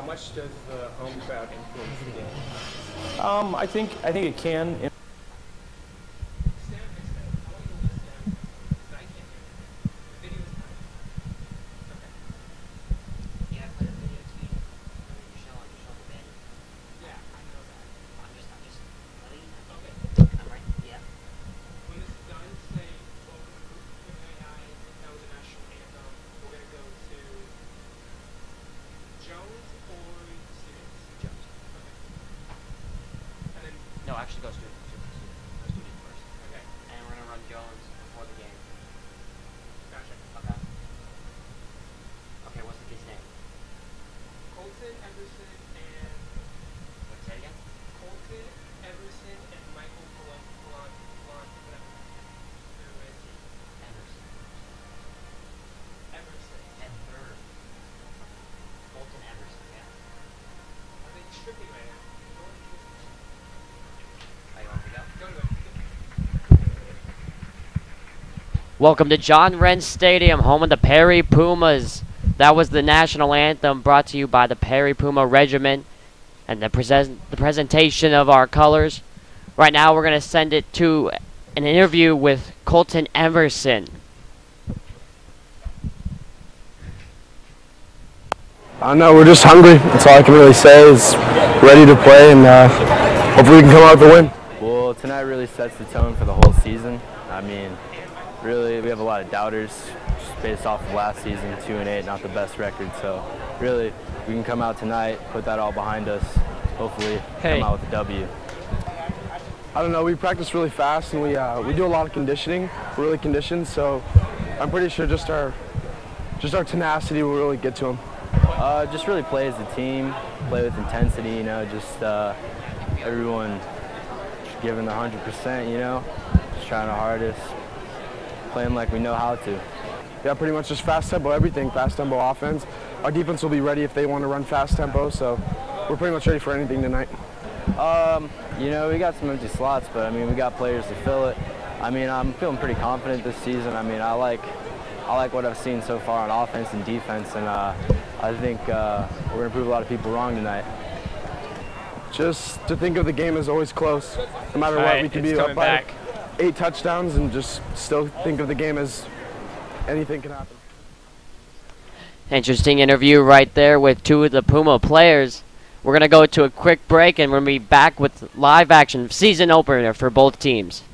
much does the home crowd influence the game? I think it can. No, actually go student. Go student first. Okay. And we're gonna run Jones before the game. Gotcha. Okay. Okay, what's the kid's name? Colton, Everson, and... Wait, say it again? Colton, Everson, and Michael Blunt, whatever. Emerson. Everson. Colton Emerson, yeah. Are they tripping right now? Are you want me to go? Go to it. Welcome to John Wren Stadium, home of the Perry Pumas. That was the national anthem brought to you by the Perry Puma Regiment and the presentation of our colors. Right now we're going to send it to an interview with Colton Emerson. No, we're just hungry. That's all I can really say is ready to play, and hopefully we can come out with a win. Well, tonight really sets the tone for the whole season. I mean, really, we have a lot of doubters just based off of last season, 2-8, not the best record. So really, we can come out tonight, put that all behind us, hopefully come out with a W. I don't know, we practice really fast, and we do a lot of conditioning. We're really conditioned, so I'm pretty sure just our tenacity will really get to them. Just really play as a team, play with intensity, you know, just everyone giving the 100%, you know, just trying our hardest, playing like we know how to. Yeah, pretty much just fast tempo everything, fast tempo offense. Our defense will be ready if they want to run fast tempo, so we're pretty much ready for anything tonight. You know, we got some empty slots, but I mean, we got players to fill it. I mean, I'm feeling pretty confident this season. I mean, I like what I've seen so far on offense and defense, and I think we're going to prove a lot of people wrong tonight. Just to think of the game as always close. No matter what, we can be up by 8 touchdowns and just still think of the game as anything can happen. Interesting interview right there with two of the Puma players. We're going to go to a quick break, and we're going to be back with live action season opener for both teams.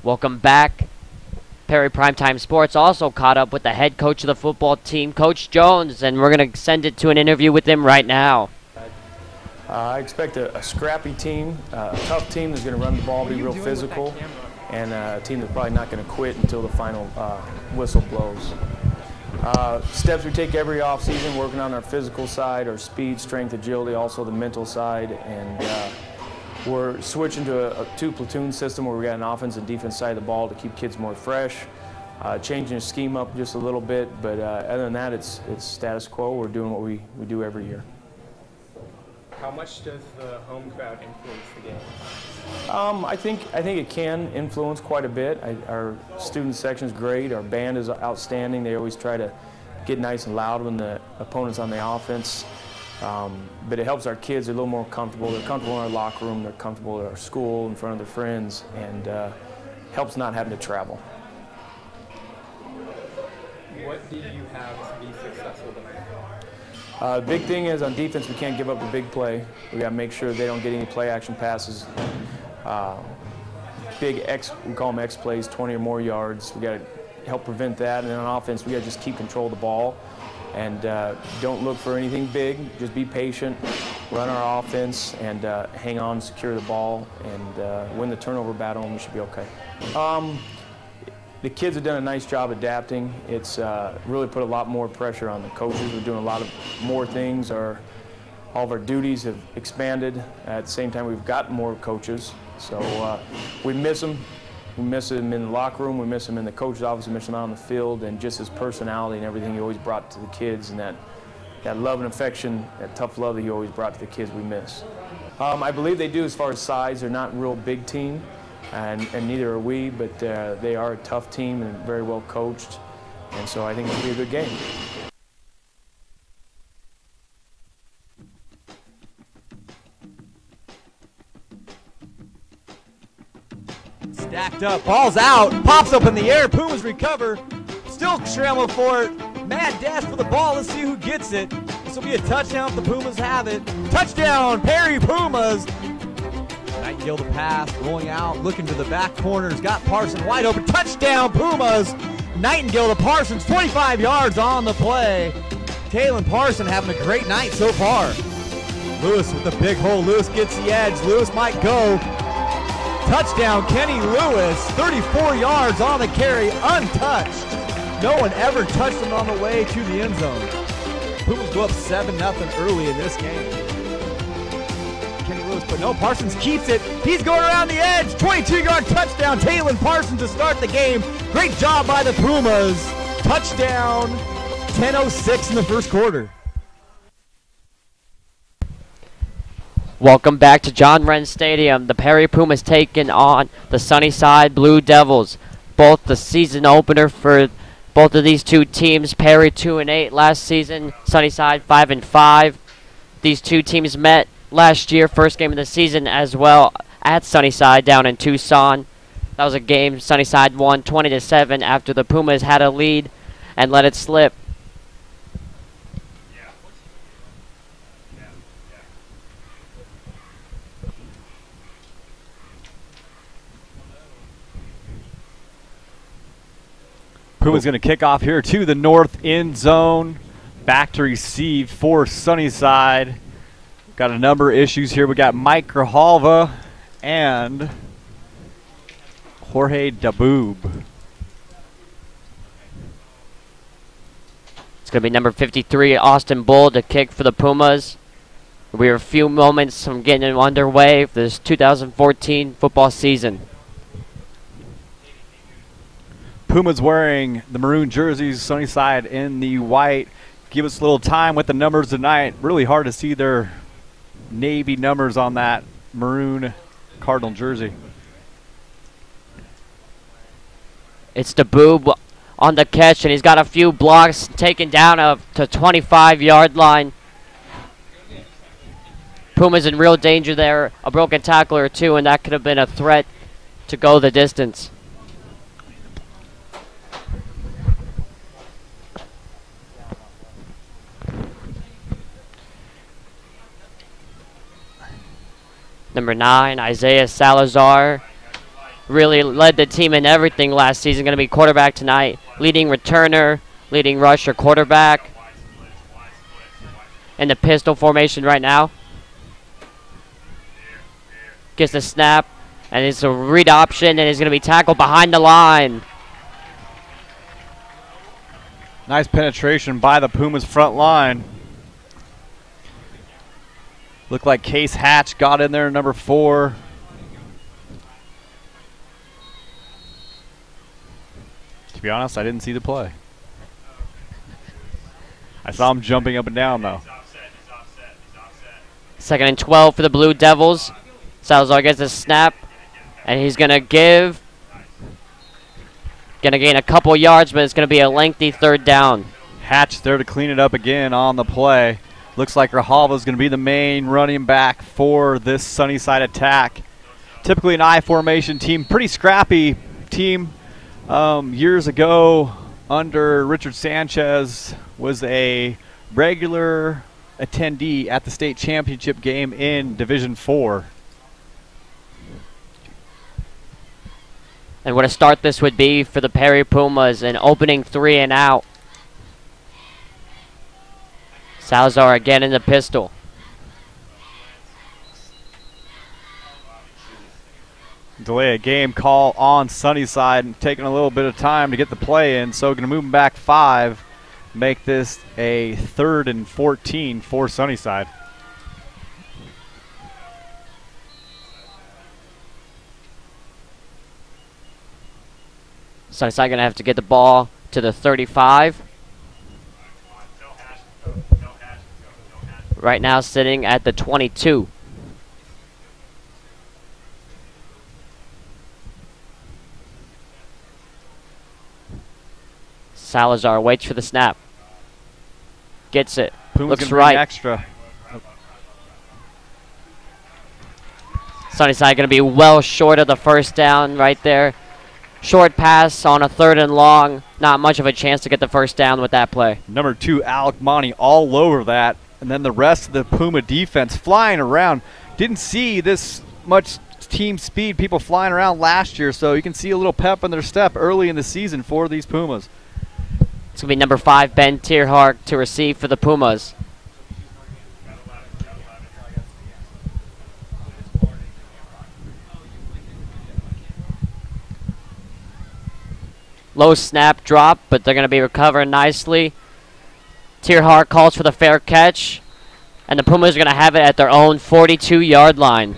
Welcome back. Perry Primetime Sports also caught up with the head coach of the football team, Coach Jones, and we're going to send it to an interview with him right now. I expect a scrappy team, a tough team that's going to run the ball, be real physical, and a team that's probably not going to quit until the final whistle blows. Steps we take every offseason, working on our physical side, our speed, strength, agility, also the mental side, and we're switching to a two-platoon system where we got an offense and defense side of the ball to keep kids more fresh. Changing the scheme up just a little bit, but other than that, it's status quo. We're doing what we do every year. How much does the home crowd influence the game? I think it can influence quite a bit. Our student section is great. Our band is outstanding. They always try to get nice and loud when the opponent's on the offense. But it helps our kids. They're a little more comfortable. They're comfortable in our locker room. They're comfortable at our school, in front of their friends, and helps not having to travel. What do you have to be successful tonight? The big thing is on defense, we can't give up a big play. We got to make sure they don't get any play action passes. Big X, we call them X plays, 20 or more yards. We got to help prevent that. And then on offense, we got to just keep control of the ball and don't look for anything big. Just be patient, run our offense, and hang on, secure the ball, and win the turnover battle, and we should be okay. The kids have done a nice job adapting. It's really put a lot more pressure on the coaches. We're doing a lot of more things. All of our duties have expanded. At the same time, we've got more coaches. So we miss them. We miss him in the locker room. We miss him in the coach's office. We miss him out on the field, and just his personality and everything he always brought to the kids, and that love and affection, that tough love that he always brought to the kids, we miss. I believe they do as far as size. They're not a real big team. And neither are we, but they are a tough team and very well coached, and so I think it'll be a good game. Stacked up, ball's out, pops up in the air, Pumas recover, still scrambling for it, mad dash for the ball, let's see who gets it. This will be a touchdown if the Pumas have it. Touchdown, Perry Pumas! Nightingale the pass, rolling out, looking to the back corners, got Parsons wide open, touchdown Pumas! Nightingale to Parsons, 25 yards on the play. Taylon Parson having a great night so far. Lewis with the big hole, Lewis gets the edge, Lewis might go. Touchdown Kenny Lewis, 34 yards on the carry, untouched. No one ever touched him on the way to the end zone. Pumas go up 7-0 early in this game. Kenny Lewis, but no, Parsons keeps it. He's going around the edge. 22-yard touchdown. Taylon Parsons to start the game. Great job by the Pumas. Touchdown. 10:06 in the first quarter. Welcome back to John Wren Stadium. The Perry Pumas taking on the Sunnyside Blue Devils. Both the season opener for both of these two teams. Perry 2-8 last season. Sunnyside 5-5. These two teams met last year, first game of the season as well at Sunnyside down in Tucson. That was a game Sunnyside won 20-7 after the Pumas had a lead and let it slip. Puma's going to kick off here to the north end zone. Back to receive for Sunnyside. Got a number of issues here. We got Mike Grijalva and Jorge Daboob. It's going to be number 53, Austin Bull, to kick for the Pumas. We are a few moments from getting underway for this 2014 football season. Pumas wearing the maroon jerseys, Sunnyside in the white. Give us a little time with the numbers tonight. Really hard to see their navy numbers on that maroon Cardinal jersey. It's Daboob on the catch, and he's got a few blocks taken down to 25-yard line. Puma's in real danger there. A broken tackle or two, and that could have been a threat to go the distance. Number 9, Isaiah Salazar, Really led the team in everything last season. Going to be quarterback tonight. Leading returner, leading rusher, quarterback. In the pistol formation right now. Gets the snap. And it's a read option, and he's going to be tackled behind the line. Nice penetration by the Pumas front line. Looked like Case Hatch got in there, number 4. To be honest, I didn't see the play. I saw him jumping up and down, though. 2nd and 12 for the Blue Devils. Salazar gets a snap, and he's going to gain a couple yards, but it's going to be a lengthy 3rd down. Hatch there to clean it up again on the play. Looks like Rahalva is going to be the main running back for this Sunnyside attack. Typically an I formation team, pretty scrappy team. Years ago, under Richard Sanchez, was a regular attendee at the state championship game in Division 4. And what a start this would be for the Perry Pumas, an opening 3 and out. Salazar again in the pistol. Delay a game call on Sunnyside, taking a little bit of time to get the play in, so going to move them back 5, make this a 3rd and 14 for Sunnyside. Sunnyside going to have to get the ball to the 35. Right now sitting at the 22. Salazar waits for the snap. Gets it. Puma's Looks right. Extra. Sunnyside going to be well short of the 1st down right there. Short pass on a 3rd and long. Not much of a chance to get the 1st down with that play. Number 2, Alec Monty, all over that. And then the rest of the Puma defense flying around. Didn't see this much team speed, people flying around last year, so you can see a little pep in their step early in the season for these Pumas. It's going to be number 5, Ben Tierhark, to receive for the Pumas. Low snap drop, but they're going to be recovering nicely. Tierhark calls for the fair catch, and the Pumas are going to have it at their own 42-yard line.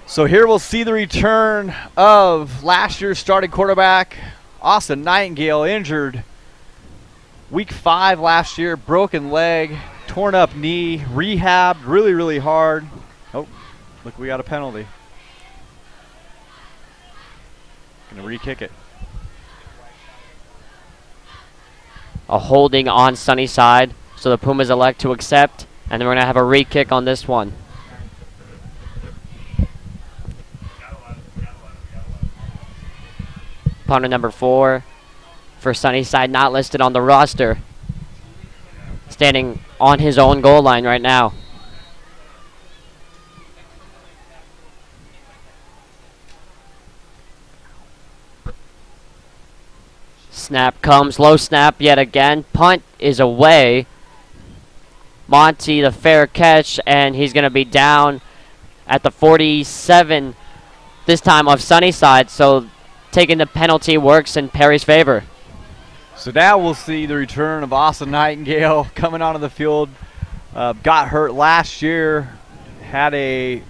So here we'll see the return of last year's starting quarterback, Austin Nightingale, injured week 5 last year, broken leg, torn up knee, rehabbed really, really hard. Oh, look, we got a penalty. Gonna re-kick it. A holding on Sunnyside, so the Pumas elect to accept, and then we're going to have a re-kick on this one. Punter number 4 for Sunnyside, not listed on the roster. Standing on his own goal line right now. Snap comes, low snap yet again. Punt is away. Monty the fair catch, and he's going to be down at the 47 this time of Sunnyside, so taking the penalty works in Perry's favor. So now we'll see the return of Austin Nightingale coming onto the field. Got hurt last year, had a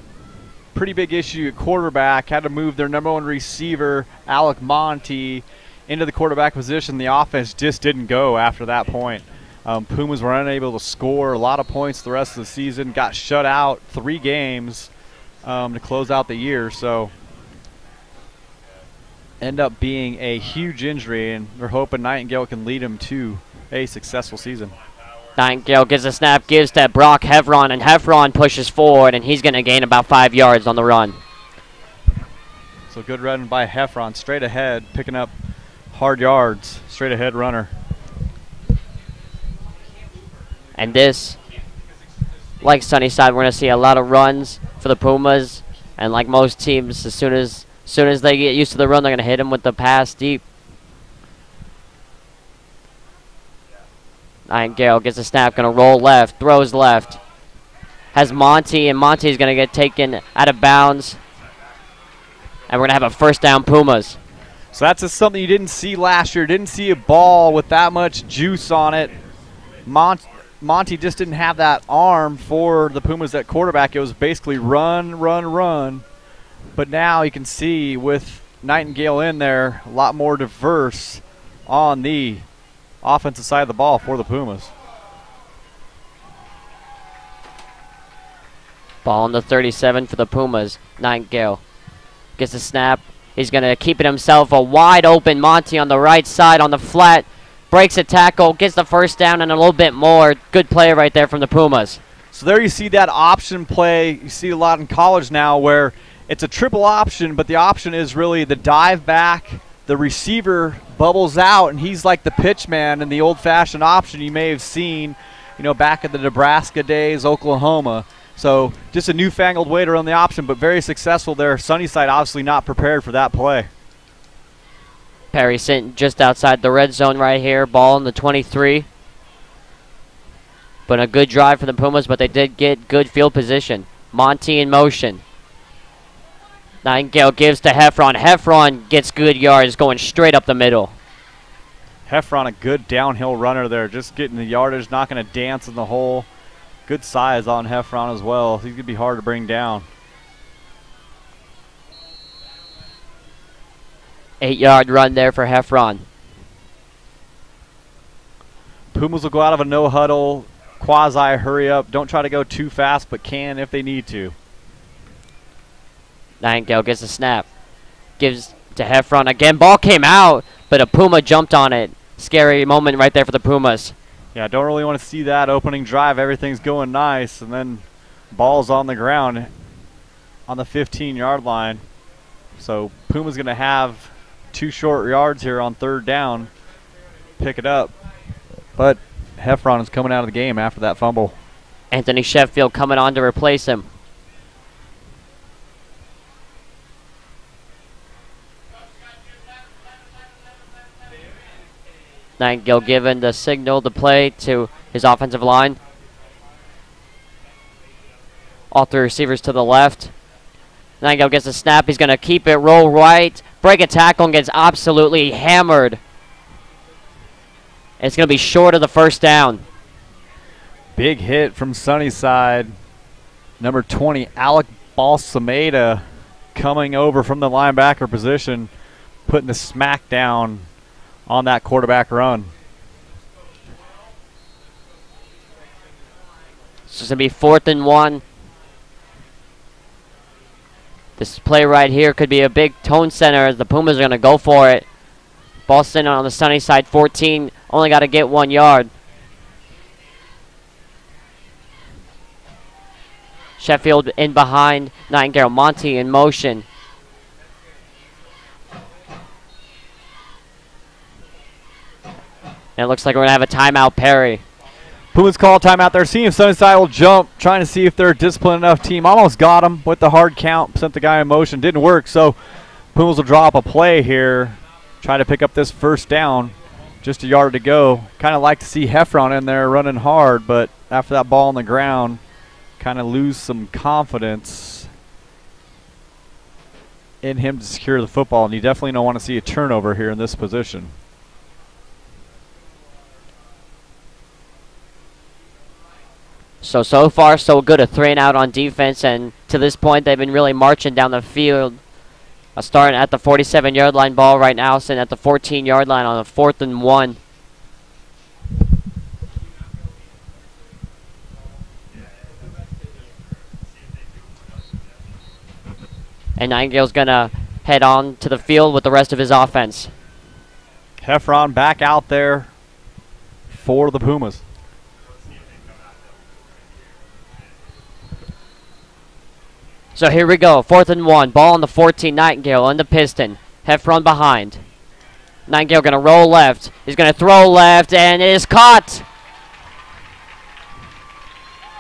pretty big issue at quarterback, had to move their number 1 receiver, Alec Monty, into the quarterback position. The offense just didn't go after that point. Pumas were unable to score a lot of points the rest of the season, got shut out 3 games to close out the year, so end up being a huge injury, and we're hoping Nightingale can lead him to a successful season. Nightingale gets a snap, gives to Brock Heffron, and Heffron pushes forward, and he's going to gain about 5 yards on the run. So good run by Heffron, straight ahead, picking up hard yards, straight ahead runner. And this, like Sunnyside, we're going to see a lot of runs for the Pumas. And like most teams, as soon as they get used to the run, they're going to hit him with the pass deep. Nightingale gets a snap, going to roll left, throws left. Has Monty, and Monty's going to get taken out of bounds. And we're going to have a first down Pumas. So that's just something you didn't see last year. Didn't see a ball with that much juice on it. Monty just didn't have that arm for the Pumas at quarterback. It was basically run, run, run. But now you can see with Nightingale in there, a lot more diverse on the offensive side of the ball for the Pumas. Ball on the 37 for the Pumas. Nightingale gets a snap. He's going to keep it himself. A wide open Monty on the right side on the flat. Breaks a tackle, gets the first down and a little bit more. Good play right there from the Pumas. So there you see that option play. You see a lot in college now where it's a triple option, but the option is really the dive back. The receiver bubbles out, and he's like the pitch man in the old-fashioned option you may have seen, back in the Nebraska days, Oklahoma. So just a newfangled way to run the option, but very successful there. Sunnyside obviously not prepared for that play. Perry sitting just outside the red zone right here. Ball in the 23. But a good drive for the Pumas, but they did get good field position. Monty in motion. Nightingale gives to Heffron. Heffron gets good yards going straight up the middle. Heffron, a good downhill runner there, just getting the yardage, not going to dance in the hole. Good size on Heffron as well. He's going to be hard to bring down. 8-yard run there for Heffron. Pumas will go out of a no-huddle, quasi hurry up. Don't try to go too fast, but can if they need to. Nightingale gets a snap. Gives to Heffron again. Ball came out, but a Puma jumped on it. Scary moment right there for the Pumas. Yeah, don't really want to see that opening drive. Everything's going nice, and then ball's on the ground on the 15-yard line. So Puma's going to have 2 short yards here on 3rd down. Pick it up. But Heffron is coming out of the game after that fumble. Anthony Sheffield coming on to replace him. Nightingale giving the signal to play to his offensive line. All 3 receivers to the left. Nightingale gets a snap. He's going to keep it, roll right, break a tackle, and gets absolutely hammered. It's going to be short of the first down. Big hit from Sunnyside. Number 20, Alec Balsameda, coming over from the linebacker position, putting the smack down on that quarterback run. So it's going to be 4th and 1. This play right here could be a big tone center as the Pumas are going to go for it. Ball sitting on the Sunnyside 14. Only got to get 1 yard. Sheffield in behind. Nightingale. Monty in motion. And it looks like we're going to have a timeout, Perry. Pumas call timeout there. Seeing if Sunnyside will jump, trying to see if they're a disciplined enough team. Almost got him with the hard count, sent the guy in motion. Didn't work, so Pumas will draw up a play here, try to pick up this first down. Just a yard to go. Kind of like to see Heffron in there running hard, but after that ball on the ground, kind of lose some confidence in him to secure the football, and you definitely don't want to see a turnover here in this position. So far, so good. A 3-and-out on defense, and to this point, they've been really marching down the field. Starting at the 47-yard line, ball right now, sitting at the 14-yard line on a 4th and 1. And Nightingale's going to head on to the field with the rest of his offense. Heffron back out there for the Pumas. So here we go, 4th and 1. Ball on the 14, Nightingale on the piston. Heffron behind. Nightingale going to roll left. He's going to throw left, and it is caught.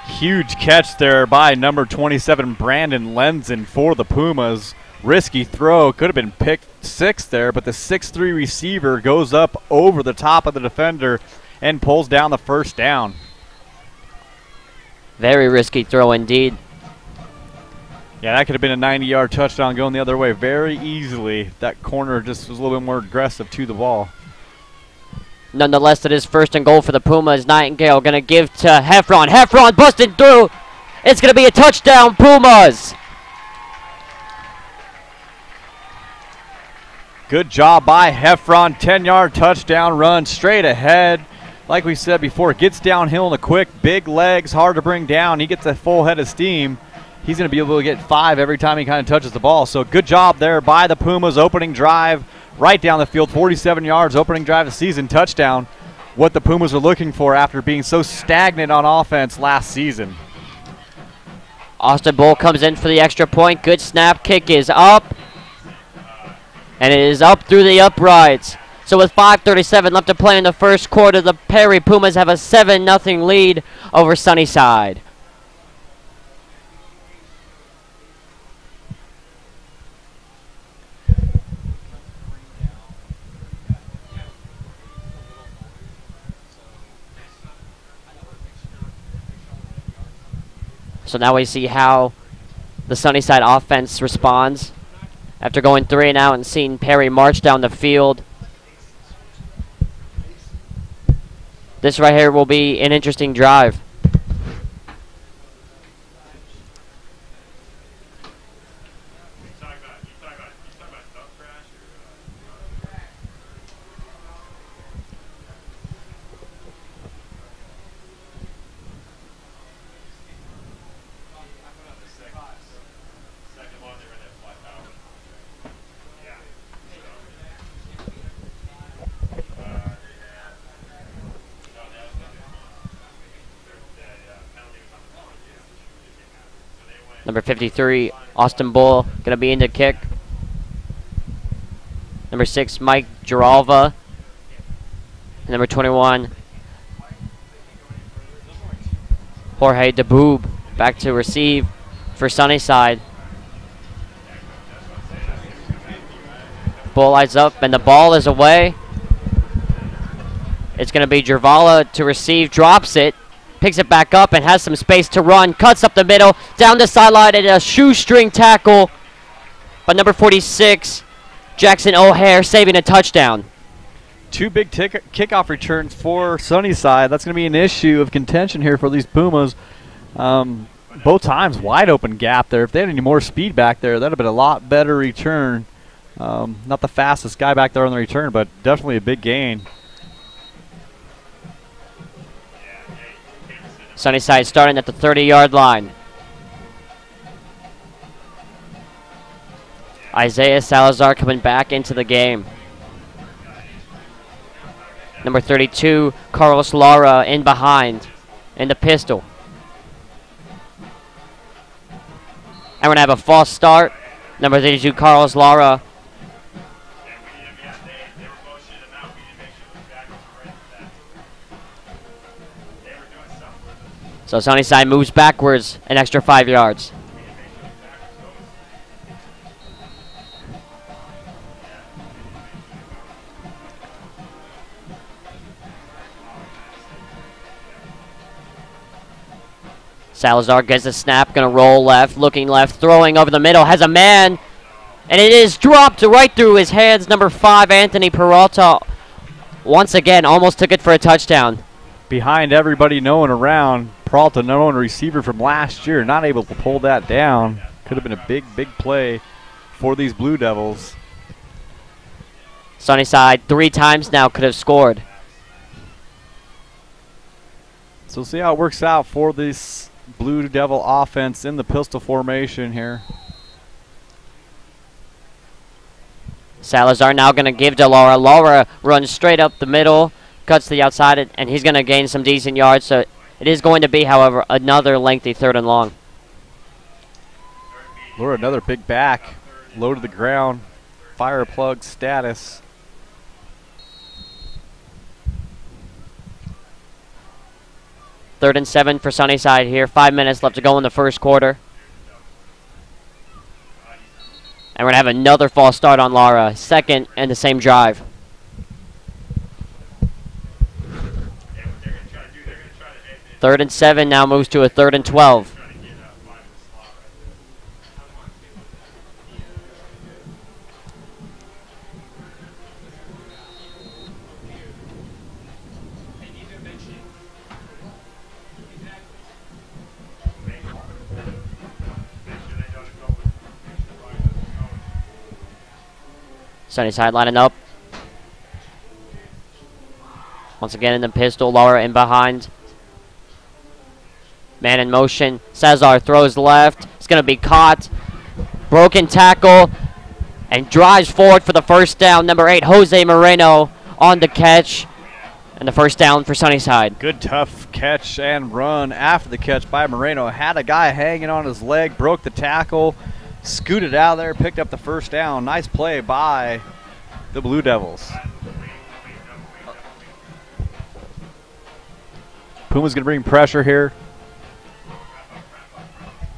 Huge catch there by number 27, Brandon Lenzen for the Pumas. Risky throw, could have been picked six there, but the 6'3" receiver goes up over the top of the defender and pulls down the first down. Very risky throw indeed. Yeah, that could have been a 90-yard touchdown going the other way very easily. That corner just was a little bit more aggressive to the ball. Nonetheless, it is 1st and goal for the Pumas. Nightingale going to give to Heffron. Heffron busted through. It's going to be a touchdown, Pumas. Good job by Heffron. 10-yard touchdown run straight ahead. Like we said before, gets downhill in a quick, big legs, hard to bring down. He gets a full head of steam. He's going to be able to get 5 every time he kind of touches the ball. So good job there by the Pumas. Opening drive right down the field, 47 yards, opening drive of the season, touchdown. What the Pumas are looking for after being so stagnant on offense last season. Austin Bull comes in for the extra point. Good snap. Kick is up. And it is up through the uprights. So with 5:37 left to play in the first quarter, the Perry Pumas have a 7-0 lead over Sunnyside. So now we see how the Sunnyside offense responds after going 3 and out and seeing Perry march down the field. This right here will be an interesting drive. Number 53, Austin Bull, going to be in the kick. Number 6, Mike Giralva. And number 21, Jorge DeBoob, back to receive for Sunnyside. Bull lights up, and the ball is away. It's going to be Giralva to receive, drops it. Picks it back up and has some space to run. Cuts up the middle, down the sideline, and a shoestring tackle by number 46, Jackson O'Hare, saving a touchdown. 2 big kickoff returns for Sunnyside. That's going to be an issue of contention here for these Pumas. Both times wide open gap there. If they had any more speed back there, that would have been a lot better return. Not the fastest guy back there on the return, but definitely a big gain. Sunnyside starting at the 30-yard line. Isaiah Salazar coming back into the game. Number 32, Carlos Lara in behind in the pistol. And we're going to have a false start. Number 32, Carlos Lara. So Sunnyside moves backwards an extra 5 yards. Salazar gets the snap, gonna roll left, looking left, throwing over the middle, has a man, and it is dropped right through his hands. Number 5, Anthony Peralta, once again, almost took it for a touchdown. Behind everybody knowing around, Peralta, known receiver from last year, not able to pull that down. Could have been a big, big play for these Blue Devils. Sunnyside 3 times now could have scored. So we'll see how it works out for this Blue Devil offense in the pistol formation here. Salazar now going to give to Lara. Lara runs straight up the middle, cuts to the outside, and he's going to gain some decent yards. So it is going to be, however, another lengthy 3rd and long. Lara, another big back, low to the ground, fire plug status. 3rd and 7 for Sunnyside here. 5 minutes left to go in the first quarter. And we're going to have another false start on Lara. Second and the same drive. Third and 7 now moves to a 3rd and 12. Sunnyside lining up. Once again in the pistol. Lara in behind. Man in motion. Cesar throws left. It's going to be caught. Broken tackle. And drives forward for the first down. Number 8, Jose Moreno on the catch. And the first down for Sunnyside. Good tough catch and run after the catch by Moreno. Had a guy hanging on his leg. Broke the tackle. Scooted out of there. Picked up the first down. Nice play by the Blue Devils. Puma's going to bring pressure here.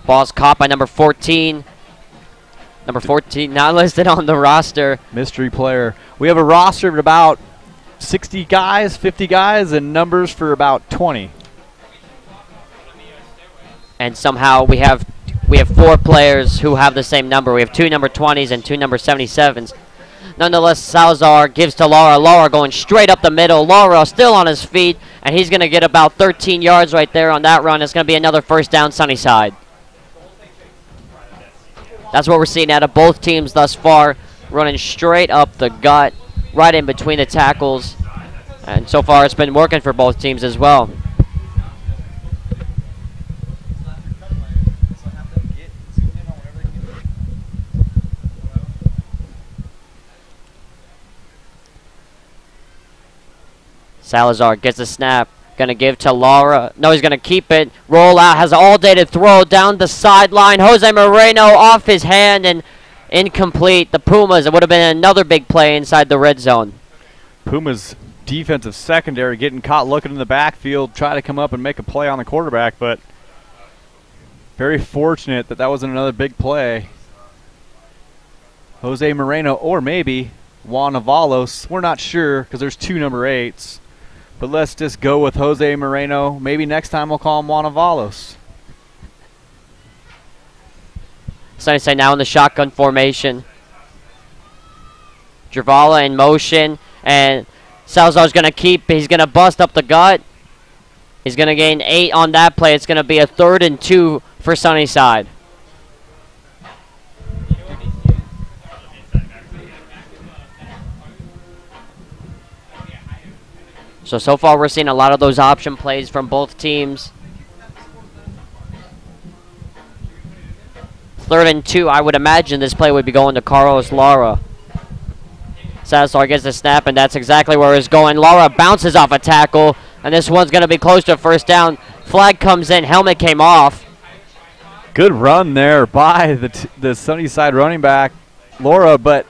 Ball's caught by number 14. Number 14 not listed on the roster. Mystery player. We have a roster of about 60 guys, 50 guys, and numbers for about 20. And somehow we have 4 players who have the same number. We have 2 number 20s and 2 number 77s. Nonetheless, Salazar gives to Lara. Lara going straight up the middle. Lara still on his feet, and he's going to get about 13 yards right there on that run. It's going to be another first down Sunnyside. That's what we're seeing out of both teams thus far, running straight up the gut, right in between the tackles. And so far it's been working for both teams as well. Salazar gets a snap. Going to give to Lara. No, he's going to keep it. Roll out. Has an all-day to throw down the sideline. Jose Moreno off his hand and incomplete. The Pumas, it would have been another big play inside the red zone. Pumas defensive secondary getting caught looking in the backfield. Try to come up and make a play on the quarterback, but very fortunate that wasn't another big play. Jose Moreno or maybe Juan Avalos. We're not sure because there's 2 number 8s. But let's just go with Jose Moreno. Maybe next time we'll call him Juan Avalos. Sunnyside now in the shotgun formation. Dravala in motion. And Salazar's going to keep. He's going to bust up the gut. He's going to gain 8 on that play. It's going to be a 3rd and 2 for Sunnyside. So far we're seeing a lot of those option plays from both teams. 3rd and 2, I would imagine this play would be going to Carlos Lara. Salazar gets the snap, and that's exactly where it's going. Lara bounces off a tackle, and this one's going to be close to a first down. Flag comes in, helmet came off. Good run there by the Sunnyside running back, Lara, but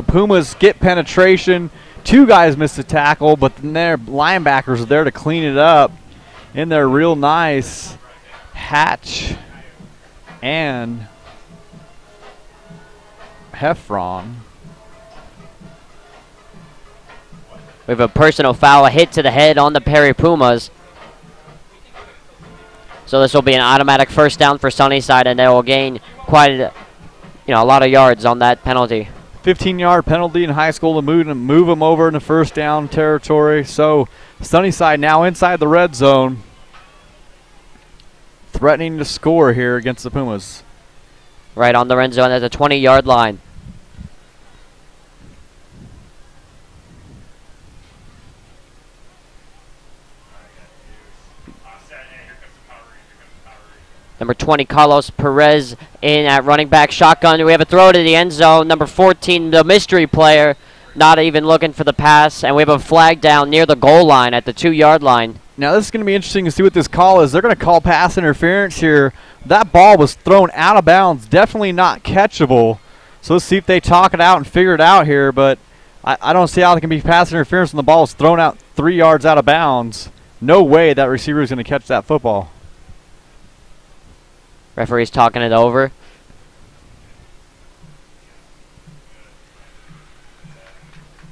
Pumas get penetration. 2 guys missed a tackle, but then their linebackers are there to clean it up in their real nice Hatch and Heffron. We have a personal foul, a hit to the head on the Perry Pumas. So this will be an automatic first down for Sunnyside, and they will gain quite a lot of yards on that penalty. 15-yard penalty in high school to move them over in the first down territory. So Sunnyside now inside the red zone, threatening to score here against the Pumas. Right on the red zone at the 20-yard line. Number 20, Carlos Perez in at running back shotgun. We have a throw to the end zone. Number 14, the mystery player, not even looking for the pass. And we have a flag down near the goal line at the 2-yard line. Now this is going to be interesting to see what this call is. They're going to call pass interference here. That ball was thrown out of bounds. Definitely not catchable. So let's see if they talk it out and figure it out here. But I don't see how there can be pass interference when the ball was thrown out 3 yards out of bounds. no way that receiver is going to catch that football. Referee's talking it over.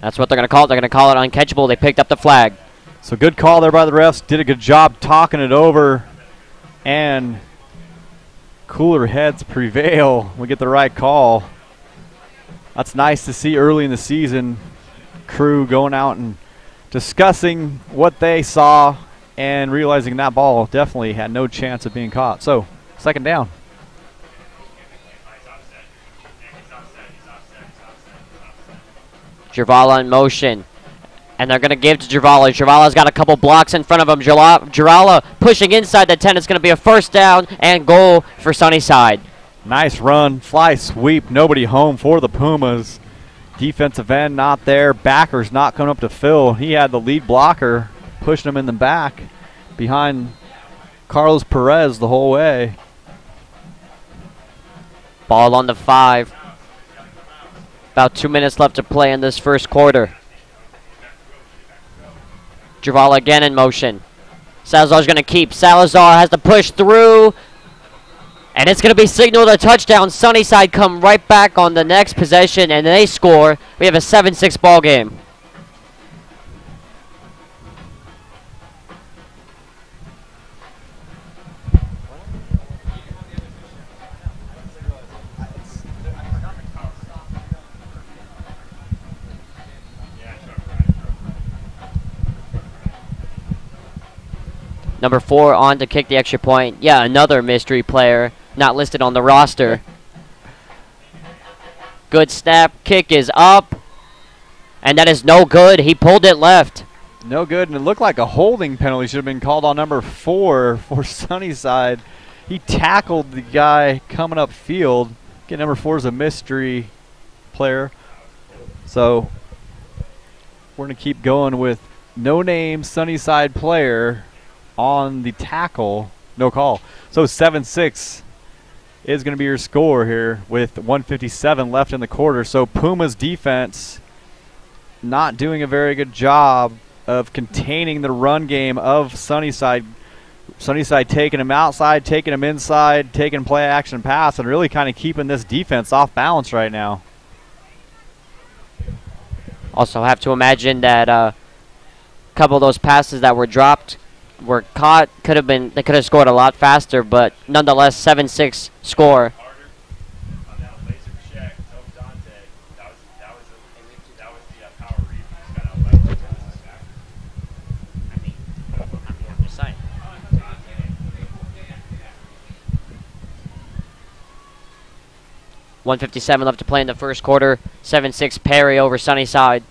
That's what they're going to call it. They're going to call it uncatchable. They picked up the flag. So good call there by the refs. Did a good job talking it over. And cooler heads prevail. We get the right call. That's nice to see early in the season. Crew going out and discussing what they saw and realizing that ball definitely had no chance of being caught. So, second down. Javala in motion. And they're going to give to Javala. Javala's got a couple blocks in front of him. Javala pushing inside the 10. It's going to be a first down and goal for Sunnyside. Nice run. Fly sweep. Nobody home for the Pumas. Defensive end not there. Backer's not coming up to fill. He had the lead blocker pushing him in the back behind Carlos Perez the whole way. Ball on the 5. About 2 minutes left to play in this first quarter. Javala again in motion. Salazar's going to keep. Salazar has to push through. And it's going to be signaled a touchdown. Sunnyside come right back on the next possession, and they score. We have a 7-6 ball game. Number 4 on to kick the extra point. Yeah, another mystery player not listed on the roster. Good snap. Kick is up. And that is no good. He pulled it left. No good, and it looked like a holding penalty should have been called on number 4 for Sunnyside. He tackled the guy coming up field. Again, number 4 is a mystery player. So we're going to keep going with no-name Sunnyside player on the tackle. No call. So 7-6 is going to be your score here with 1:57 left in the quarter. So Puma's defense not doing a very good job of containing the run game of Sunnyside. Sunnyside taking him outside, taking him inside, taking play action pass, and really kind of keeping this defense off balance right now. Also have to imagine that a couple of those passes that were dropped were caught. They could have scored a lot faster, but nonetheless 7-6 score. .157 left to play in the first quarter. 7-6 Perry over Sunnyside.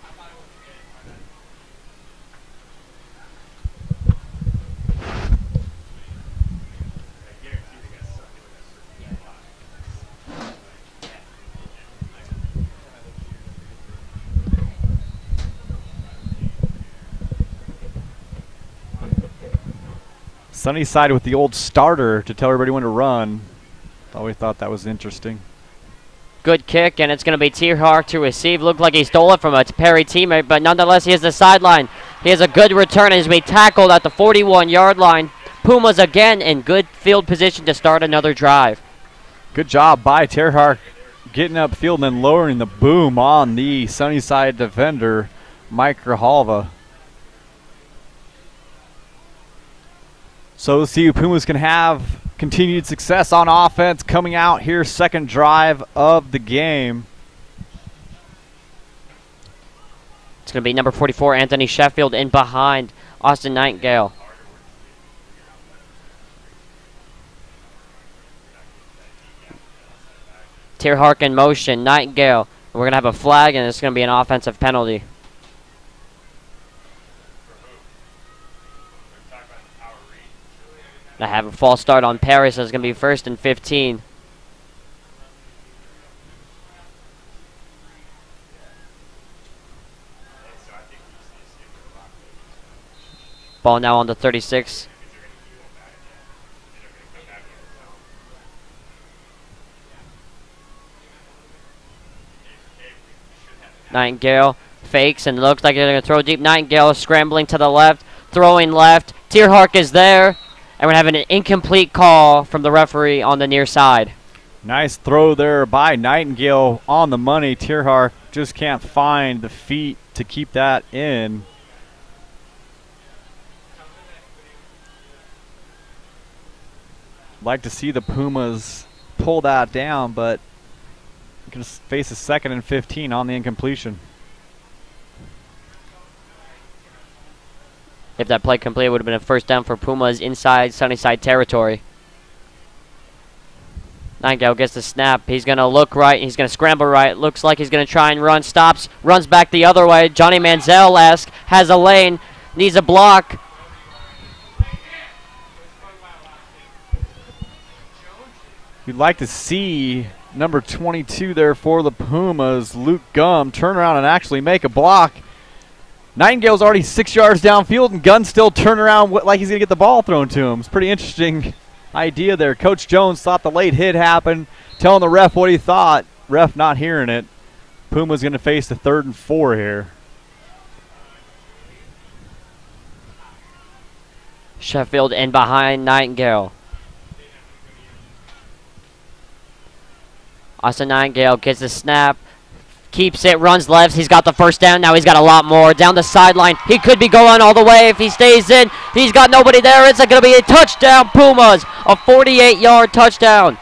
Sunnyside with the old starter to tell everybody when to run. Always thought that was interesting. Good kick, and it's going to be Tierhawk to receive. Looked like he stole it from a Perry teammate, but nonetheless, he has the sideline. He has a good return, and he's going to be tackled at the 41-yard line. Pumas again in good field position to start another drive. Good job by Tierhawk getting upfield and then lowering the boom on the Sunnyside defender, Mike Grijalva. So let's see if Pumas can have continued success on offense coming out here, second drive of the game. It's going to be number 44, Anthony Sheffield, in behind Austin Nightingale. Tierhawk in motion, Nightingale. We're going to have a flag, and it's going to be an offensive penalty. I have a false start on Perry, so it's going to be 1st and 15. Ball now on the 36. Nightingale fakes and looks like they're going to throw deep. Nightingale scrambling to the left. throwing left. Tierhark is there, and we're having an incomplete call from the referee on the near side. Nice throw there by Nightingale on the money. Tierhark just can't find the feet to keep that in. Like to see the Pumas pull that down, but going to face a 2nd and 15 on the incompletion. If that play completed, it would have been a first down for Pumas inside Sunnyside territory. Nightingale gets the snap. He's going to look right. He's going to scramble right. Looks like he's going to try and run. Stops. Runs back the other way. Johnny Manziel-esque. Has a lane. Needs a block. You'd like to see number 22 there for the Pumas, Luke Gum, turn around and actually make a block. Nightingale's already 6 yards downfield, and Gunn still turn around like he's going to get the ball thrown to him. It's pretty interesting idea there. Coach Jones thought the late hit happened, telling the ref what he thought. Ref not hearing it. Puma's going to face the 3rd and 4 here. Sheffield in behind Nightingale. Austin Nightingale gets the snap, keeps it, runs left. He's got the first down. Now he's got a lot more. Down the sideline. He could be going all the way if he stays in. He's got nobody there. It's going to be a touchdown, Pumas. A 48-yard touchdown.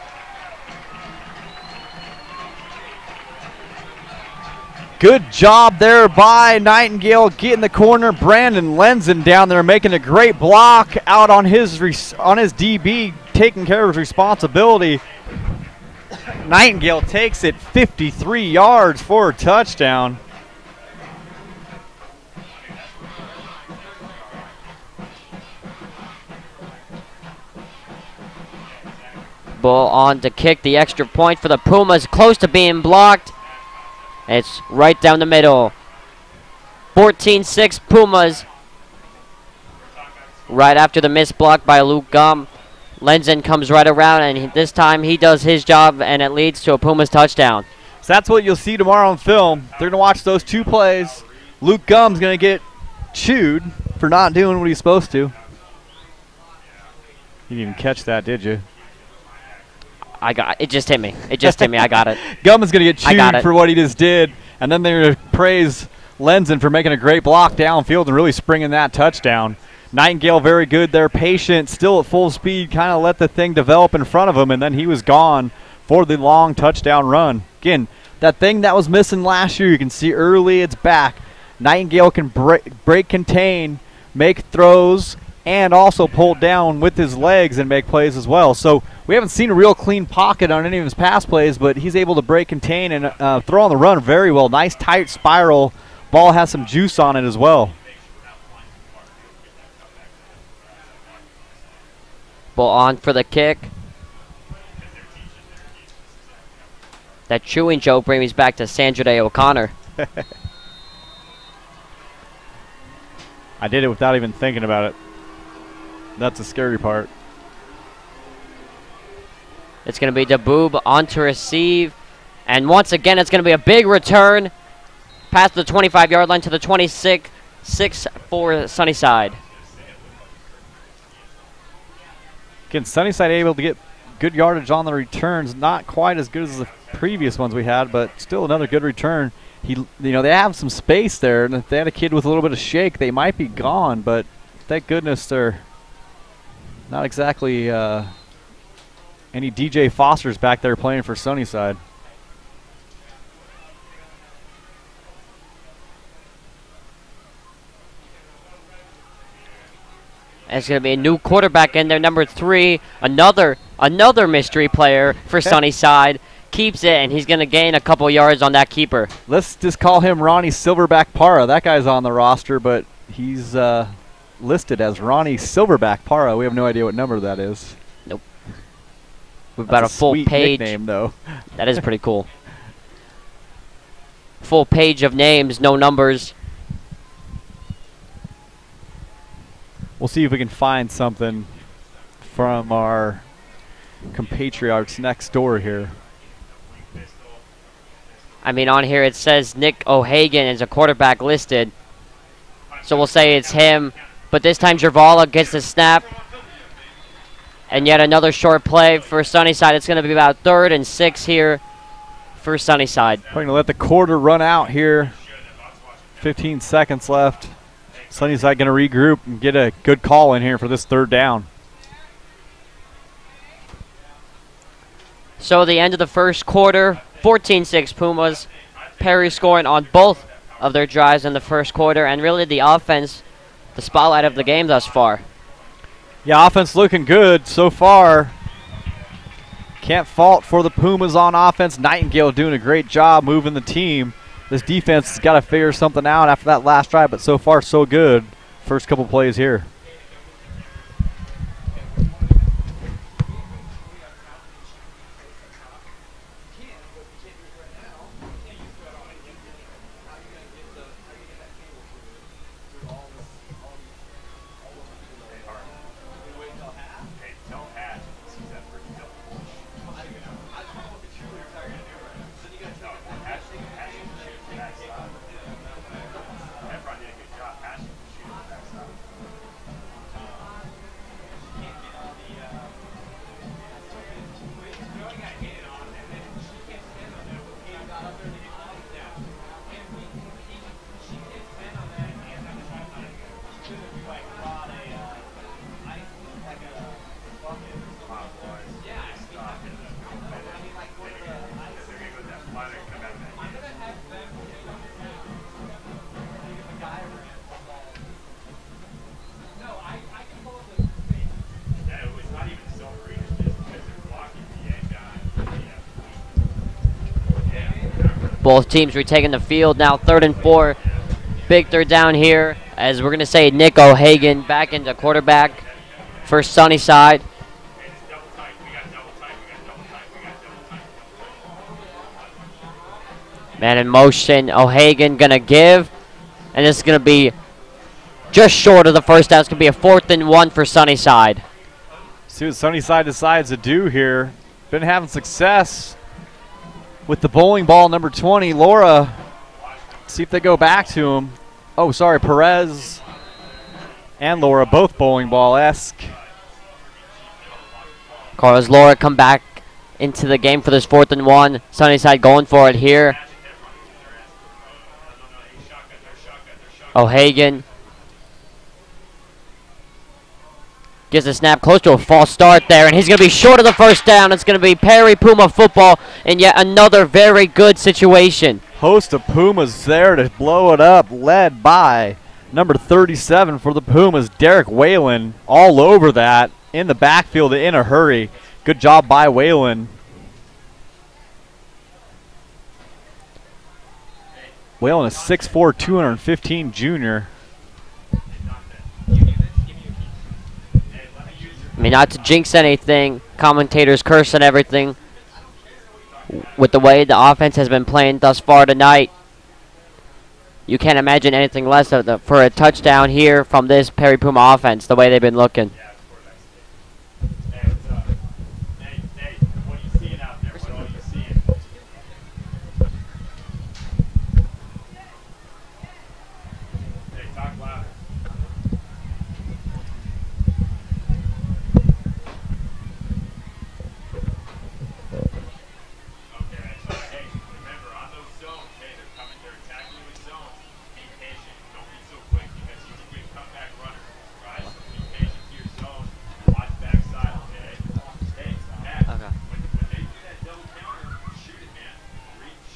Good job there by Nightingale getting the corner. Brandon Lenzen down there making a great block out on his DB, taking care of his responsibility. Nightingale takes it 53 yards for a touchdown. Bull on to kick the extra point for the Pumas. Close to being blocked. It's right down the middle. 14-6 Pumas. Right after the missed block by Luke Gum. Lenzen comes right around, and this time he does his job, and it leads to a Pumas touchdown. So that's what you'll see tomorrow on film. They're going to watch those two plays. Luke Gum's going to get chewed for not doing what he's supposed to. You didn't even catch that, did you? I got it. Just hit me. It just hit me. I got it. Gum is going to get chewed for what he just did, and then they're going to praise Lenzen for making a great block downfield and really springing that touchdown. Nightingale very good there, patient, still at full speed, kind of let the thing develop in front of him, and then he was gone for the long touchdown run. Again, that thing that was missing last year, you can see early, it's back. Nightingale can break contain, make throws, and also pull down with his legs and make plays as well. So we haven't seen a real clean pocket on any of his pass plays, but he's able to break contain and throw on the run very well. Nice tight spiral. Ball has some juice on it as well. On for the kick. That chewing joke brings me back to Sandra Day O'Connor. I did it without even thinking about it. That's the scary part. It's going to be DeBoob on to receive. And once again, it's going to be a big return past the 25-yard line to the 26, 6 for Sunnyside. Again, Sunnyside able to get good yardage on the returns. Not quite as good as the previous ones we had, but still another good return. They have some space there, and if they had a kid with a little bit of shake, they might be gone. But thank goodness they're not exactly any DJ Fosters back there playing for Sunnyside. And it's going to be a new quarterback in there, number 3. Another mystery player for Sunnyside. Keeps it, and he's going to gain a couple yards on that keeper. Let's just call him Ronnie Silverback Parra. That guy's on the roster, but he's listed as Ronnie Silverback Parra. We have no idea what number that is. Nope. We've got a full sweet page. Nickname, though. That is pretty cool. Full page of names, no numbers. We'll see if we can find something from our compatriots next door here. I mean, on here it says Nick O'Hagan is a quarterback listed. So we'll say it's him. But this time Jervala gets the snap. And yet another short play for Sunnyside. It's going to be about 3rd and 6 here for Sunnyside. We're going to let the quarter run out here. 15 seconds left. Sunnyside going to regroup and get a good call in here for this 3rd down. So the end of the first quarter, 14-6 Pumas. Perry scoring on both of their drives in the first quarter, and really the offense, the spotlight of the game thus far. Yeah, offense looking good so far. Can't fault for the Pumas on offense. Nightingale doing a great job moving the team. This defense has got to figure something out after that last drive, but so far so good. First couple plays here. Both teams retaking the field now, 3rd and 4. Big 3rd down here, as we're going to say Nick O'Hagan back into quarterback for Sunnyside. Man in motion, O'Hagan going to give, and this is going to be just short of the first down. It's going to be a 4th and 1 for Sunnyside. See what Sunnyside decides to do here. Been having success with the bowling ball, number 20, Laura. See if they go back to him. Oh, sorry, Perez and Laura, both bowling ball-esque. Carlos Laura come back into the game for this 4th and 1. Sunnyside going for it here. O'Hagan gets a snap close to a false start there, and he's going to be short of the first down. It's going to be Perry Puma football in yet another very good situation. Host of Pumas there to blow it up, led by number 37 for the Pumas, Derek Whalen, all over that in the backfield in a hurry. Good job by Whalen. Whalen is 6'4", 215 junior. I mean, not to jinx anything, commentators cursing everything with the way the offense has been playing thus far tonight. You can't imagine anything less for a touchdown here from this Perry Puma offense, the way they've been looking.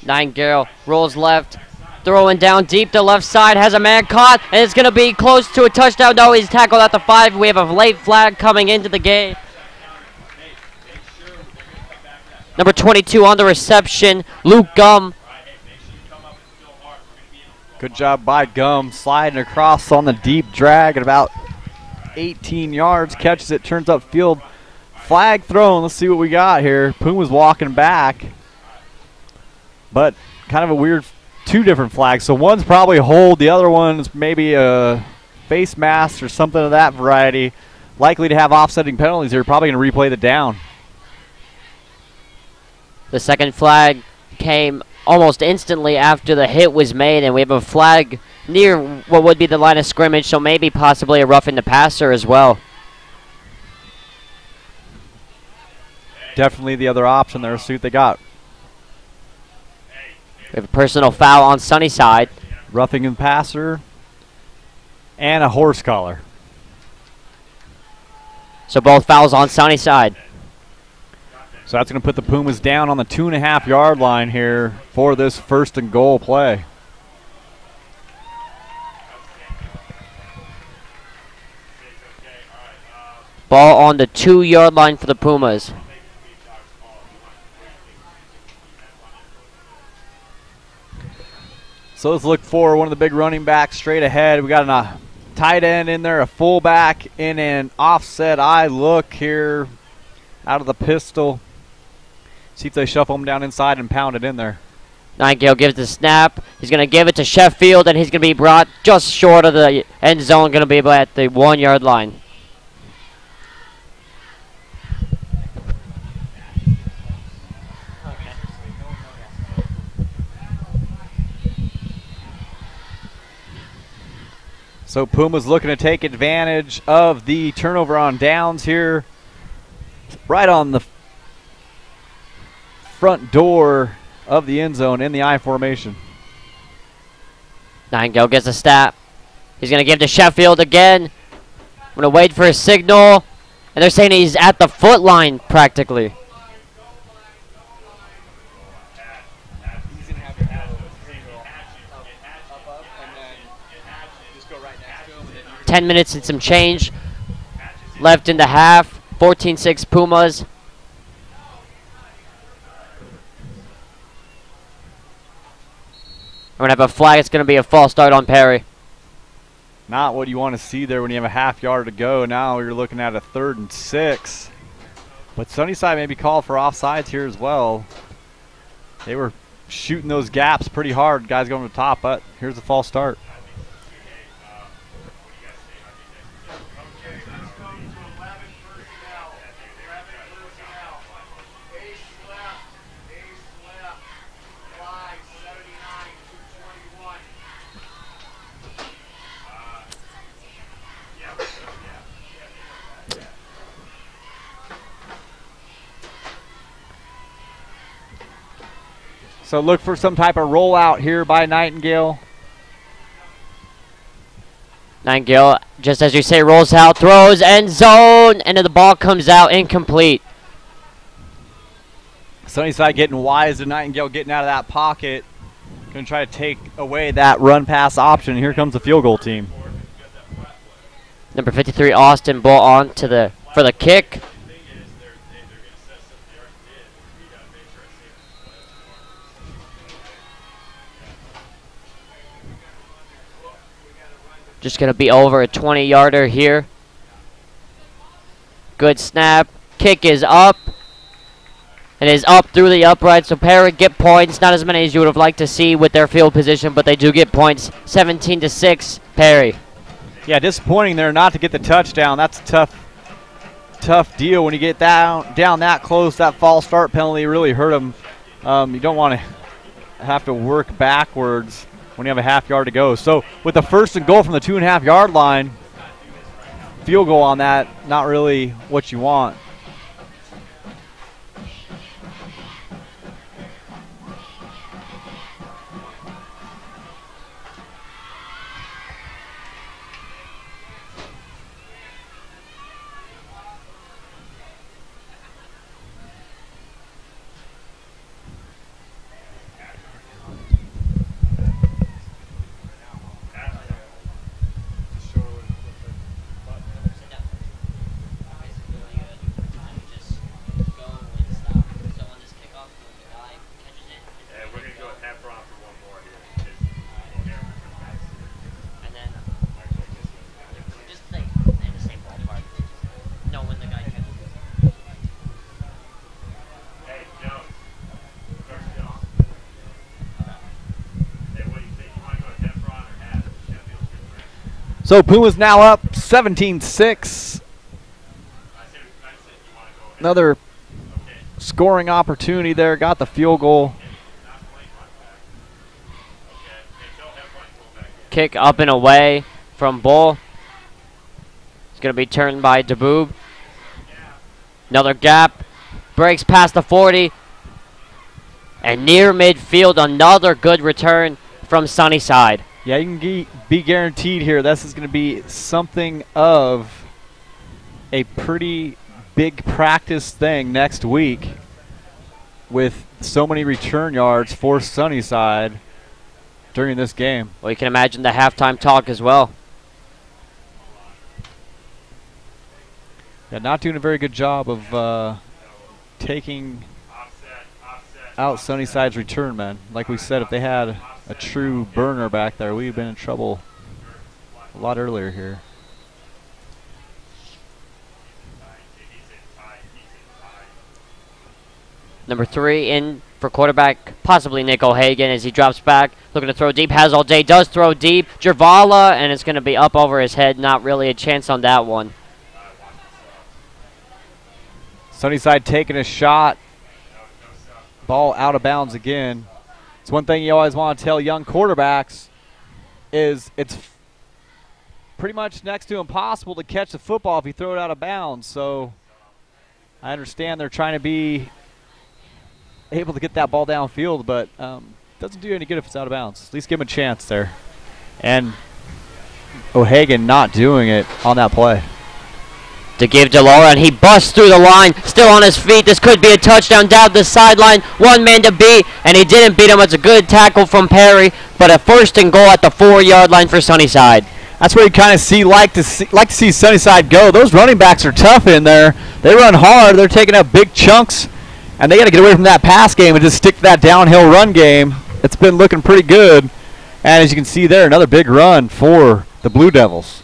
Nightingale rolls left, throwing down deep to left side, has a man caught, and it's going to be close to a touchdown. No, he's tackled at the 5. We have a late flag coming into the game. Number 22 on the reception, Luke Gum. Good job by Gum, sliding across on the deep drag at about 18 yards, catches it, turns upfield. Flag thrown. Let's see what we got here. Puma's walking back. But kind of a weird 2 different flags. So one's probably a hold, the other one's maybe a face mask or something of that variety. Likely to have offsetting penalties here. Probably going to replay the down. The second flag came almost instantly after the hit was made, and we have a flag near what would be the line of scrimmage, so maybe possibly a roughing the passer as well. Definitely the other option there, see what they got. We have a personal foul on Sunnyside. Roughing the passer and a horse collar. So both fouls on Sunnyside. So that's going to put the Pumas down on the 2.5-yard line here for this 1st and goal play. Ball on the 2-yard line for the Pumas. So let's look for one of the big running backs straight ahead. We got a tight end in there, a fullback in an offset eye look here out of the pistol. See if they shuffle him down inside and pound it in there. Nightingale gives the snap. He's going to give it to Sheffield, and he's going to be brought just short of the end zone, going to be at the 1-yard line. So Puma's looking to take advantage of the turnover on downs here. Right on the front door of the end zone in the I formation. Nightingale gets a snap. He's going to give to Sheffield again. I'm going to wait for a signal. And they're saying he's at the foot line practically. He's going to have to add a signal up, and then just go right next to him. 10 minutes and some change left in the half. 14-6 Pumas. We're going to have a flag. It's going to be a false start on Perry. Not what you want to see there when you have a half yard to go. Now you're looking at a 3rd and 6. But Sunnyside may be called for offsides here as well. They were shooting those gaps pretty hard. Guys going to the top, but here's a false start. So look for some type of rollout here by Nightingale. Nightingale, just as you say, rolls out, throws, end zone, and then the ball comes out incomplete. Sunnyside getting wise to Nightingale getting out of that pocket. Going to try to take away that run-pass option. Here comes the field goal team. Number 53, Austin, ball on to for the kick. Just going to be over a 20-yarder here. Good snap. Kick is up. And is up through the upright. So Perry get points. Not as many as you would have liked to see with their field position, but they do get points. 17-6, Perry. Yeah, disappointing there not to get the touchdown. That's a tough deal when you get down that close. That false start penalty really hurt them. You don't want to have to work backwards when you have a half yard to go. So with the 1st and goal from the 2.5-yard line, field goal on that, not really what you want. So Puma's now up 17-6. Another scoring opportunity there. Got the field goal. kick up and away from Bull. It's going to be turned by DeBoob. Another gap. Breaks past the 40. And near midfield, another good return from Sunnyside. Yeah, you can be guaranteed here this is going to be something of a pretty big practice thing next week with so many return yards for Sunnyside during this game. Well, you can imagine the halftime talk as well. Yeah, not doing a very good job of taking out Sunnyside's return men. Like we said, if they had a true burner back there, we'd have been in trouble a lot earlier here. Number 3 in for quarterback, possibly Nick O'Hagan as he drops back. Looking to throw deep, has all day, does throw deep. Jervala, and it's going to be up over his head. Not really a chance on that one. Sunnyside taking a shot. Ball out of bounds again. It's one thing you always want to tell young quarterbacks is it's pretty much next to impossible to catch the football if you throw it out of bounds. So I understand they're trying to be able to get that ball downfield, but doesn't do any good if it's out of bounds. At least give him a chance there. And O'Hagan not doing it on that play. To give to Laura, and he busts through the line, still on his feet. This could be a touchdown down the sideline. One man to beat, and he didn't beat him. It's a good tackle from Perry, but a 1st and goal at the 4-yard line for Sunnyside. That's where you kind of like to see Sunnyside go. Those running backs are tough in there. They run hard. They're taking up big chunks, and they got to get away from that pass game and just stick to that downhill run game. It's been looking pretty good, and as you can see there, another big run for the Blue Devils.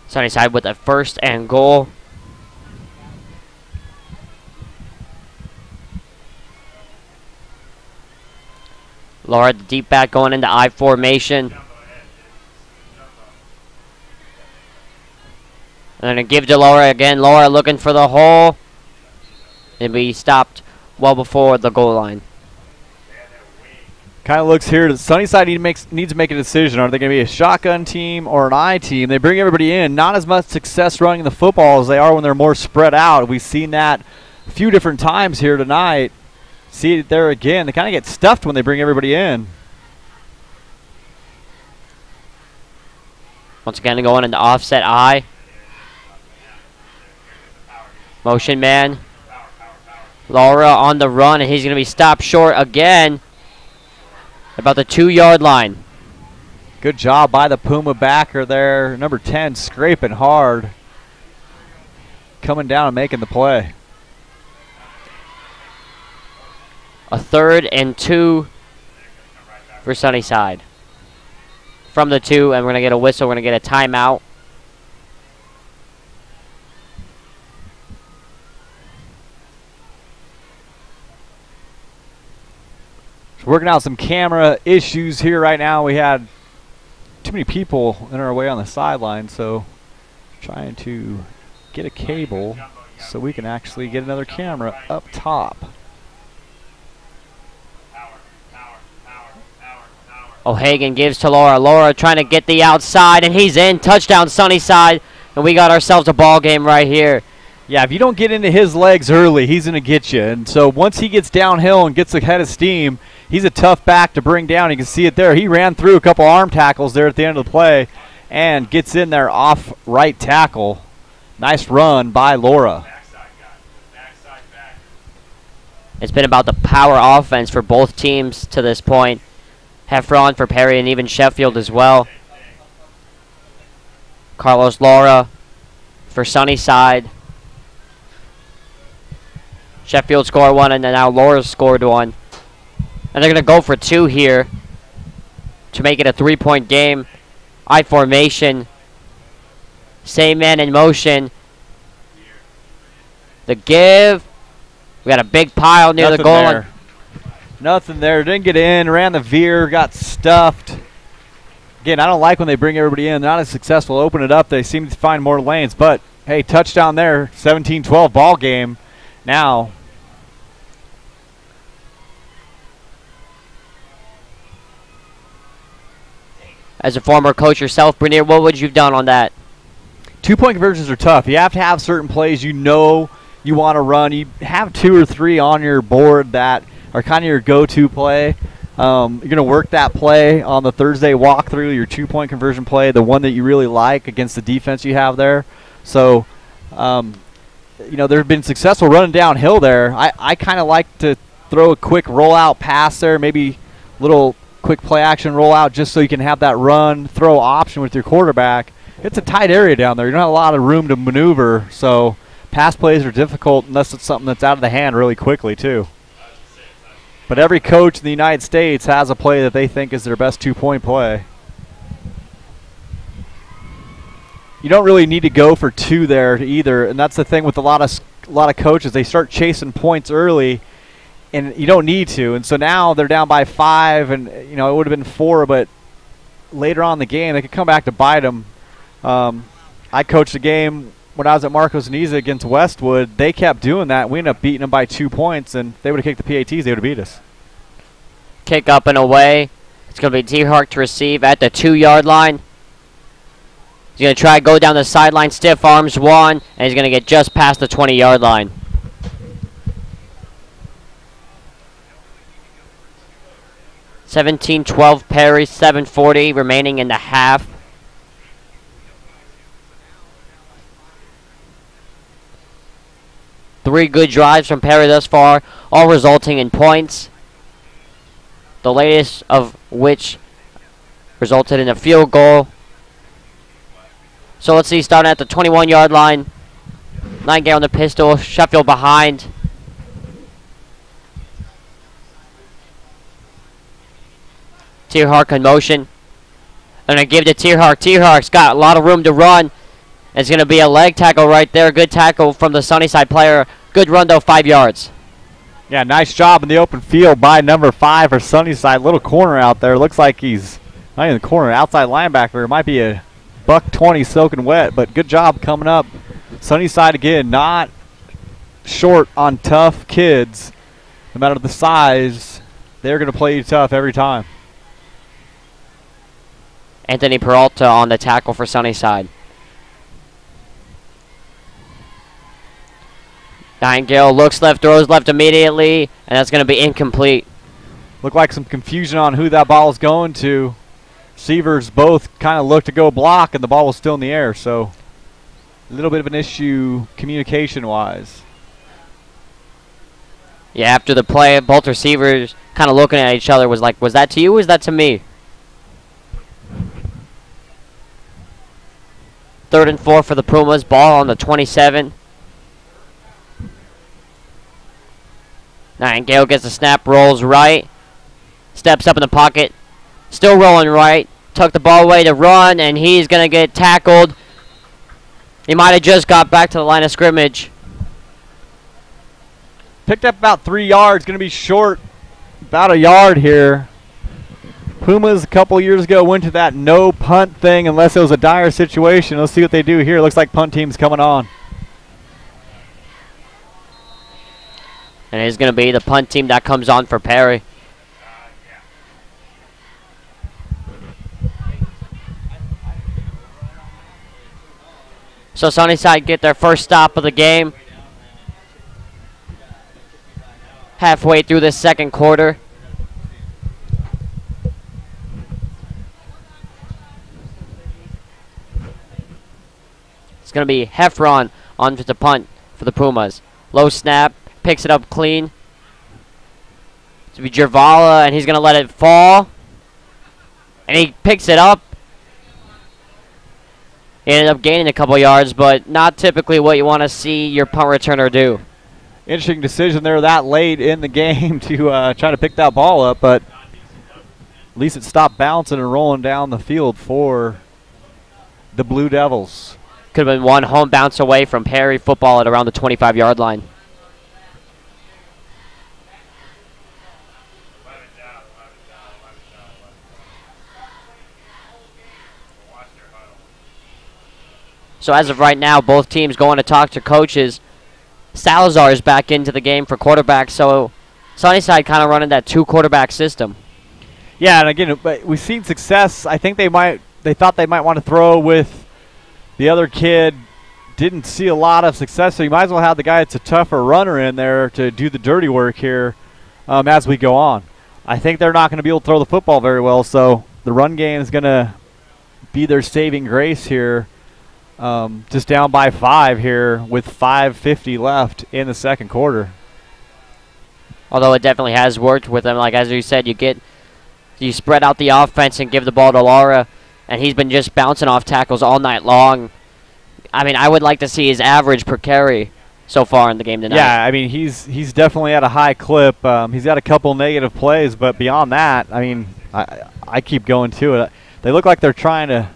Sunnyside with a 1st and goal. Laura, the deep back, going into I formation. And then a give to Laura again. Laura looking for the hole. And we stopped well before the goal line. Kind of looks here that Sunnyside needs to make a decision. Are they going to be a shotgun team or an I team? They bring everybody in. Not as much success running the football as they are when they're more spread out. We've seen that a few different times here tonight. See it there again. They kind of get stuffed when they bring everybody in. Once again, going into offset I. Motion man. Laura on the run, and he's going to be stopped short again. About the 2-yard line. Good job by the Puma backer there. Number 10 scraping hard. Coming down and making the play. A 3rd and 2 for Sunnyside. From the 2, and we're going to get a whistle. We're going to get a timeout. Working out some camera issues here right now. We had too many people in our way on the sideline, so trying to get a cable so we can actually get another camera up top. O'Hagan gives to Laura. Laura trying to get the outside, and he's in. Touchdown Sunnyside, and we got ourselves a ball game right here. Yeah, if you don't get into his legs early, he's going to get you. And so once he gets downhill and gets ahead of steam, he's a tough back to bring down. You can see it there. He ran through a couple arm tackles there at the end of the play and gets in there off right tackle. Nice run by Laura. It's been about the power offense for both teams to this point. Heffron for Perry and even Sheffield as well. Carlos Laura for Sunnyside. Sheffield scored 1, and then now Laura scored 1. And they're going to go for 2 here to make it a 3-point game. I formation. Same man in motion. The give. We got a big pile near the goal line. Nothing there. Didn't get in. Ran the veer. Got stuffed. Again, I don't like when they bring everybody in. They're not as successful. Open it up. They seem to find more lanes. But, hey, touchdown there. 17-12 ball game. Now, As a former coach yourself, Bernier, what would you have done on that? 2-point conversions are tough. You have to have certain plays you know you want to run. You have 2 or 3 on your board that are kind of your go-to play. You're going to work that play on the Thursday walkthrough, your 2-point conversion play, the one that you really like against the defense you have there. So, they've been successful running downhill there. I kind of like to throw a quick rollout pass there, maybe little quick play action rollout just so you can have that run, throw option with your quarterback. It's a tight area down there. You don't have a lot of room to maneuver, so pass plays are difficult unless it's something that's out of the hand really quickly too. But every coach in the United States has a play that they think is their best 2-point play. You don't really need to go for 2 there either, and that's the thing with a lot of coaches. They start chasing points early, and you don't need to. And so now they're down by 5, and it would have been 4, but later on in the game they could come back to bite them. I coached a game when I was at Marcos Niza against Westwood. They kept doing that. We ended up beating them by 2 points, and if they would have kicked the PATs, they would have beat us. Kick up and away. It's going to be T-Hark to receive at the 2-yard line. He's going to try to go down the sideline, stiff arms one, and he's going to get just past the 20-yard line. (17-12) Perry, 7:40 remaining in the half. Three good drives from Perry thus far, all resulting in points. The latest of which resulted in a field goal. So let's see, starting at the 21-yard line. Nightingale on the pistol, Sheffield behind. T-Hark in motion. I'm going to give it to T-Hark. T-Hark's got a lot of room to run. It's going to be a leg tackle right there. Good tackle from the Sunnyside player. Good run, though, 5 yards. Yeah, nice job in the open field by number 5 for Sunnyside. Little corner out there. Looks like he's not in the corner. Outside linebacker. It might be a $120 soaking wet, but good job coming up. Sunnyside, again, not short on tough kids. No matter the size, they're going to play you tough every time. Anthony Peralta on the tackle for Sunnyside. Nightingale looks left, throws left immediately, and that's going to be incomplete. Looked like some confusion on who that ball is going to. Receivers both kind of looked to go block, and the ball was still in the air, so a little bit of an issue communication-wise. Yeah, after the play, both receivers kind of looking at each other was like, was that to you or was that to me? 3rd and 4 for the Pumas. Ball on the 27. Nightingale gets the snap, rolls right. Steps up in the pocket. Still rolling right. Tuck the ball away to run, and he's going to get tackled. He might have just got back to the line of scrimmage. Picked up about 3 yards. Going to be short about a yard here. Pumas a couple years ago went to that no punt thing unless it was a dire situation. Let's see what they do here. Looks like punt team's coming on. And it's going to be the punt team that comes on for Perry. So Sunnyside get their first stop of the game. Halfway through the second quarter. It's going to be Heffron on to the punt for the Pumas. Low snap, picks it up clean. It's going to be Jervala, and he's going to let it fall. And he picks it up. He ended up gaining a couple yards, but not typically what you want to see your punt returner do. Interesting decision there that late in the game to try to pick that ball up, but at least it stopped bouncing and rolling down the field for the Blue Devils. Could have been one home bounce away from Perry football at around the 25-yard line. So as of right now, both teams going to talk to coaches. Salazar is back into the game for quarterback, so Sunnyside kind of running that 2-quarterback system. Yeah, and again, but we've seen success. I think they thought they might want to throw with the other kid. Didn't see a lot of success, so you might as well have the guy that's a tougher runner in there to do the dirty work here as we go on. I think they're not going to be able to throw the football very well, so the run game is going to be their saving grace here. Just down by 5 here with 5:50 left in the second quarter. Although it definitely has worked with them. Like as you said, you spread out the offense and give the ball to Lara, and he's been just bouncing off tackles all night long. I mean, I would like to see his average per carry so far in the game tonight. Yeah, I mean, he's definitely at a high clip. He's got a couple negative plays, but beyond that, I mean, I keep going to it. They look like they're trying to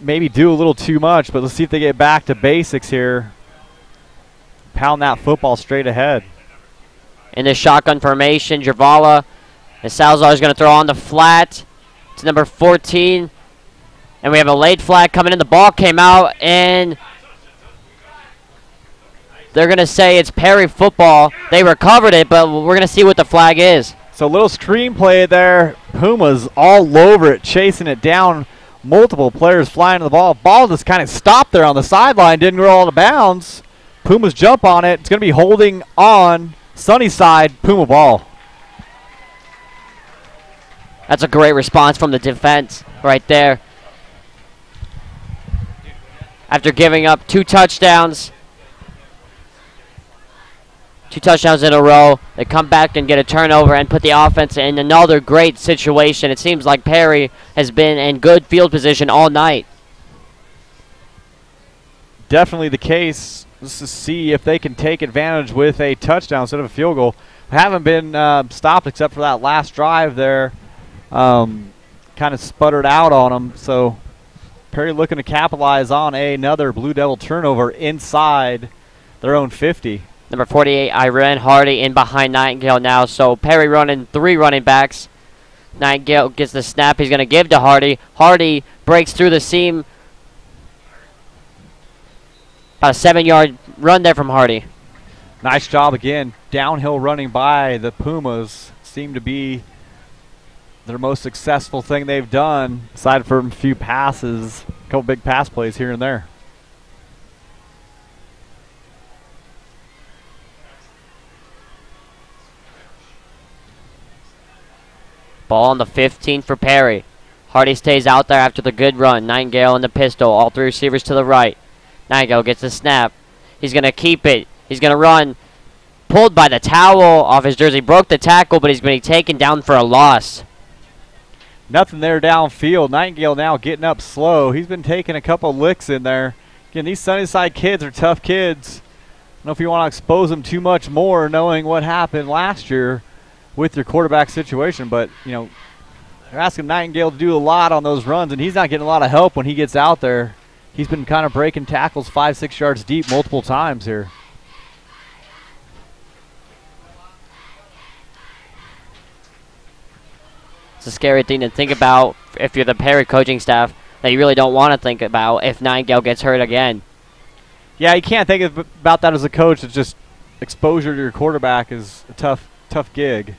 maybe do a little too much, but let's see if they get back to basics here. Pound that football straight ahead. In the shotgun formation, Javala and Salazar is going to throw on the flat to number 14. And we have a late flag coming in. The ball came out, and they're going to say it's Perry football. They recovered it, but we're going to see what the flag is. So a little screen play there. Pumas all over it, chasing it down. Multiple players flying to the ball. Ball just kind of stopped there on the sideline, didn't roll out of bounds. Pumas jump on it. It's going to be holding on Sunnyside, Puma ball. That's a great response from the defense right there. After giving up 2 touchdowns in a row, they come back and get a turnover and put the offense in another great situation. It seems like Perry has been in good field position all night. Definitely the case. Let's just see if they can take advantage with a touchdown instead of a field goal. Haven't been stopped except for that last drive there. Kind of sputtered out on them, so Perry looking to capitalize on another Blue Devil turnover inside their own 50. Number 48, Irene Hardy in behind Nightingale now. So Perry running 3 running backs. Nightingale gets the snap. He's going to give to Hardy. Hardy breaks through the seam. About a 7-yard run there from Hardy. Nice job again. Downhill running by the Pumas seem to be their most successful thing they've done, aside from a few passes, a couple big pass plays here and there. Ball on the 15 for Perry. Hardy stays out there after the good run. Nightingale in the pistol. All 3 receivers to the right. Nightingale gets the snap. He's going to keep it. He's going to run. Pulled by the towel off his jersey. Broke the tackle, but he's going to be taken down for a loss. Nothing there downfield. Nightingale now getting up slow. He's been taking a couple licks in there. Again, these Sunnyside kids are tough kids. I don't know if you want to expose them too much more knowing what happened last year with your quarterback situation, but, you know, they're asking Nightingale to do a lot on those runs, and he's not getting a lot of help when he gets out there. He's been kind of breaking tackles 5-6 yards deep multiple times here. It's a scary thing to think about if you're the Perry coaching staff that you really don't want to think about if Nightingale gets hurt again. Yeah, you can't think about that as a coach. It's just exposure to your quarterback is a tough gig.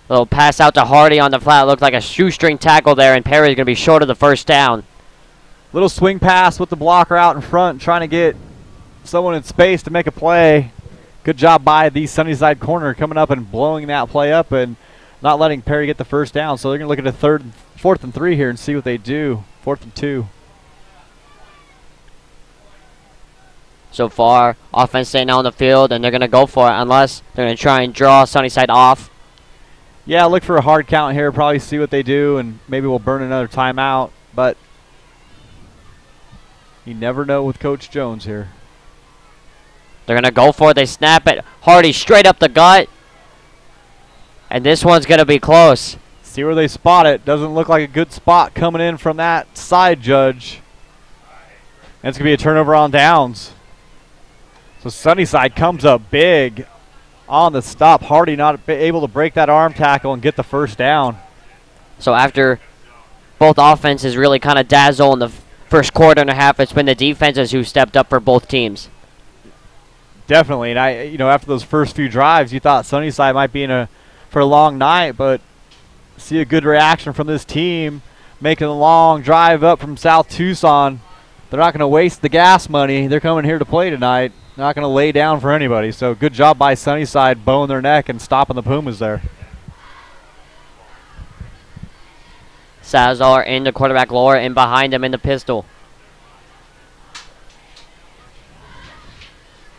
Little pass out to Hardy on the flat. Looked like a shoestring tackle there, and Perry's going to be short of the first down. Little swing pass with the blocker out in front, trying to get someone in space to make a play. Good job by the Sunnyside corner coming up and blowing that play up and not letting Perry get the first down. So they're going to look at a 4th and 3 here and see what they do. 4th and 2. So far, offense staying on the field, and they're going to go for it unless they're going to try and draw Sunnyside off. Yeah, look for a hard count here, probably see what they do, and maybe we'll burn another timeout. But you never know with Coach Jones here. They're going to go for it. They snap it. Hardy straight up the gut. And this one's going to be close. See where they spot it. Doesn't look like a good spot coming in from that side judge. And it's going to be a turnover on downs. So Sunnyside comes up big on the stop. Hardy not able to break that arm tackle and get the first down. So after both offenses really kind of dazzle in the first quarter and a half, it's been the defenses who stepped up for both teams. Definitely. And after those first few drives, you thought Sunnyside might be for a long night, but see a good reaction from this team, making a long drive up from South Tucson. They're not going to waste the gas money. They're coming here to play tonight. They're not going to lay down for anybody. So good job by Sunnyside, bowing their neck and stopping the Pumas there. Salazar in the quarterback, Laura in behind him in the pistol.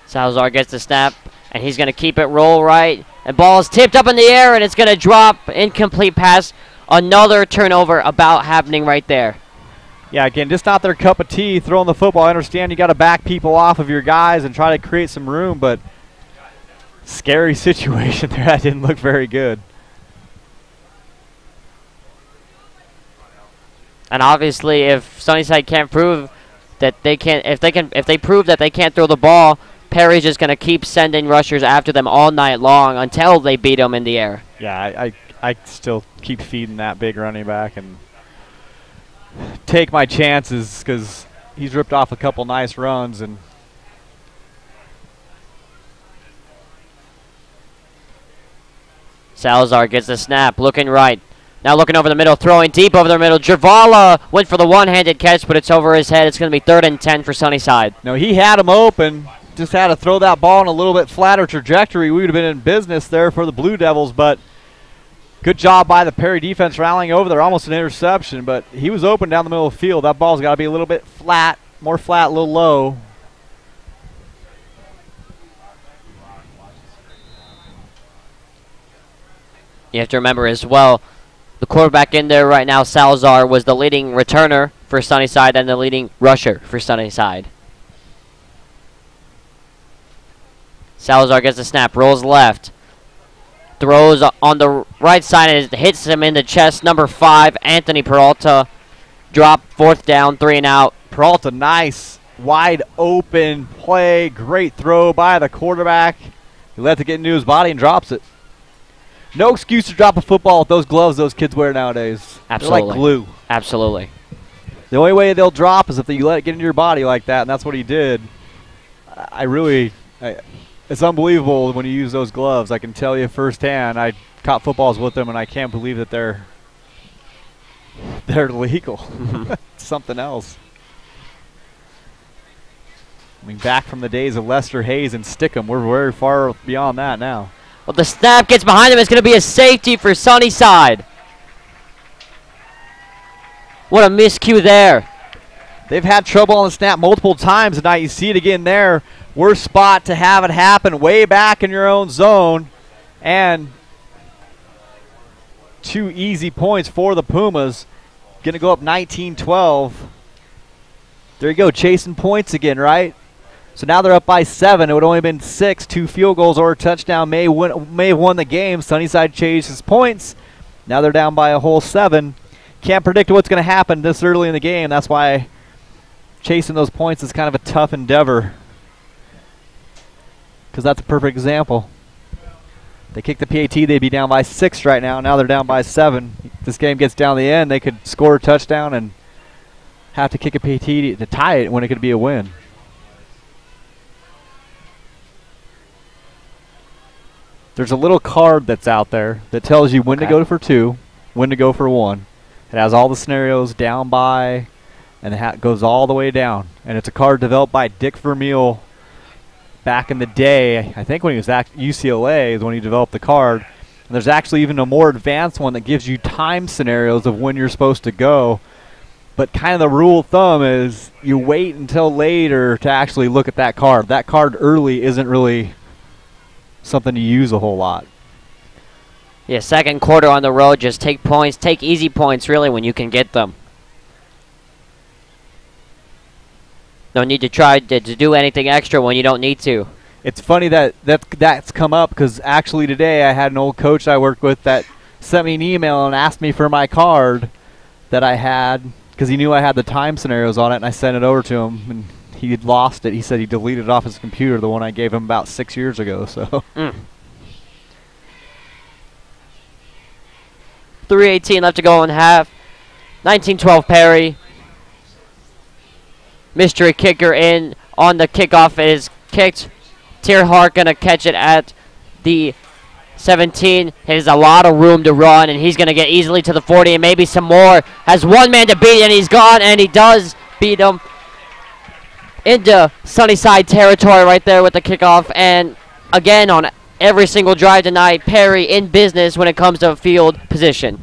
Salazar gets the snap, and he's going to keep it roll right. And ball is tipped up in the air, and it's going to drop. Incomplete pass. Another turnover about happening right there. Yeah, again, just not their cup of tea, throwing the football. I understand you got to back people off of your guys and try to create some room, but scary situation there. That didn't look very good. And obviously, if Sunnyside can't prove that they can't, if they prove that they can't throw the ball, Perry's just going to keep sending rushers after them all night long until they beat them in the air. Yeah, I still keep feeding that big running back and take my chances because he's ripped off a couple nice runs. And Salazar gets the snap, looking right. Now looking over the middle, throwing deep over the middle. Javala went for the one-handed catch, but it's over his head. It's going to be 3rd and 10 for Sunnyside. No, he had him open. Just had to throw that ball in a little bit flatter trajectory. We would have been in business there for the Blue Devils, but good job by the Perry defense rallying over there. Almost an interception, but he was open down the middle of the field. That ball's got to be a little bit flat, more flat, a little low. You have to remember as well, the quarterback in there right now, Salazar, was the leading returner for Sunnyside and the leading rusher for Sunnyside. Salazar gets the snap, rolls left, throws on the right side and it hits him in the chest. Number 5, Anthony Peralta, drop, 4th down, 3 and out. Peralta, nice, wide open play, great throw by the quarterback. He lets it get into his body and drops it. No excuse to drop a football with those gloves those kids wear nowadays. Absolutely. They're like glue. Absolutely. The only way they'll drop is if you let it get into your body like that, and that's what he did. It's unbelievable when you use those gloves. I can tell you firsthand. I caught footballs with them, and I can't believe that they're legal. Something else. I mean, back from the days of Lester Hayes and Stickham, we're very far beyond that now. Well, the snap gets behind him. It's going to be a safety for Sunnyside. What a miscue there. They've had trouble on the snap multiple times tonight. You see it again there. Worst spot to have it happen, way back in your own zone. And 2 easy points for the Pumas. Going to go up 19-12. There you go, chasing points again, right? So now they're up by 7. It would have only been 6. 2 field goals or a touchdown may have won the game. Sunnyside chases points. Now they're down by a whole 7. Can't predict what's going to happen this early in the game. That's why chasing those points is kind of a tough endeavor. Because that's a perfect example. They kick the PAT, they'd be down by 6 right now. Now they're down by 7. If this game gets down the end, they could score a touchdown and have to kick a PAT to tie it when it could be a win. There's a little card that's out there that tells you when to go for 2, when to go for 1. It has all the scenarios down by, and it goes all the way down. And it's a card developed by Dick Vermeil back in the day. I think when he was at UCLA is when he developed the card. And there's actually even a more advanced one that gives you time scenarios of when you're supposed to go. But kind of the rule of thumb is you wait until later to actually look at that card. That card early isn't really something to use a whole lot. Yeah, second quarter on the road, just take points, take easy points really when you can get them. No need to try to do anything extra when you don't need to. It's funny that's come up because actually today I had an old coach I worked with that sent me an email and asked me for my card that I had because he knew I had the time scenarios on it, and I sent it over to him, and he had lost it. He said he deleted it off his computer, the one I gave him about 6 years ago. So 3:18 left to go in half. 19-12 Perry. Mystery kicker in on the kickoff is kicked. Tierhart going to catch it at the 17 has a lot of room to run, and he's going to get easily to the 40 and maybe some more. Has one man to beat, and he's gone, and he does beat him into Sunnyside territory right there with the kickoff. And again, on every single drive tonight, Perry in business when it comes to field position.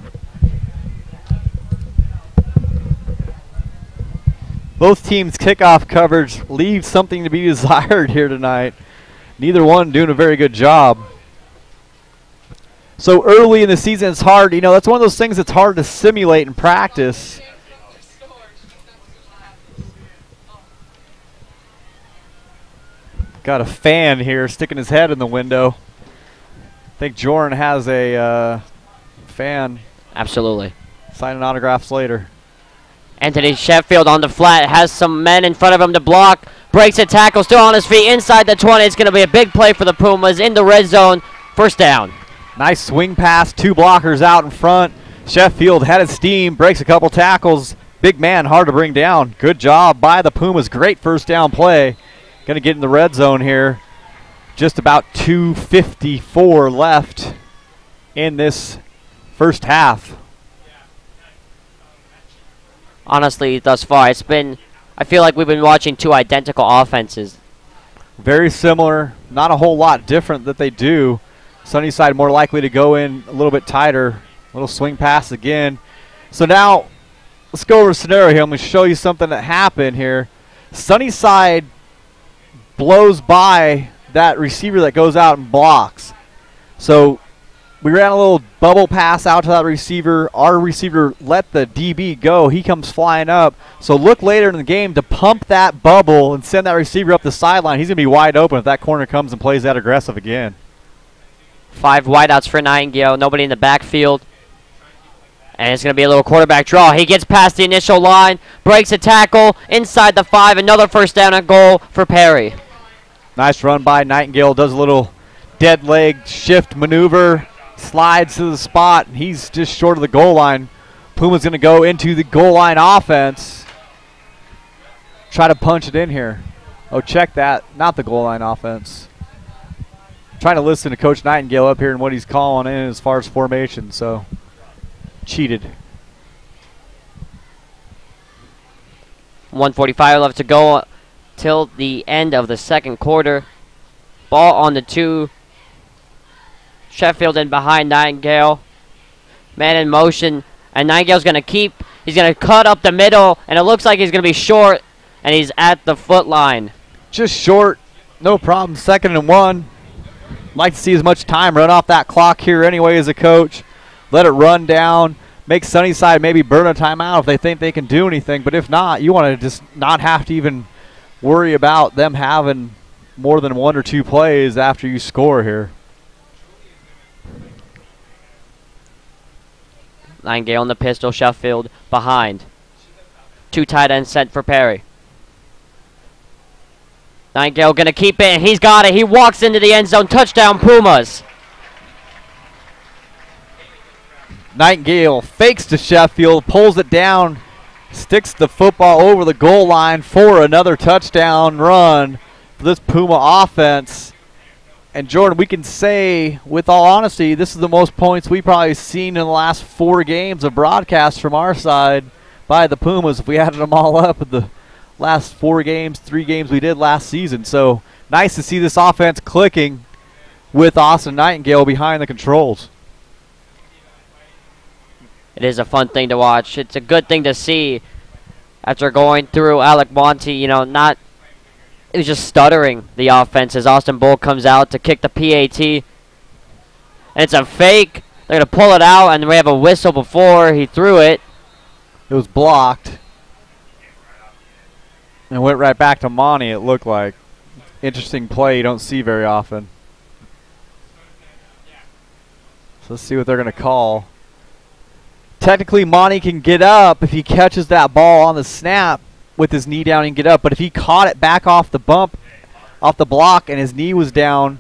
Both teams' kickoff coverage leaves something to be desired here tonight. Neither one doing a very good job. So early in the season, it's hard. You know, that's one of those things that's hard to simulate in practice. Got a fan here sticking his head in the window. I think Jordan has a fan. Absolutely. Signing autographs later. Anthony Sheffield on the flat, has some men in front of him to block. Breaks a tackle, still on his feet, inside the 20. It's going to be a big play for the Pumas in the red zone. First down. Nice swing pass, 2 blockers out in front. Sheffield head of steam, breaks a couple tackles. Big man, hard to bring down. Good job by the Pumas. Great first down play. Going to get in the red zone here. Just about 2:54 left in this first half. Honestly, thus far, I feel like we've been watching 2 identical offenses. Very similar, not a whole lot different that they do. Sunnyside more likely to go in a little bit tighter. Little swing pass again. So now, let's go over a scenario here. I'm going to show you something that happened here. Sunnyside blows by that receiver that goes out and blocks. So we ran a little bubble pass out to that receiver. Our receiver let the DB go. He comes flying up. So look later in the game to pump that bubble and send that receiver up the sideline. He's going to be wide open if that corner comes and plays that aggressive again. 5 wideouts for Nightingale. Nobody in the backfield. And it's going to be a little quarterback draw. He gets past the initial line, breaks a tackle inside the 5. Another first down and goal for Perry. Nice run by Nightingale. Does a little dead leg shift maneuver. Slides to the spot. He's just short of the goal line. Puma's going to go into the goal line offense. Try to punch it in here. Oh, check that. Not the goal line offense. Trying to listen to Coach Nightingale up here and what he's calling in as far as formation. So, cheated. 1:45 left to go till the end of the second quarter. Ball on the 2. Sheffield in behind Nightingale. Man in motion. And Nightingale's going to keep. He's going to cut up the middle. And it looks like he's going to be short. And he's at the foot line. Just short. No problem. 2nd and 1. Like to see as much time run off that clock here anyway as a coach. Let it run down. Make Sunnyside maybe burn a timeout if they think they can do anything. But if not, you want to just not have to even worry about them having more than 1 or 2 plays after you score here. Nightingale in the pistol. Sheffield behind. 2 tight ends sent for Perry. Nightingale going to keep it, and he's got it. He walks into the end zone. Touchdown, Pumas. Nightingale fakes to Sheffield, pulls it down, sticks the football over the goal line for another touchdown run for this Puma offense. And Jordan, we can say, with all honesty, this is the most points we've probably seen in the last 4 games of broadcast from our side by the Pumas if we added them all up at the last 4 games, 3 games we did last season. So nice to see this offense clicking with Austin Nightingale behind the controls. It is a fun thing to watch. It's a good thing to see after going through Alec Monty, you know, it was just stuttering the offense as Austin Bull comes out to kick the PAT. And it's a fake. They're going to pull it out, and we have a whistle before he threw it. It was blocked. And went right back to Monty, it looked like. Interesting play you don't see very often. So let's see what they're going to call. Technically, Monty can get up if he catches that ball on the snap with his knee down and get up. But if he caught it back off the bump, off the block, and his knee was down,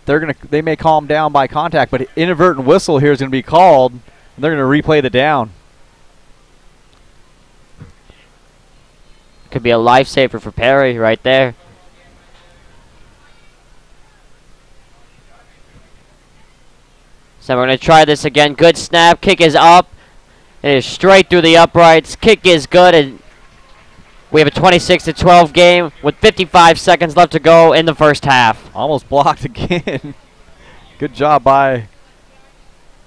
they may call him down by contact. But inadvertent whistle here is going to be called, and they're going to replay the down. Could be a lifesaver for Perry right there. So we're going to try this again. Good snap. Kick is up. It is straight through the uprights. Kick is good. And we have a 26-12 game with 55 seconds left to go in the first half. Almost blocked again. Good job by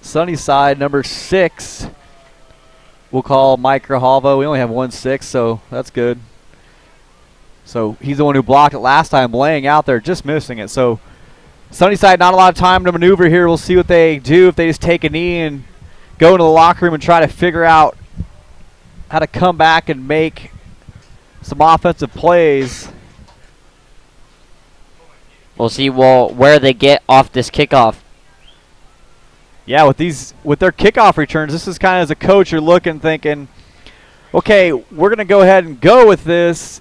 Sunnyside, number 6. We'll call Mike Grijalvo. We only have 1-6, so that's good. So he's the one who blocked it last time, laying out there, just missing it. So Sunnyside, not a lot of time to maneuver here. We'll see what they do, if they just take a knee and go into the locker room and try to figure out how to come back and make some offensive plays. We'll see where they get off this kickoff. Yeah, with their kickoff returns, this is kind of, as a coach, you're looking, thinking, okay, we're going to go ahead and go with this.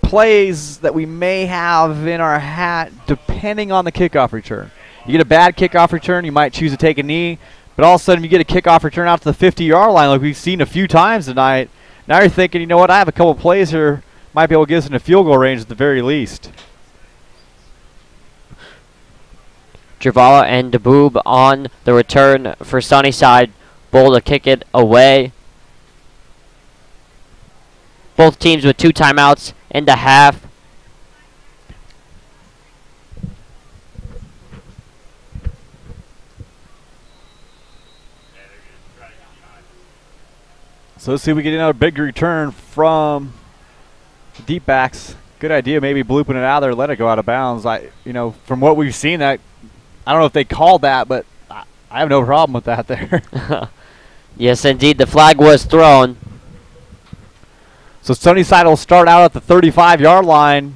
Plays that we may have in our hat depending on the kickoff return. You get a bad kickoff return, you might choose to take a knee, but all of a sudden you get a kickoff return out to the 50-yard line like we've seen a few times tonight. Now you're thinking, you know what, I have a couple plays here, might be able to get us in a field goal range at the very least. Javala and Daboob on the return for Sunnyside. Bull to kick it away. Both teams with 2 timeouts in the half. So let's see if we get another big return from the deep backs. Good idea, maybe blooping it out there, let it go out of bounds. From what we've seen, that I don't know if they called that, but I have no problem with that there. Yes, indeed, the flag was thrown. So Sunnyside will start out at the 35-yard line,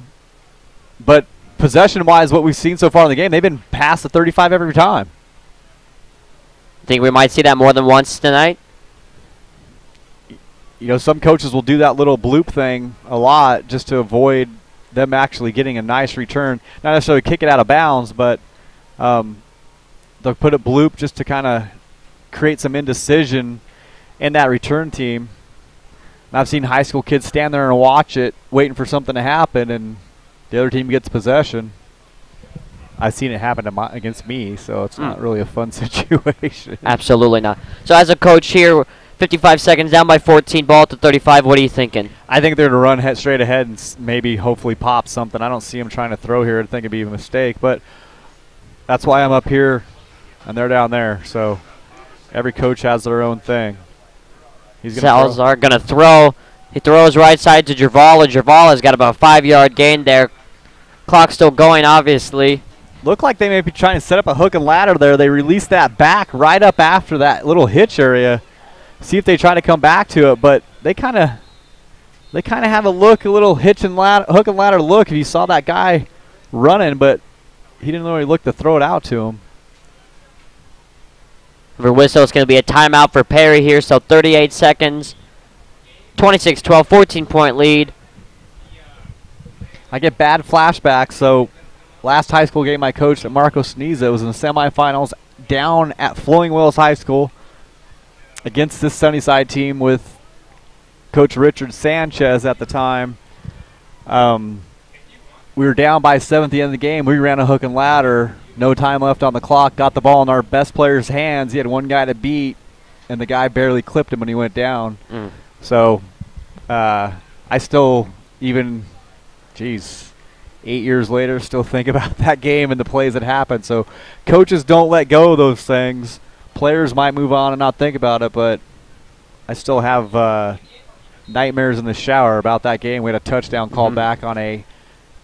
but possession-wise, what we've seen so far in the game, they've been past the 35 every time. Think we might see that more than once tonight? You know, some coaches will do that little bloop thing a lot just to avoid them actually getting a nice return. Not necessarily kick it out of bounds, but they'll put a bloop just to kind of create some indecision in that return team. And I've seen high school kids stand there and watch it, waiting for something to happen, and the other team gets possession. I've seen it happen against me, so it's not really a fun situation. Absolutely not. So as a coach here, 55 seconds, down by 14, ball at the 35. What are you thinking? I think they're going to run straight ahead and maybe hopefully pop something. I don't see them trying to throw here. I think it'd be a mistake, but that's why I'm up here and they're down there. So every coach has their own thing. Salazar going to throw. He throws right side to Javala. Javala's got about a 5-yard gain there. Clock still going, obviously. Look like they may be trying to set up a hook and ladder there. They released that back right up after that little hitch area. See if they try to come back to it, but they kind of have a look, a little hook and ladder look. If you saw that guy running, but he didn't really look to throw it out to him. For whistle, it's going to be a timeout for Perry here, so 38 seconds. 26-12, 14-point lead. I get bad flashbacks, so last high school game I coached at Marco Sneeza was in the semifinals down at Flowing Wills High School against this Sunnyside team with Coach Richard Sanchez at the time. We were down by 7 at the end of the game. We ran a hook and ladder. No time left on the clock. Got the ball in our best player's hands. He had one guy to beat, and the guy barely clipped him when he went down. So I still, even, 8 years later, still think about that game and the plays that happened. So coaches don't let go of those things. Players might move on and not think about it, but I still have nightmares in the shower about that game. We had a touchdown called back on a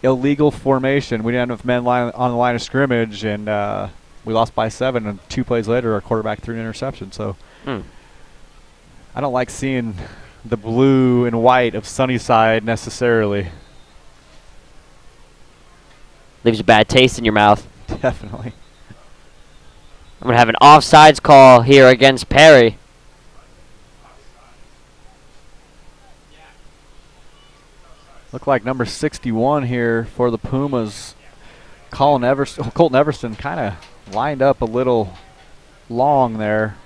illegal formation. We didn't have enough men on the line of scrimmage, and we lost by 7, and 2 plays later our quarterback threw an interception. So I don't like seeing the blue and white of Sunnyside necessarily. Leaves a bad taste in your mouth. Definitely. I'm going to have an offsides call here against Perry. Look like number 61 here for the Pumas. Colton Everson kind of lined up a little long there.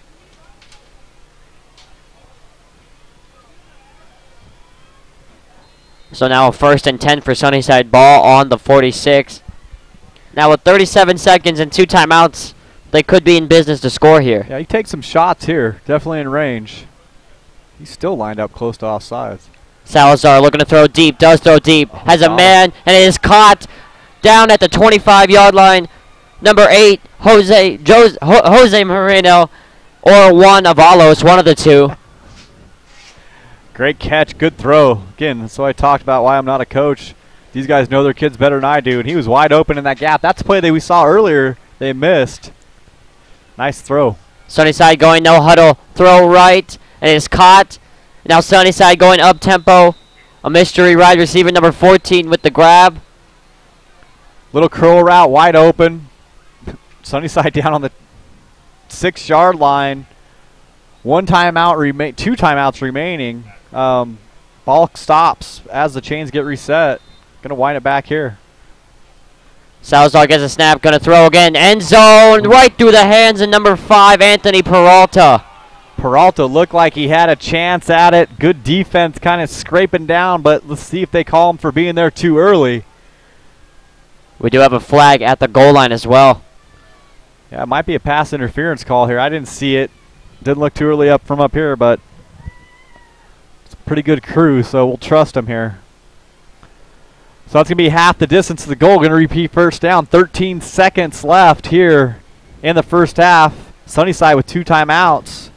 So now a 1st and 10 for Sunnyside, ball on the 46. Now with 37 seconds and 2 timeouts, they could be in business to score here. Yeah, he takes some shots here. Definitely in range. He's still lined up close to offsides. Salazar looking to throw deep. Does throw deep. Has a man, and it is caught down at the 25-yard line. Number 8, Jose Moreno, or one of Avalos, one of the two. Great catch, good throw. Again, that's what I talked about, why I'm not a coach. These guys know their kids better than I do, and he was wide open in that gap. That's the play that we saw earlier. They missed. Nice throw. Sunnyside going no huddle. Throw right, and it's caught. Now Sunnyside going up tempo. A mystery wide receiver, number 14, with the grab. Little curl route, wide open. Sunnyside down on the 6-yard line. Two timeouts remaining. Ball stops as the chains get reset. Gonna wind it back here. Salazar gets a snap, gonna throw again. End zone, right through the hands of number 5, Anthony Peralta. Peralta looked like he had a chance at it. Good defense, kind of scraping down, but let's see if they call him for being there too early. We do have a flag at the goal line as well. Yeah, it might be a pass interference call here. I didn't see it. Didn't look too early up from up here, but it's a pretty good crew, so we'll trust him here. So that's going to be half the distance to the goal. Going to repeat first down. 13 seconds left here in the first half. Sunnyside with 2 timeouts.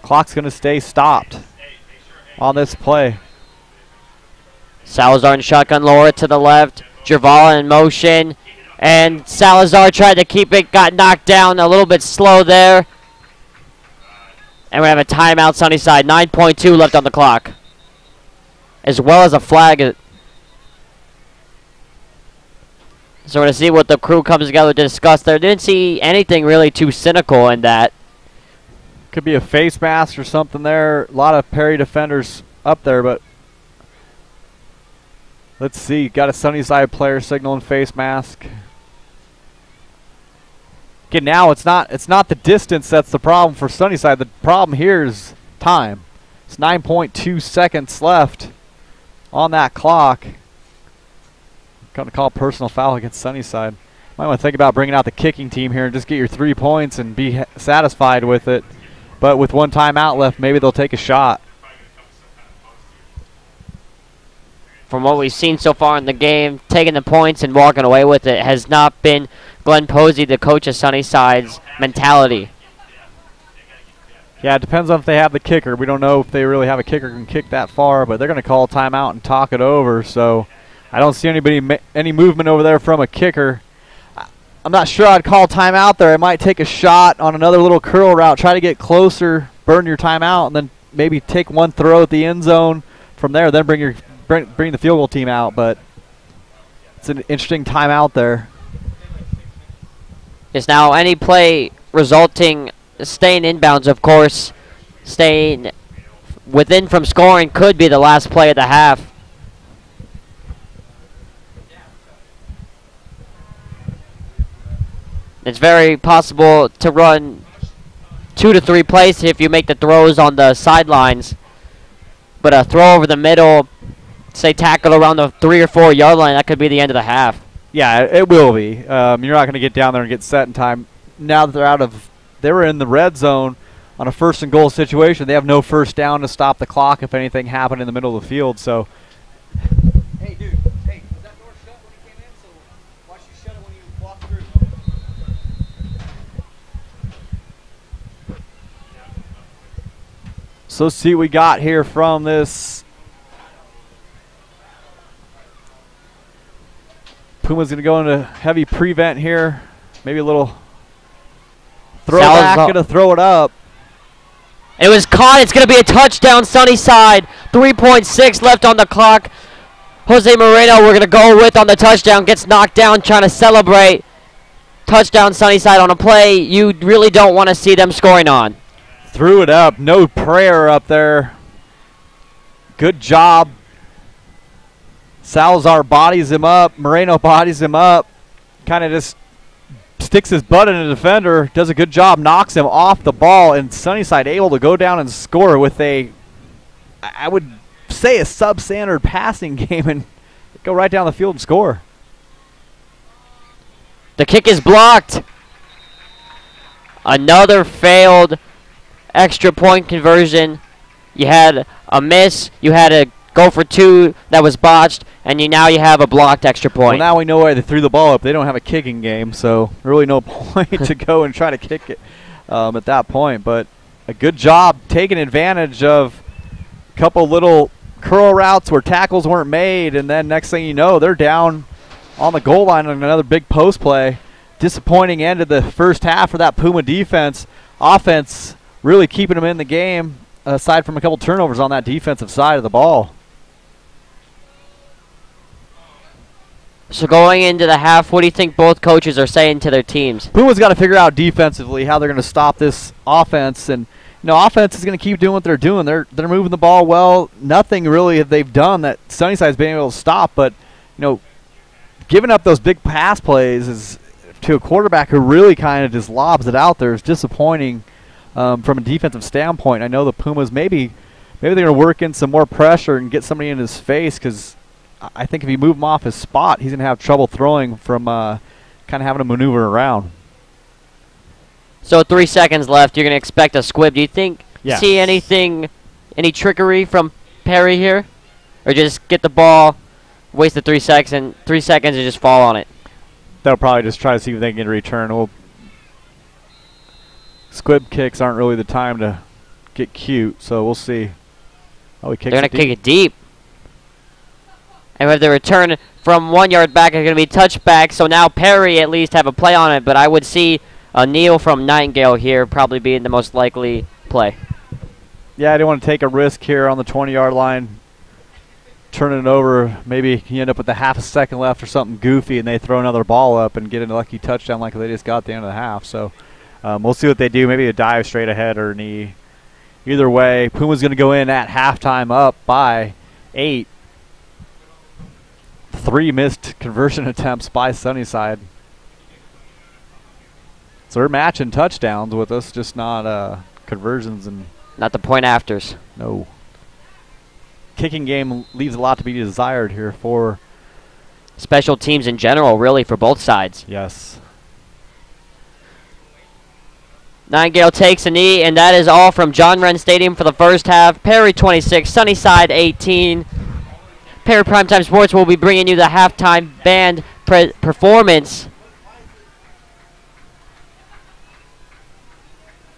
Clock's going to stay stopped on this play. Salazar in shotgun, lower to the left. Gervala in motion. And Salazar tried to keep it, got knocked down a little bit slow there. And we have a timeout, Sunnyside. 9.2 left on the clock. As well as a flag. So we're going to see what the crew comes together to discuss there. Didn't see anything really too cynical in that. Could be a face mask or something there. A lot of Perry defenders up there, but let's see. Got a Sunnyside player signaling face mask. Okay, now it's not the distance that's the problem for Sunnyside. The problem here is time. It's 9.2 seconds left on that clock. Going to call personal foul against Sunnyside. Might want to think about bringing out the kicking team here and just get your 3 points and be satisfied with it. But with 1 timeout left, maybe they'll take a shot. From what we've seen so far in the game, taking the points and walking away with it has not been Glenn Posey, the coach of Sunnyside's mentality. Yeah, it depends on if they have the kicker. We don't know if they really have a kicker who can kick that far, but they're going to call a timeout and talk it over. So I don't see any movement over there from a kicker. I'm not sure I'd call timeout there. I might take a shot on another little curl route, try to get closer, burn your timeout, and then maybe take 1 throw at the end zone from there. Then bring the field goal team out. But it's an interesting timeout there. Yes, now any play resulting, staying inbounds, of course, staying within from scoring could be the last play of the half. It's very possible to run 2 to 3 plays if you make the throws on the sidelines. But a throw over the middle, say tackle around the 3 or 4 yard line, that could be the end of the half. Yeah, it will be. You're not going to get down there and get set in time. Now that they were in the red zone on a 1st and goal situation. They have no first down to stop the clock if anything happened in the middle of the field. So, hey, dude. Hey, was that door shut when you came in? So why should you shut it when you walk through? So let's see what we got here from this. Puma's going to go into heavy prevent here. Maybe a little throwback, going to throw it up. It was caught. It's going to be a touchdown, Sunnyside. 3.6 left on the clock. Jose Moreno, we're going to go with on the touchdown. Gets knocked down trying to celebrate. Touchdown, Sunnyside on a play you really don't want to see them scoring on. Threw it up. No prayer up there. Good job. Salazar bodies him up. Moreno bodies him up. Kind of just sticks his butt in a defender. Does a good job. Knocks him off the ball. And Sunnyside able to go down and score with a, I would say, a substandard passing game and go right down the field and score. The kick is blocked. Another failed extra point conversion. You had a miss. You had a go for two that was botched, and now you have a blocked extra point. Well, now we know why they threw the ball up. They don't have a kicking game, so really no point to go and try to kick it at that point. But a good job taking advantage of a couple little curl routes where tackles weren't made, and then next thing you know, they're down on the goal line on another big post play. Disappointing end of the first half for that Puma defense. Offense really keeping them in the game, aside from a couple turnovers on that defensive side of the ball. So going into the half, what do you think both coaches are saying to their teams? Puma's got to figure out defensively how they're going to stop this offense, and offense is going to keep doing what they're doing. They're moving the ball well. Nothing really have they've done that Sunnyside's been able to stop, but giving up those big pass plays is to a quarterback who really kind of just lobs it out there is disappointing from a defensive standpoint. I know the Pumas maybe they're going to work in some more pressure and get somebody in his face, because I think if you move him off his spot, he's going to have trouble throwing from kind of having to maneuver around. So 3 seconds left. You're going to expect a squib. Do you think Yeah. any trickery from Perry here? Or just get the ball, waste the 3 seconds, and just fall on it? They'll probably just try to see if they can return. Squib kicks aren't really the time to get cute, so we'll see. Oh, he kicks They're going to kick it deep. And with the return from 1 yard back, it's going to be touchback. So now Perry at least have a play on it, but I would see a kneel from Nightingale here probably being the most likely play. Yeah, I didn't want to take a risk here on the 20-yard line. Turning it over, maybe you end up with a half a second left or something goofy, and they throw another ball up and get a lucky touchdown like they just got at the end of the half. So we'll see what they do. Maybe a dive straight ahead or a knee. Either way, Puma's going to go in at halftime up by 8. 3 missed conversion attempts by Sunnyside. So they're matching touchdowns with us, just not conversions. And not the point afters. No. Kicking game leaves a lot to be desired here for special teams in general, really, for both sides. Yes. Nightingale takes a knee, and that is all from John Wren Stadium for the first half. Perry 26, Sunnyside 18. Perry Primetime Sports will be bringing you the halftime band performance.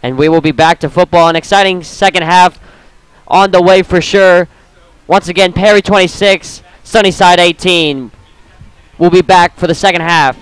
And we will be back to football. An exciting second half on the way for sure. Once again, Perry 26, Sunnyside 18. We'll be back for the second half.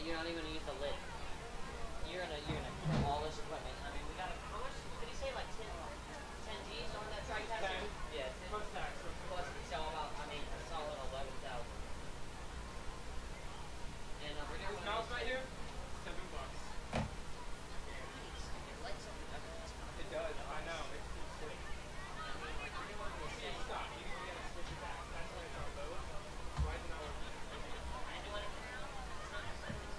You're not even gonna use the lid. You're gonna kill all this equipment. I mean, we got how much? Did he say like 10 G's on that track? 10. Yeah, 10. Plus tax. Plus, so about, I mean, a solid 11,000. And we're doing this mouse right here. $7. It lights up. It does. I know. It's sick. I mean, like, we're doing this. Yeah, stop. You gotta switch it back. That's why it's not low. Why is it not working? I ain't doing anything now. It's not just like this.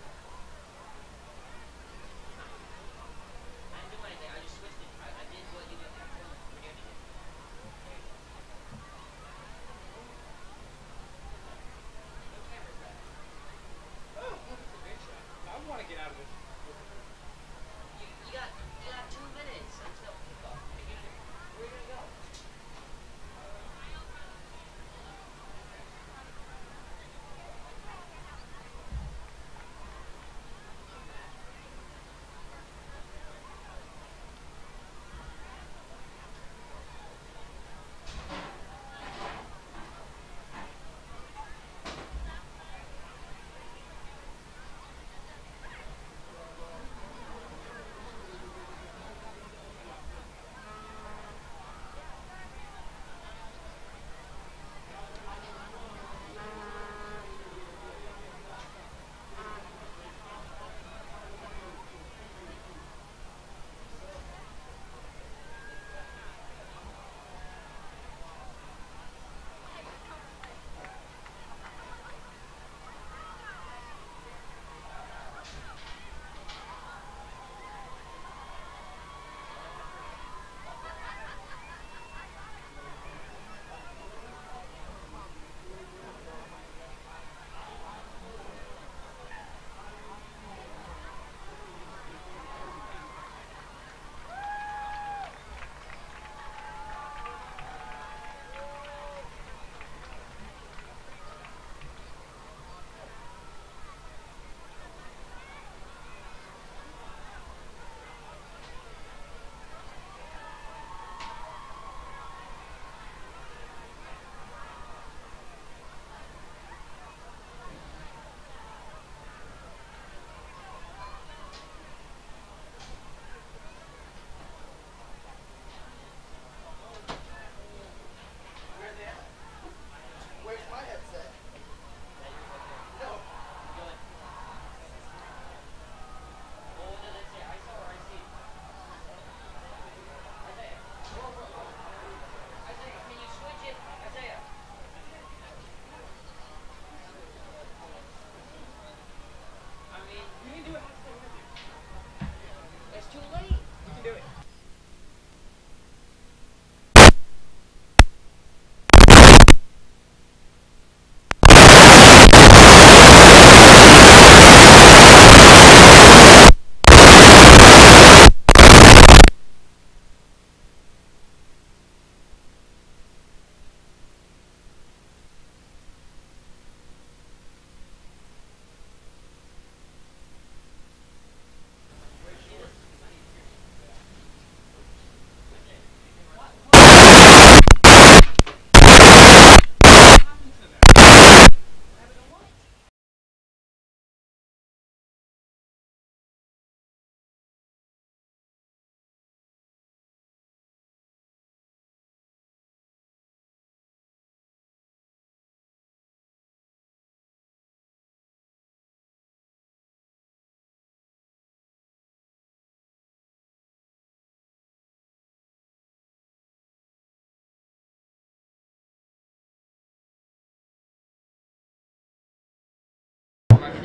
I didn't do anything. I just switched it. I did what you did. We're doing it. There you go. No camera's back. Oh, look, it's a great shot. I want to get out of this. You got 2 minutes until kickoff. Where are you gonna go?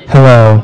Hello.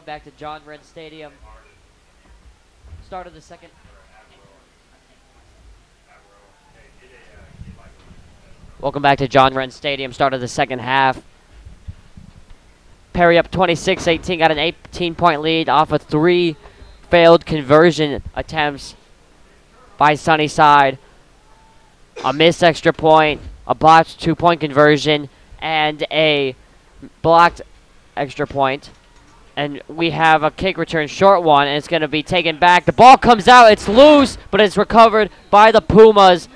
back to John Wren Stadium. Start of the second. Welcome back to John Wren Stadium. Start of the second half. Perry up 26-18, got an 18-point lead off of 3 failed conversion attempts by Sunnyside. A missed extra point, a blocked 2-point conversion, and a blocked extra point. And we have a kick return, short one, and it's going to be taken back. The ball comes out, it's loose, but it's recovered by the Pumas.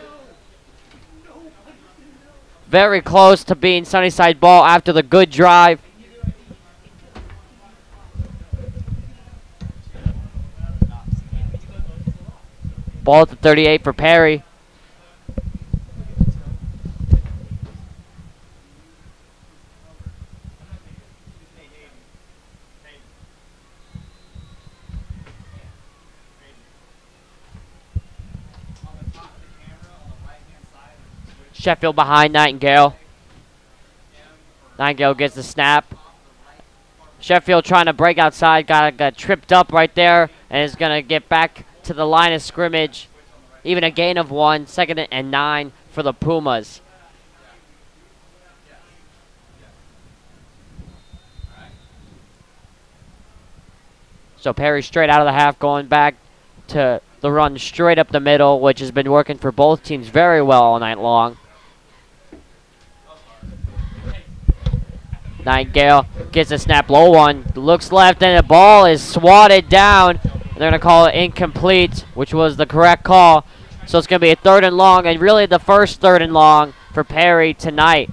Very close to being Sunnyside ball after the good drive. Ball at the 38 for Perry. Sheffield behind Nightingale. Nightingale gets the snap. Sheffield trying to break outside, got tripped up right there, and is going to get back to the line of scrimmage. Even a gain of 1, 2nd and 9 for the Pumas. So Perry straight out of the half, going back to the run straight up the middle, which has been working for both teams very well all night long. Nightingale gets a snap, low one, looks left, and the ball is swatted down. They're going to call it incomplete, which was the correct call. So it's going to be a 3rd and long, and really the first 3rd and long for Perry tonight.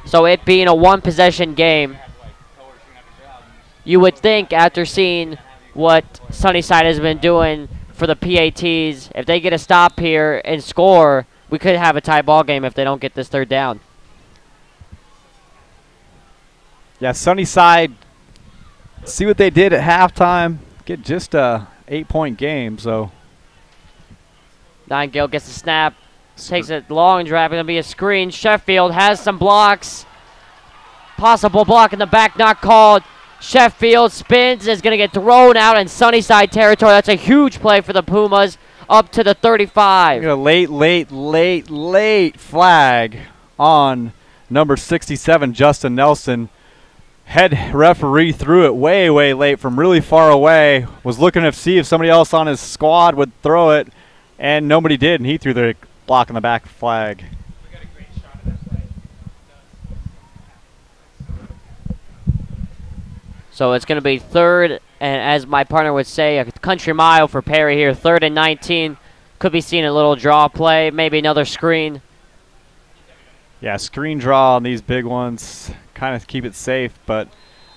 So it being a 1-possession game, you would think after seeing what Sunnyside has been doing for the PATs, if they get a stop here and score, we could have a tie ball game if they don't get this 3rd down. Yeah, Sunnyside, see what they did at halftime. Get just a 8-point game, so. Nightingale gets the snap, takes a long drive, going to be a screen. Sheffield has some blocks. Possible block in the back, not called. Sheffield spins, is going to get thrown out in Sunnyside territory. That's a huge play for the Pumas, up to the 35. A late flag on number 67, Justin Nelson. Head referee threw it way late from really far away. Was looking to see if somebody else on his squad would throw it, and nobody did, and he threw the block in the back flag. So it's going to be 3rd, and as my partner would say, a country mile for Perry here. 3rd and 19. Could be seeing a little draw play, maybe another screen. Yeah, screen draw on these big ones, kind of keep it safe. But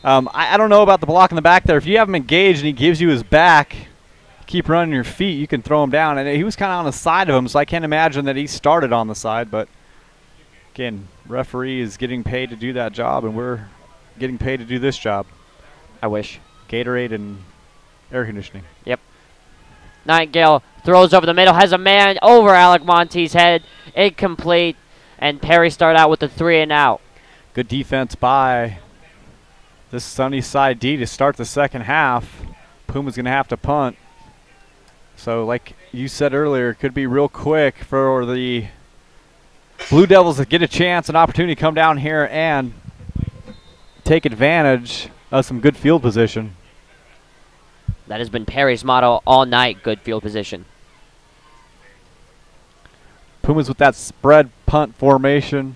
I don't know about the block in the back there. If you have him engaged and he gives you his back, keep running your feet, you can throw him down. And he was kind of on the side of him, so I can't imagine that he started on the side. But, again, referee is getting paid to do that job, and we're getting paid to do this job. I wish. Gatorade and air conditioning. Yep. Nightingale throws over the middle, has a man over Alec Monte's head. Incomplete. And Perry started out with the 3 and out. Good defense by this Sunnyside D to start the second half. Puma's going to have to punt. So like you said earlier, it could be real quick for the Blue Devils to get a chance, an opportunity to come down here and take advantage of some good field position. That has been Perry's motto all night, good field position. Pumas with that spread punt formation.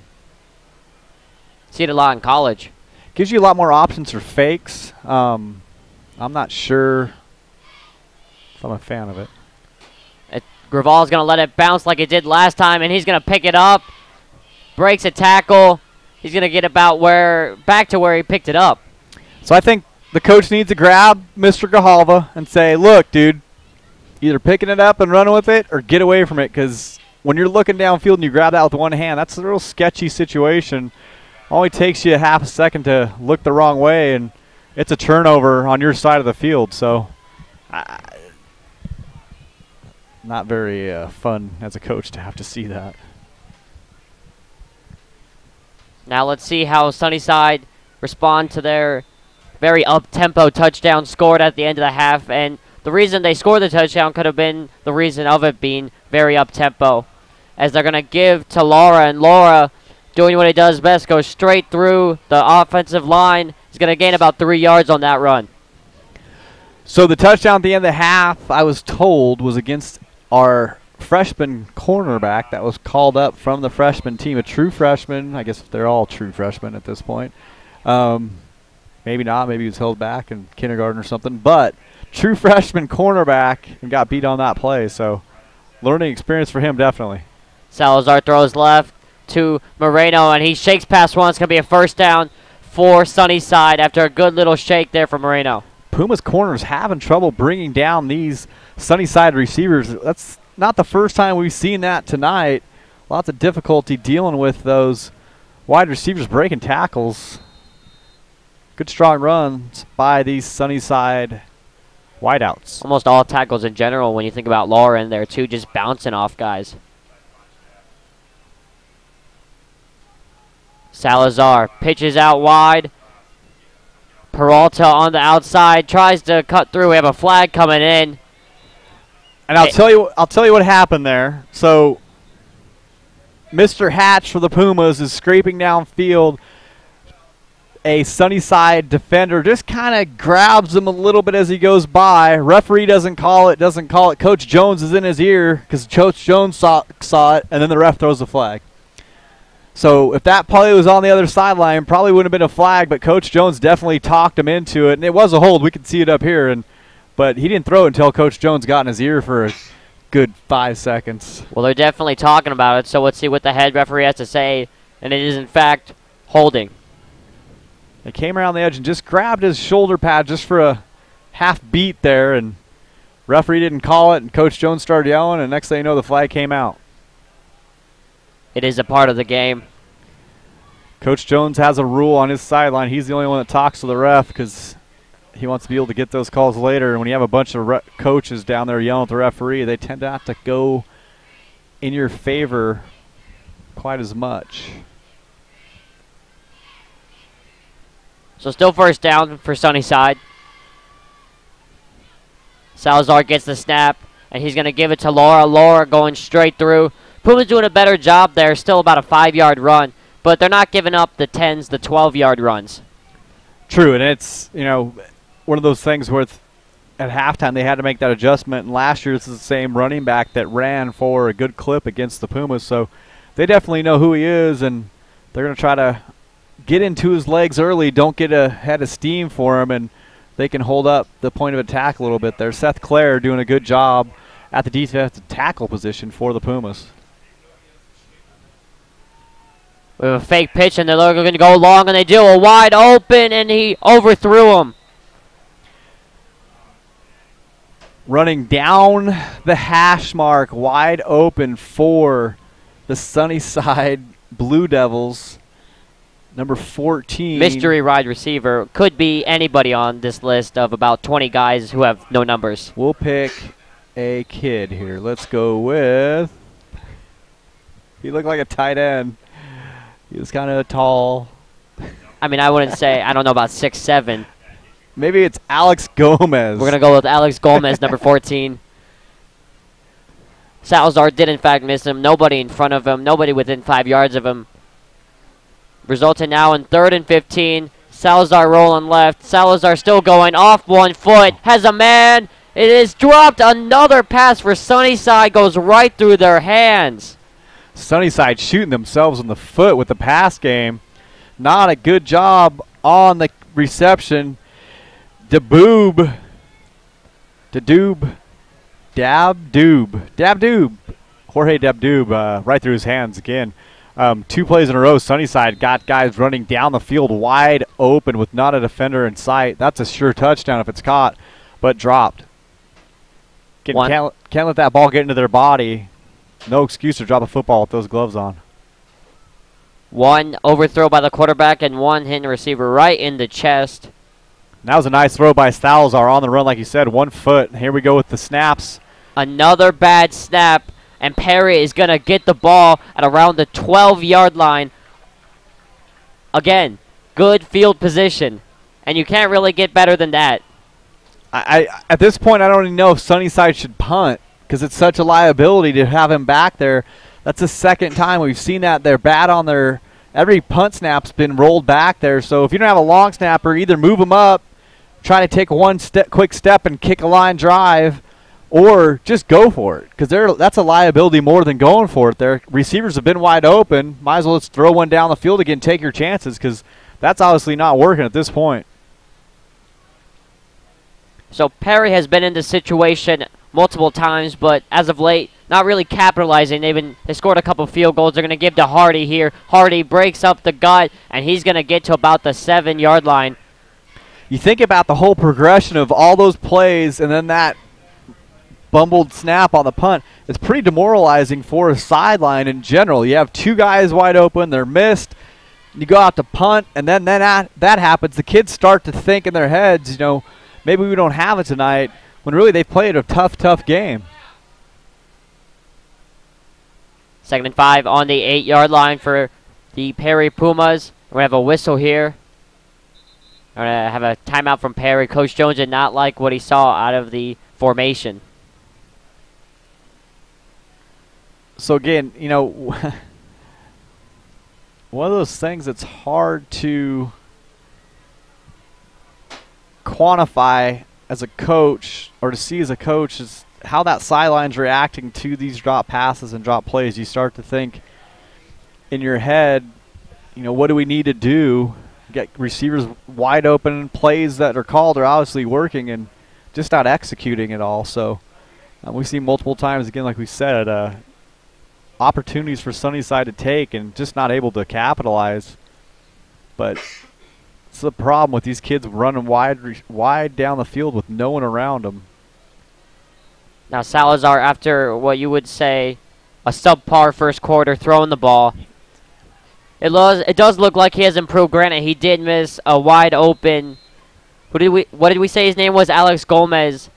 See it a lot in college. Gives you a lot more options for fakes. I'm not sure if I'm a fan of it. Graval's going to let it bounce like it did last time, and he's going to pick it up. Breaks a tackle. He's going to get back to where he picked it up. So I think the coach needs to grab Mr. Gahalva and say, look, dude, either picking it up and running with it or get away from it, because when you're looking downfield and you grab that with one hand, that's a real sketchy situation. Only takes you a half a second to look the wrong way, and it's a turnover on your side of the field. So not very fun as a coach to have to see that. Now let's see how Sunnyside respond to their very up-tempo touchdown scored at the end of the half. And the reason they scored the touchdown could have been the reason of it being very up-tempo. As they're going to give to Laura, and Laura, doing what he does best, goes straight through the offensive line. He's going to gain about 3 yards on that run. So the touchdown at the end of the half, I was told, was against our freshman cornerback that was called up from the freshman team, a true freshman. I guess they're all true freshmen at this point. Maybe not. Maybe he was held back in kindergarten or something. But true freshman cornerback and got beat on that play. So learning experience for him, definitely. Salazar throws left to Moreno, and he shakes past one. It's going to be a first down for Sunnyside after a good little shake there for Moreno. Puma's corners having trouble bringing down these Sunnyside receivers. That's not the first time we've seen that tonight. Lots of difficulty dealing with those wide receivers breaking tackles. Good strong runs by these Sunnyside wideouts. Almost all tackles in general when you think about Laura in there too, just bouncing off guys. Salazar pitches out wide. Peralta on the outside tries to cut through. We have a flag coming in. And I'll tell you what happened there. So Mr. Hatch for the Pumas is scraping downfield. A Sunnyside defender just kind of grabs him a little bit as he goes by. Referee doesn't call it. Coach Jones is in his ear because Coach Jones saw it, and then the ref throws the flag. So if that play was on the other sideline, probably wouldn't have been a flag, but Coach Jones definitely talked him into it, and it was a hold. We can see it up here, but he didn't throw it until Coach Jones got in his ear for a good 5 seconds. Well, they're definitely talking about it, so let's see what the head referee has to say, and it is, in fact, holding. He came around the edge and just grabbed his shoulder pad just for a half beat there, and referee didn't call it, and Coach Jones started yelling, and next thing you know, the flag came out. It is a part of the game. Coach Jones has a rule on his sideline. He's the only one that talks to the ref because he wants to be able to get those calls later. And when you have a bunch of coaches down there yelling at the referee, they tend not to go in your favor quite as much. So still first down for Sunnyside. Salazar gets the snap, and he's going to give it to Laura. Laura going straight through. Puma's doing a better job there. Still about a 5-yard run, but they're not giving up the 10s, the 12-yard runs. True, and it's, one of those things where at halftime they had to make that adjustment, and last year it's the same running back that ran for a good clip against the Pumas, so they definitely know who he is, and they're going to try to get into his legs early, don't get ahead of steam for him, and they can hold up the point of attack a little bit there. Seth Clare doing a good job at the defensive tackle position for the Pumas. We have a fake pitch, and they're going to go long, and they do a wide open, and he overthrew him. Running down the hash mark, wide open for the Sunnyside Blue Devils, number 14. Mystery wide receiver. Could be anybody on this list of about 20 guys who have no numbers. We'll pick a kid here. Let's go with, he looked like a tight end. He was kind of tall. I mean, I wouldn't say, I don't know about 6'7". Maybe it's Alex Gomez. We're going to go with Alex Gomez, number 14. Salazar did, in fact, miss him. Nobody in front of him. Nobody within 5 yards of him. Resulting now in 3rd and 15. Salazar rolling left. Salazar still going off 1 foot. Has a man. It is dropped. Another pass for Sunnyside. Goes right through their hands. Sunnyside shooting themselves in the foot with the pass game. Not a good job on the reception. Dabdoob, Jorge Dabdoob, right through his hands again. 2 plays in a row, Sunnyside got guys running down the field wide open with not a defender in sight. That's a sure touchdown if it's caught, but dropped. Can't let that ball get into their body. No excuse to drop a football with those gloves on. 1 overthrow by the quarterback and 1 hitting the receiver right in the chest. That was a nice throw by Salazar on the run, like you said, 1 foot. Here we go with the snaps. Another bad snap, and Perry is going to get the ball at around the 12-yard line. again, good field position. And you can't really get better than that. At this point, I don't even know if Sunnyside should punt because it's such a liability to have him back there. That's the second time we've seen that. They're bad on their – every punt snap's been rolled back there. So if you don't have a long snapper, either move them up, try to take one quick step and kick a line drive, or just go for it because that's a liability more than going for it. Their receivers have been wide open. Might as well just throw one down the field again, take your chances because that's obviously not working at this point. So Perry has been in this situation multiple times, but as of late, not really capitalizing. They scored a couple field goals. They're going to give to Hardy here. Hardy breaks up the gut, and he's going to get to about the 7-yard line. You think about the whole progression of all those plays and then that bumbled snap on the punt. It's pretty demoralizing for a sideline in general. You have two guys wide open. They're missed. You go out to punt, and then that happens. The kids start to think in their heads, maybe we don't have it tonight, when really they played a tough game. 2nd and 5 on the 8-yard line for the Perry Pumas. We're going to have a whistle here. We're going to have a timeout from Perry. Coach Jones did not like what he saw out of the formation. So again, one of those things that's hard to quantify as a coach or to see as a coach is how that sideline's reacting to these drop passes and drop plays. You start to think in your head, what do we need to do? Get receivers wide open. Plays that are called are obviously working and just not executing it all. So we've seen multiple times, again, like we said, opportunities for Sunnyside to take and just not able to capitalize. But it's the problem with these kids running wide down the field with no one around them. Now Salazar, after what you would say a subpar first quarter throwing the ball, it does look like he has improved. Granted, he did miss a wide open. What did we say his name was? Alex Gomez.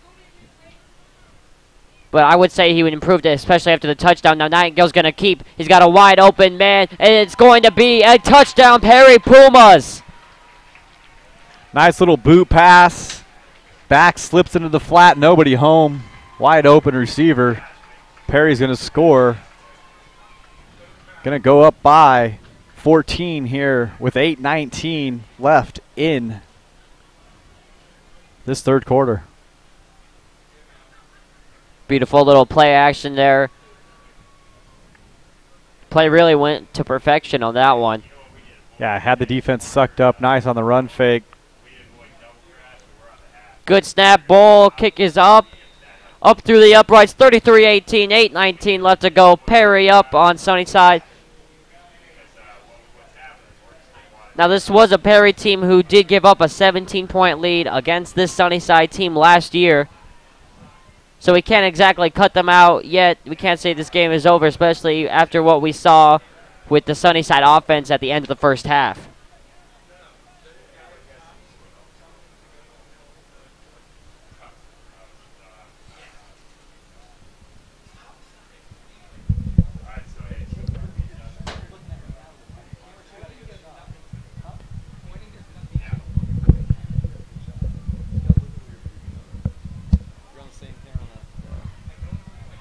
But I would say he would improve it, especially after the touchdown. Now Nightingale's going to keep. He's got a wide open man, and it's going to be a touchdown, Perry Pumas. Nice little boot pass. Back slips into the flat. Nobody home. Wide open receiver. Perry's going to score. Going to go up by 14 here with 8:19 left in this third quarter. Beautiful little play action there. Play really went to perfection on that one. Yeah, had the defense sucked up. Nice on the run fake. Good snap, ball, kick is up through the uprights, 33-18, 8:19 left to go. Perry up on Sunnyside. Now this was a Perry team who did give up a 17-point lead against this Sunnyside team last year. So we can't exactly cut them out yet. We can't say this game is over, especially after what we saw with the Sunnyside offense at the end of the first half.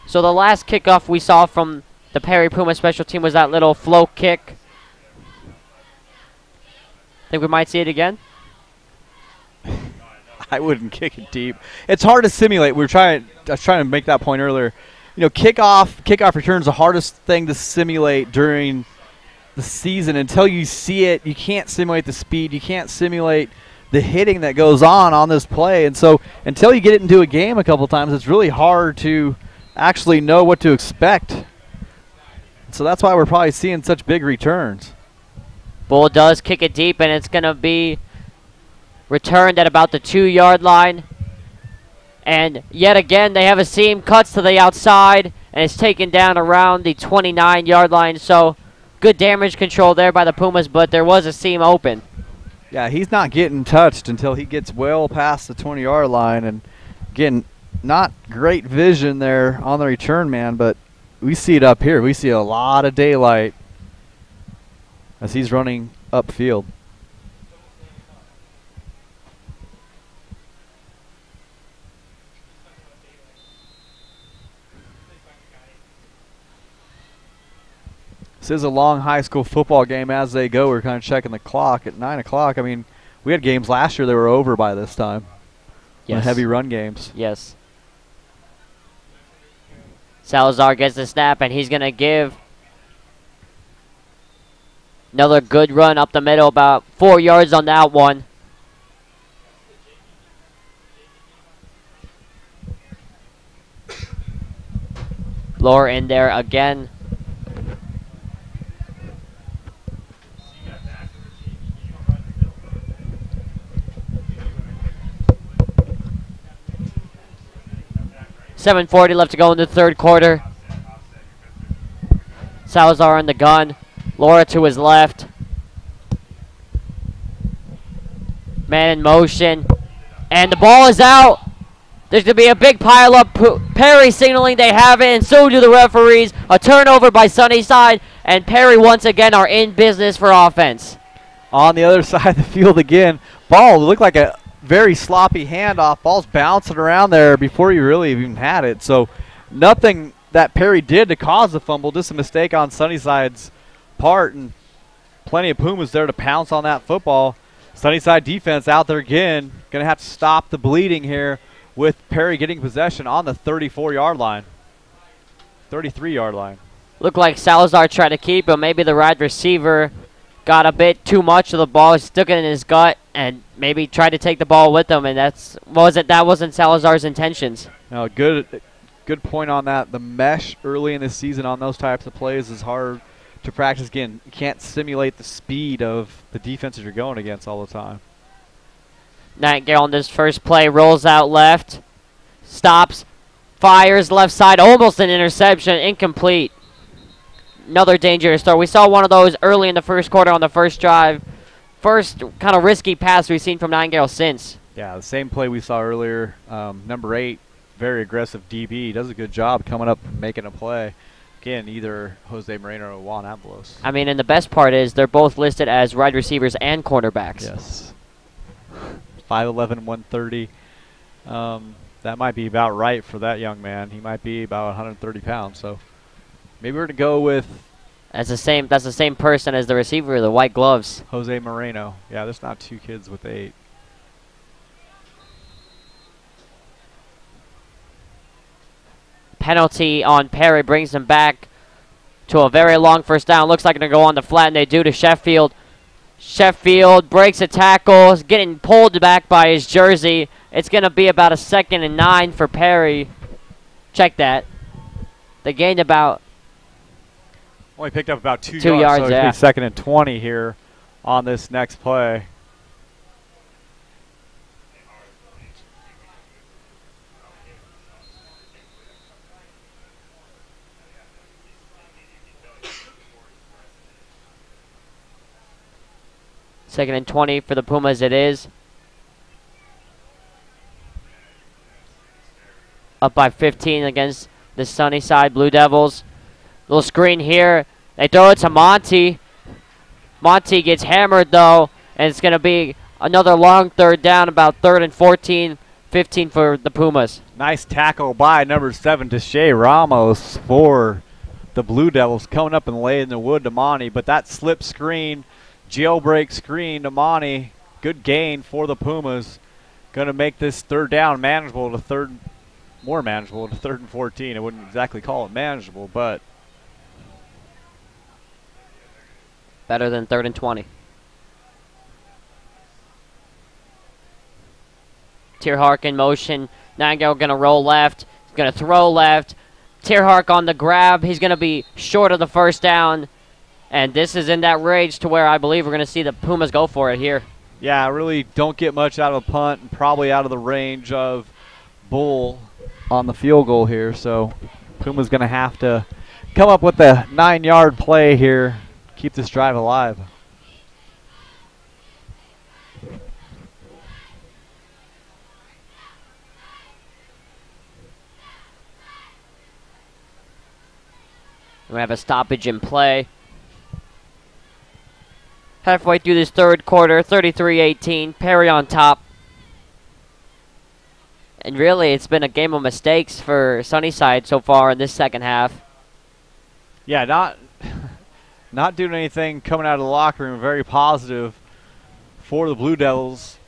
So the last kickoff we saw from the Perry Puma special team was that little flow kick. Think we might see it again? I wouldn't kick it deep. It's hard to simulate. I was trying to make that point earlier. Kickoff return is the hardest thing to simulate during the season. Until you see it, you can't simulate the speed. You can't simulate the hitting that goes on this play. And so until you get it into a game a couple times, it's really hard to actually know what to expect. So that's why we're probably seeing such big returns. Bull does kick it deep, and it's going to be returned at about the 2-yard line. And yet again, they have a seam, cuts to the outside, and it's taken down around the 29-yard line. So good damage control there by the Pumas, but there was a seam open. Yeah, he's not getting touched until he gets well past the 20-yard line. And again, not great vision there on the return man, but we see it up here. We see a lot of daylight as he's running upfield. This is a long high school football game as they go. We're kind of checking the clock at 9 o'clock. I mean, we had games last year that were over by this time. Yes. Heavy run games. Yes. Salazar gets the snap, and he's going to give another good run up the middle, about 4 yards on that one. Lower in there again. .740 left to go in the third quarter. Salazar in the gun. Laura to his left. Man in motion. And the ball is out. There's going to be a big pile up. Perry signaling they have it, and so do the referees. A turnover by Sunnyside, and Perry once again are in business for offense. On the other side of the field again. Ball looked like a very sloppy handoff. Ball's bouncing around there before you really even had it. So nothing that Perry did to cause the fumble, just a mistake on Sunnyside's part, and plenty of Pumas there to pounce on that football. Sunnyside defense out there again. Going to have to stop the bleeding here with Perry getting possession on the 34-yard line. 33-yard line. Looked like Salazar tried to keep him. Maybe the wide receiver got a bit too much of the ball, stuck it in his gut, and maybe tried to take the ball with him, and that wasn't Salazar's intentions. No, good point on that. The mesh early in the season on those types of plays is hard to practice. Again, you can't simulate the speed of the defenses you're going against all the time. Nightingale on this first play rolls out left, stops, fires left side, almost an interception, incomplete. Another dangerous throw. We saw one of those early in the first quarter on the first drive. First kind of risky pass we've seen from Nightingale since. Yeah, the same play we saw earlier. Number 8, very aggressive DB. Does a good job coming up and making a play. Again, either Jose Moreno or Juan Avalos. I mean, and the best part is they're both listed as wide receivers and cornerbacks. Yes. 5'11", 130. That might be about right for that young man. He might be about 130 pounds. So maybe we're going to go with... That's the same person as the receiver, the white gloves. Jose Moreno. Yeah, there's not 2 kids with 8. Penalty on Perry brings him back to a very long first down. Looks like they're going to go on the flat, and they do to Sheffield. Sheffield breaks a tackle, getting pulled back by his jersey. It's going to be about a 2nd and 9 for Perry. Check that. They gained about... Only picked up about 2 yards, so yeah. It's 2nd and 20 here on this next play. Second and 20 for the Pumas it is. Up by 15 against the Sunnyside Blue Devils. Little screen here. They throw it to Monty. Monty gets hammered though, and it's going to be another long third down, about 3rd and 14, 15 for the Pumas. Nice tackle by number 7, Deshae Ramos for the Blue Devils, coming up and laying the wood to Monty, but that slip screen, jailbreak screen to Monty, good gain for the Pumas. Going to make this third down manageable to more manageable to 3rd and 14. I wouldn't exactly call it manageable, but better than 3rd and 20. Tierhark in motion. Nightingale going to roll left. He's going to throw left. Tierhark on the grab. He's going to be short of the first down. And this is in that range to where I believe we're going to see the Pumas go for it here. Yeah, really don't get much out of a punt and probably out of the range of Bull on the field goal here. So Puma's going to have to come up with a 9-yard play here. Keep this drive alive. We have a stoppage in play. Halfway through this third quarter, 33-18, Perry on top. And really, it's been a game of mistakes for Sunnyside so far in this second half. Yeah, not doing anything coming out of the locker room. Very positive for the Blue Devils.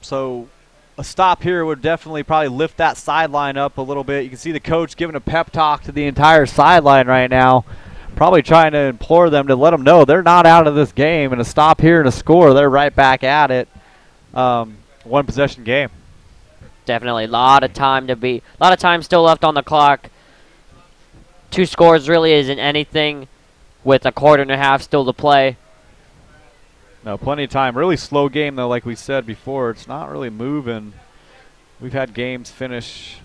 So a stop here would definitely probably lift that sideline up a little bit. You can see the coach giving a pep talk to the entire sideline right now, probably trying to implore them to let them know they're not out of this game. And a stop here and a score, they're right back at it. One possession game. Definitely a lot of time still left on the clock. 2 scores really isn't anything with a quarter and a half still to play. No, plenty of time. Really slow game, though, like we said before. It's not really moving. We've had games finish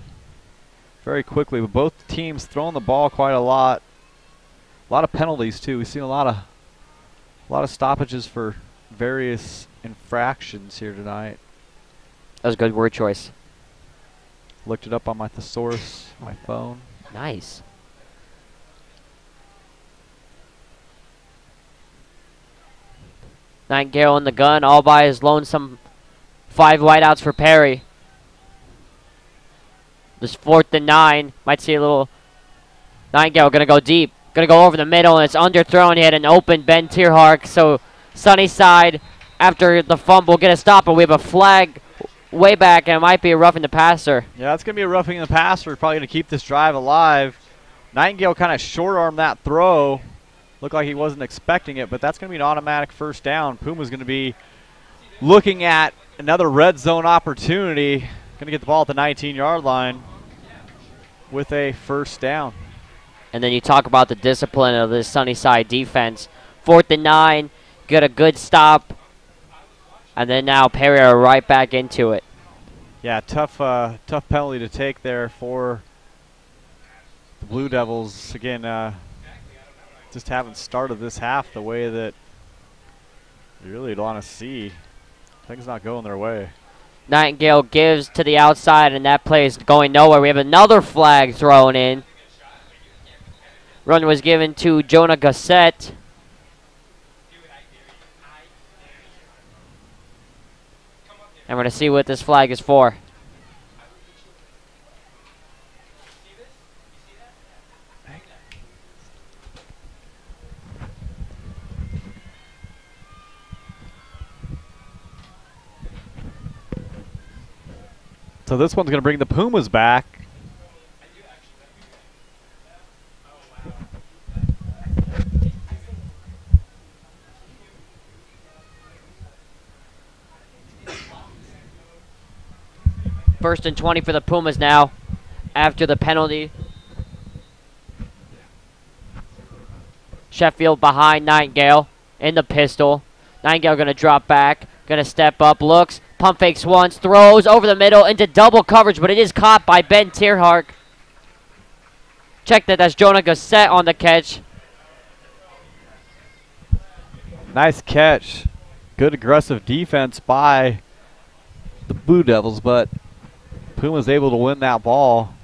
very quickly, but both teams throwing the ball quite a lot. A lot of penalties, too. We've seen a lot of stoppages for various infractions here tonight. That was a good word choice. Looked it up on my thesaurus, my phone. Nice. Nightingale in the gun, all by his lonesome. 5 wideouts for Perry. This 4th and 9. Might see a little. Nightingale gonna go deep. Gonna go over the middle, and it's underthrown. He had an open Ben Tierhark. So Sunnyside, after the fumble, get a stop, but we have a flag way back, and it might be a roughing the passer. Yeah, it's gonna be a roughing the passer. Probably gonna keep this drive alive. Nightingale kind of short-armed that throw. Looked like he wasn't expecting it, but that's going to be an automatic first down. Puma's going to be looking at another red zone opportunity. Going to get the ball at the 19-yard line with a first down. And then you talk about the discipline of this Sunnyside defense. 4th and 9, get a good stop. And then now Perry are right back into it. Yeah, tough penalty to take there for the Blue Devils. Again, just haven't started this half the way that you really want to see. Things not going their way. Nightingale gives to the outside, and that play is going nowhere. We have another flag thrown in. Run was given to Jonah Gossett. And we're going to see what this flag is for. So this one's going to bring the Pumas back. First and 20 for the Pumas now after the penalty. Sheffield behind Nightingale in the pistol. Nightingale going to drop back, going to step up, looks. Pump fakes once, throws over the middle into double coverage, but it is caught by Ben Tierhark. Check that, that's Jonah Gossett on the catch. Nice catch. Good aggressive defense by the Blue Devils, but Puma's able to win that ball.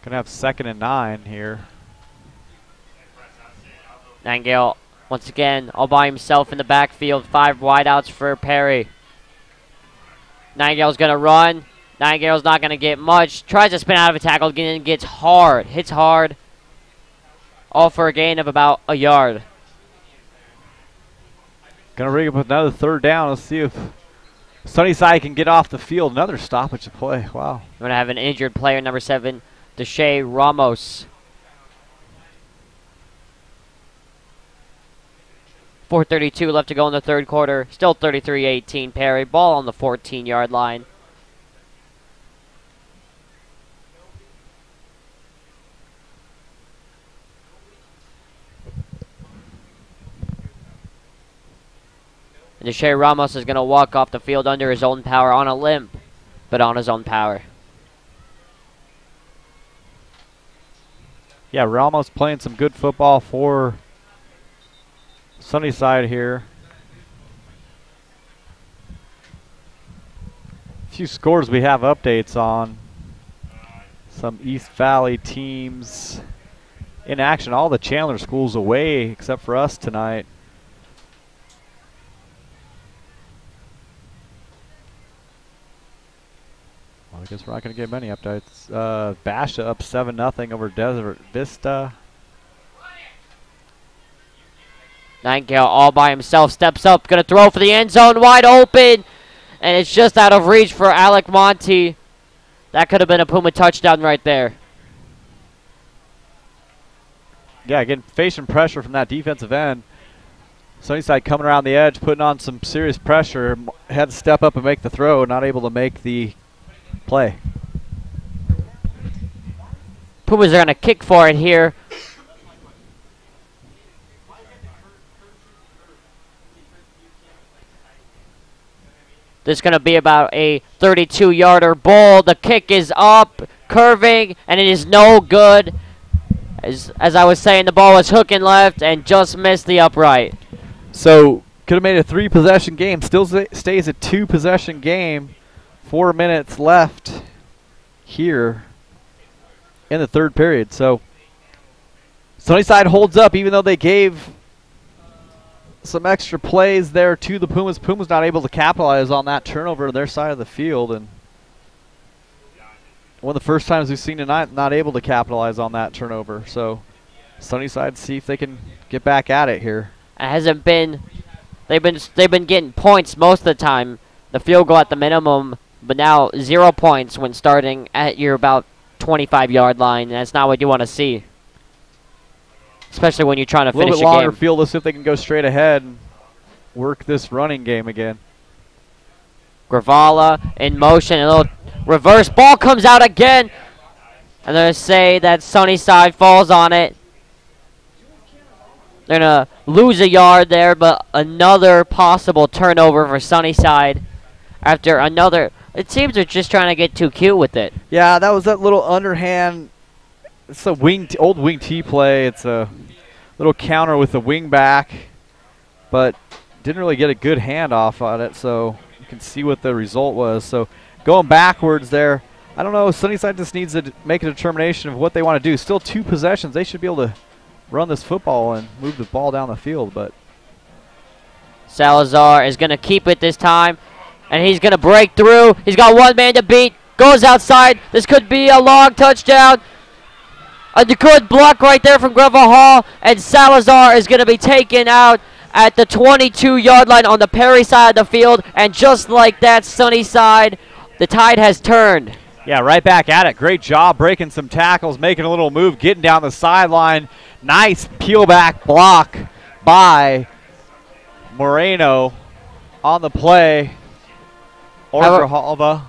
Gonna have 2nd and 9 here. Nightingale once again, all by himself in the backfield. 5 wideouts for Perry. Nightingale's going to run. Nightingale's not going to get much. Tries to spin out of a tackle again, gets hard. Hits hard. All for a gain of about a yard. Going to ring up another 3rd down. Let's see if Sunnyside can get off the field. Another stoppage of play. Wow. We're going to have an injured player, number 7, Deshae Ramos. 4:32 left to go in the third quarter. Still 33-18 Perry. Ball on the 14-yard line. And Deshae Ramos is going to walk off the field under his own power, on a limp, but on his own power. Yeah, Ramos playing some good football for Sunnyside here. A few scores we have updates on. Some East Valley teams in action. All the Chandler schools away except for us tonight. Well, I guess we're not going to get many updates. Basha up 7-0 over Desert Vista. Nightingale all by himself, steps up, going to throw for the end zone, wide open. And it's just out of reach for Alec Monty. That could have been a Puma touchdown right there. Yeah, again, facing pressure from that defensive end. Sunnyside coming around the edge, putting on some serious pressure. Had to step up and make the throw, not able to make the play. Pumas are going to kick for it here. This is going to be about a 32-yarder ball. The kick is up, curving, and it is no good. As I was saying, the ball was hooking left and just missed the upright. So could have made a 3-possession game. Still stays a 2-possession game. 4 minutes left here in the third period. So Sunnyside holds up even though they gave some extra plays there to the Pumas. Pumas not able to capitalize on that turnover on their side of the field, and one of the first times we've seen tonight not able to capitalize on that turnover. So Sunnyside see if they can get back at it here. It hasn't been they've been getting points most of the time. The field goal at the minimum, but now 0 points when starting at your about 25-yard line. And that's not what you want to see. Especially when you're trying to finish a game. A little bit longer field. Let's see if they can go straight ahead and work this running game again. Gravala in motion. A little reverse ball comes out again. And they're going to say that Sunnyside falls on it. They're going to lose a yard there, but another possible turnover for Sunnyside after another. It seems they're just trying to get too cute with it. Yeah, that was that little underhand. It's a old wing T play. It's a little counter with the wing back, but didn't really get a good handoff on it, so you can see what the result was. So going backwards there, I don't know, Sunnyside just needs to make a determination of what they want to do. Still 2 possessions. They should be able to run this football and move the ball down the field, but Salazar is going to keep it this time, and he's going to break through. He's got one man to beat, goes outside. This could be a long touchdown. A good block right there from Greville Hall, and Salazar is going to be taken out at the 22-yard line on the Perry side of the field, and just like that, Sunnyside, the tide has turned. yeah, right back at it. Great job breaking some tackles, making a little move, getting down the sideline. Nice peel back block by Moreno on the play. Orgahalva.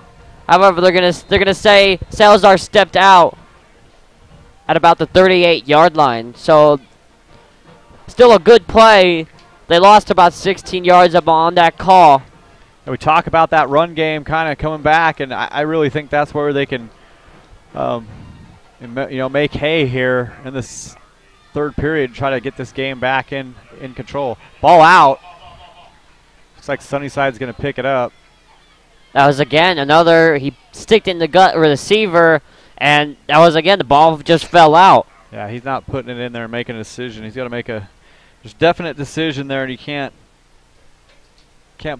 However, they're gonna say Salazar stepped out at about the 38-yard line. So still a good play. They lost about 16 yards up on that call. And we talk about that run game kind of coming back, and I really think that's where they can, make hay here in this third period, try to get this game back in control. Ball out. Looks like Sunnyside's going to pick it up. That was again another. He sticked it in the gut receiver, and that was again the ball just fell out. Yeah, he's not putting it in there and making a decision. He's got to make there's definite decision there, and you can't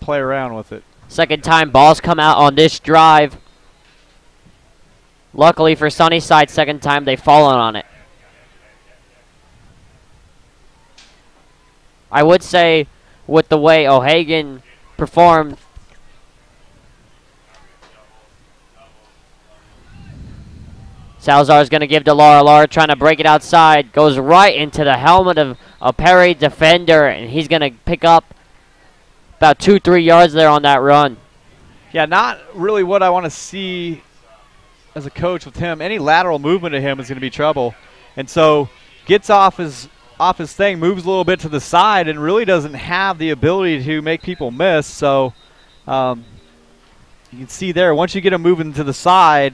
play around with it. Second time balls come out on this drive. Luckily for Sunnyside, second time they've fallen on it. I would say with the way O'Hagan performed, Salazar is going to give to Lara. Lara trying to break it outside. Goes right into the helmet of a Perry defender, and he's going to pick up about 2-3 yards there on that run. Yeah, not really what I want to see as a coach with him. Any lateral movement to him is going to be trouble. And so gets off his thing, moves a little bit to the side, and really doesn't have the ability to make people miss. So you can see there, once you get him moving to the side,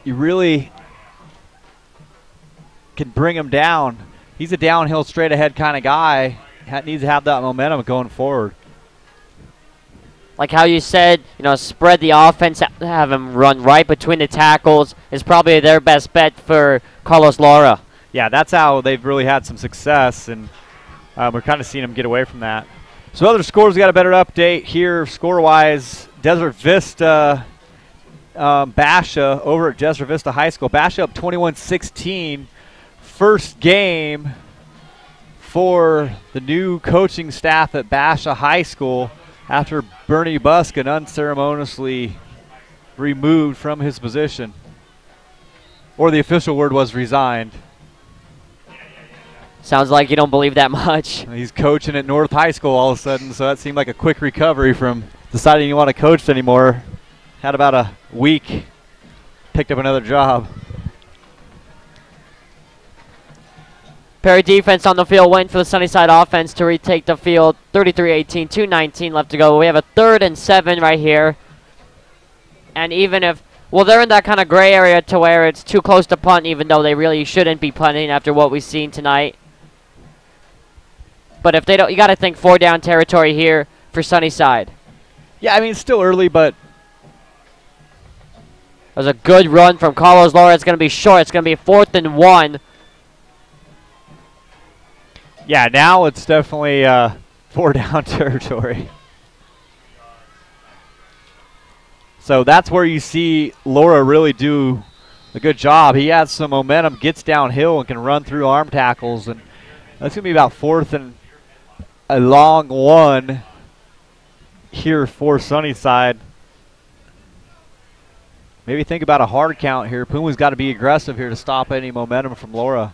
you really can bring him down. He's a downhill, straight ahead kind of guy. Needs to have that momentum going forward. Like how you said, spread the offense, have him run right between the tackles is probably their best bet for Carlos Lara. yeah, that's how they've really had some success, and we're kind of seeing them get away from that. So other scores, we got a better update here score-wise. Desert Vista, Basha over at Desert Vista High School. Basha up 21-16. First game for the new coaching staff at Basha High School after Bernie Buskin unceremoniously removed from his position. Or the official word was resigned. Sounds like you don't believe that much. He's coaching at North High School all of a sudden, so that seemed like a quick recovery from deciding you want to coach anymore. Had about a week, picked up another job. Perry defense on the field, waiting for the Sunnyside offense to retake the field. 33-18, 2:19 left to go. We have a 3rd and 7 right here. And even if, well, they're in that kind of gray area to where it's too close to punt, even though they really shouldn't be punting after what we've seen tonight. But if they don't, you got to think 4-down territory here for Sunnyside. Yeah, I mean, it's still early, but That was a good run from Carlos Laura. It's going to be short. It's going to be 4th and 1. yeah, now it's definitely 4-down territory. So that's where you see Laura really do a good job. He has some momentum, gets downhill, and can run through arm tackles. And that's going to be about 4th and a long 1 here for Sunnyside. Maybe think about a hard count here. Puma's got to be aggressive here to stop any momentum from Laura.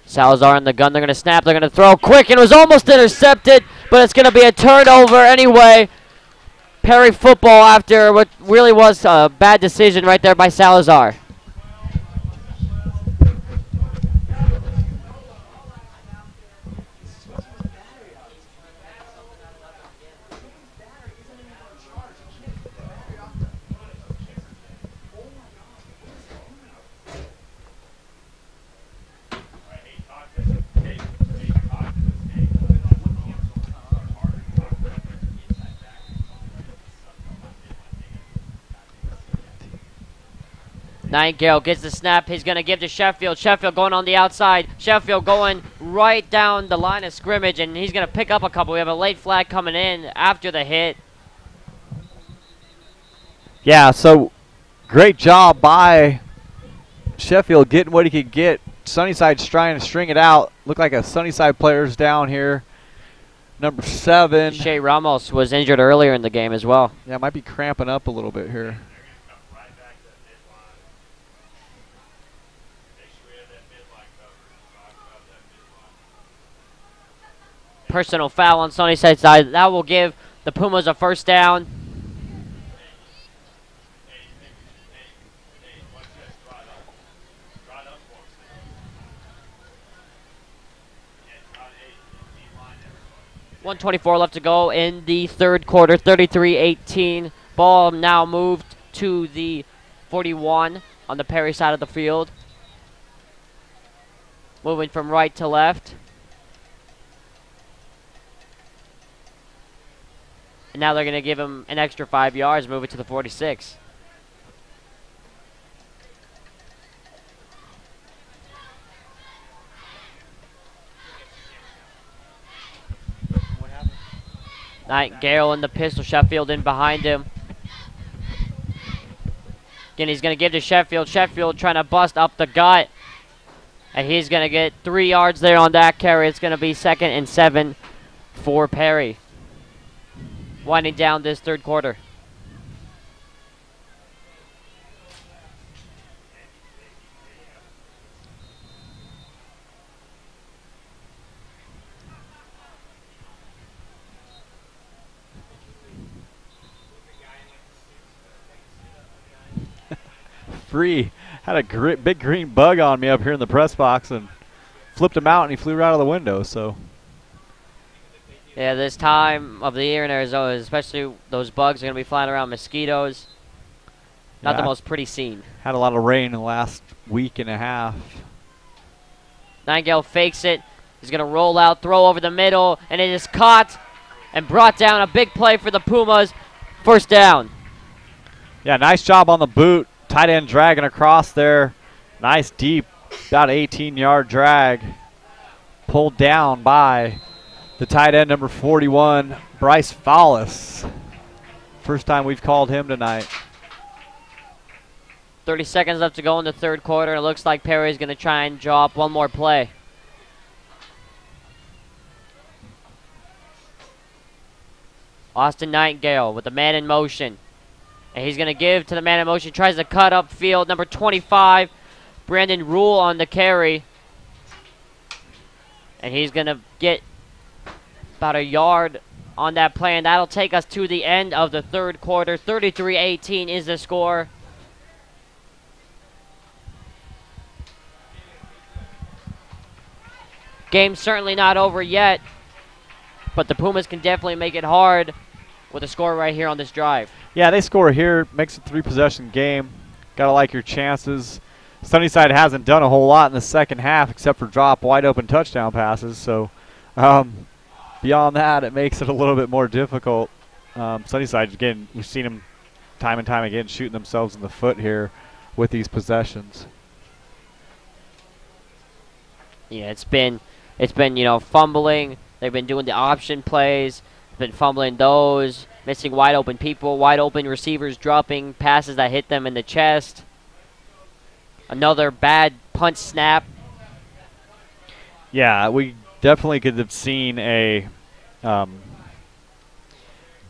Salazar in the gun. They're going to snap. They're going to throw quick. And it was almost intercepted, but it's going to be a turnover anyway. Perry football after what really was a bad decision right there by Salazar. Nightingale gets the snap. He's going to give to Sheffield. Sheffield going on the outside. Sheffield going right down the line of scrimmage, and he's going to pick up a couple. We have a late flag coming in after the hit. Yeah, so great job by Sheffield getting what he could get. Sunnyside's trying to string it out. Look like a Sunnyside player's down here. Number 7. Shea Ramos was injured earlier in the game as well. Yeah, might be cramping up a little bit here. Personal foul on Sunnyside's side. That will give the Pumas a first down. .124 left to go in the 3rd quarter. 33-18. Ball now moved to the 41 on the Perry side of the field. Moving from right to left. And now they're going to give him an extra 5 yards, move it to the 46. Nightingale in the pistol, Sheffield in behind him. Again, he's going to give to Sheffield. Sheffield trying to bust up the gut. And he's going to get 3 yards there on that carry. It's going to be 2nd and 7 for Perry. Winding down this 3rd quarter. Free had a big green bug on me up here in the press box and flipped him out, and he flew right out of the window. So yeah, this time of the year in Arizona, especially those bugs are going to be flying around, mosquitoes. Not the most pretty scene. Had a lot of rain in the last week and a half. Nightingale fakes it. He's going to roll out, throw over the middle, and it is caught and brought down. A big play for the Pumas. First down. Yeah, nice job on the boot. Tight end dragging across there. Nice deep About 18-yard drag. Pulled down by the tight end, number 41, Bryce Fowlis. First time we've called him tonight. 30 seconds left to go in the third quarter. It looks like Perry's going to try and draw up one more play. Austin Nightingale with the man in motion. And he's going to give to the man in motion. Tries to cut up field. Number 25, Brandon Rule on the carry. And he's going to get about a yard on that play. And that'll take us to the end of the third quarter. 33-18 is the score. Game's certainly not over yet, but the Pumas can definitely make it hard with a score right here on this drive. Yeah, they score here, makes a 3-possession game. Gotta like your chances. Sunnyside hasn't done a whole lot in the second half except for drop wide open touchdown passes, so beyond that, it makes it a little bit more difficult. Sunnyside, again, we've seen them time and time again shooting themselves in the foot here with these possessions. Yeah, it's been fumbling. They've been doing the option plays, been fumbling those, missing wide open people, wide open receivers dropping passes that hit them in the chest. Another bad punch snap. Yeah, we definitely could have seen a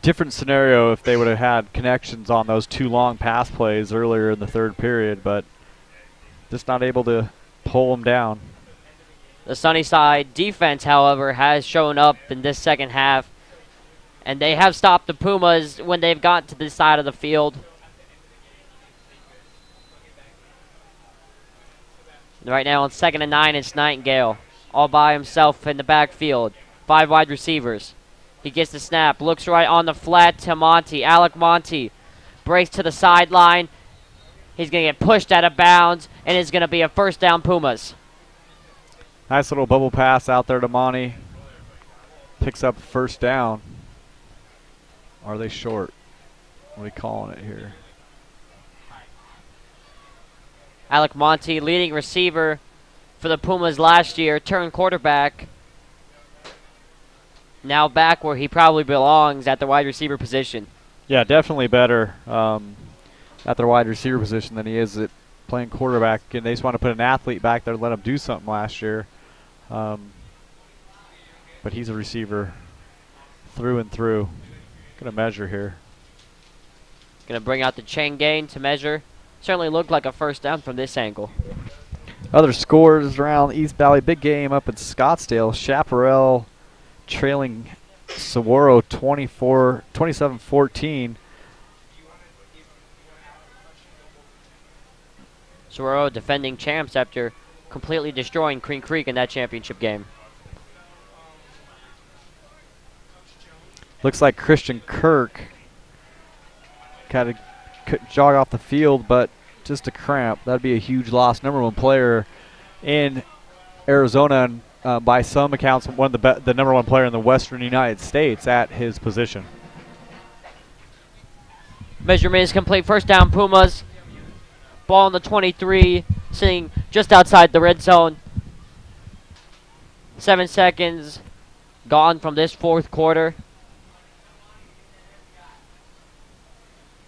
different scenario if they would have had connections on those two long pass plays earlier in the third period, but just not able to pull them down. The Sunnyside defense, however, has shown up in this second half, and they have stopped the Pumas when they've got to this side of the field. Right now on 2nd and 9, it's Nightingale, all by himself in the backfield. 5 wide receivers. He gets the snap, looks right on the flat to Monty. Alec Monty breaks to the sideline. He's going to get pushed out of bounds, and it's going to be a first down Pumas. Nice little bubble pass out there to Monty. Picks up first down. Are they short? What are we calling it here? Alec Monty, leading receiver for the Pumas last year, turned quarterback. Now back where he probably belongs at the wide receiver position. Yeah, definitely better at their wide receiver position than he is at playing quarterback. And they just want to put an athlete back there and let him do something last year. But he's a receiver through and through. Going to measure here. Going to bring out the chain gain to measure. Certainly looked like a first down from this angle. Other scores around East Valley. Big game up in Scottsdale. Chaparral trailing Saguaro 27-14. Saguaro defending champs after completely destroying Creek Creek in that championship game. Looks like Christian Kirk kind of jog off the field, but just a cramp. That'd be a huge loss. Number 1 player in Arizona, and by some accounts, one of the number 1 player in the Western United States at his position. Measurement is complete. First down, Pumas. Ball on the 23, sitting just outside the red zone. 7 seconds gone from this fourth quarter.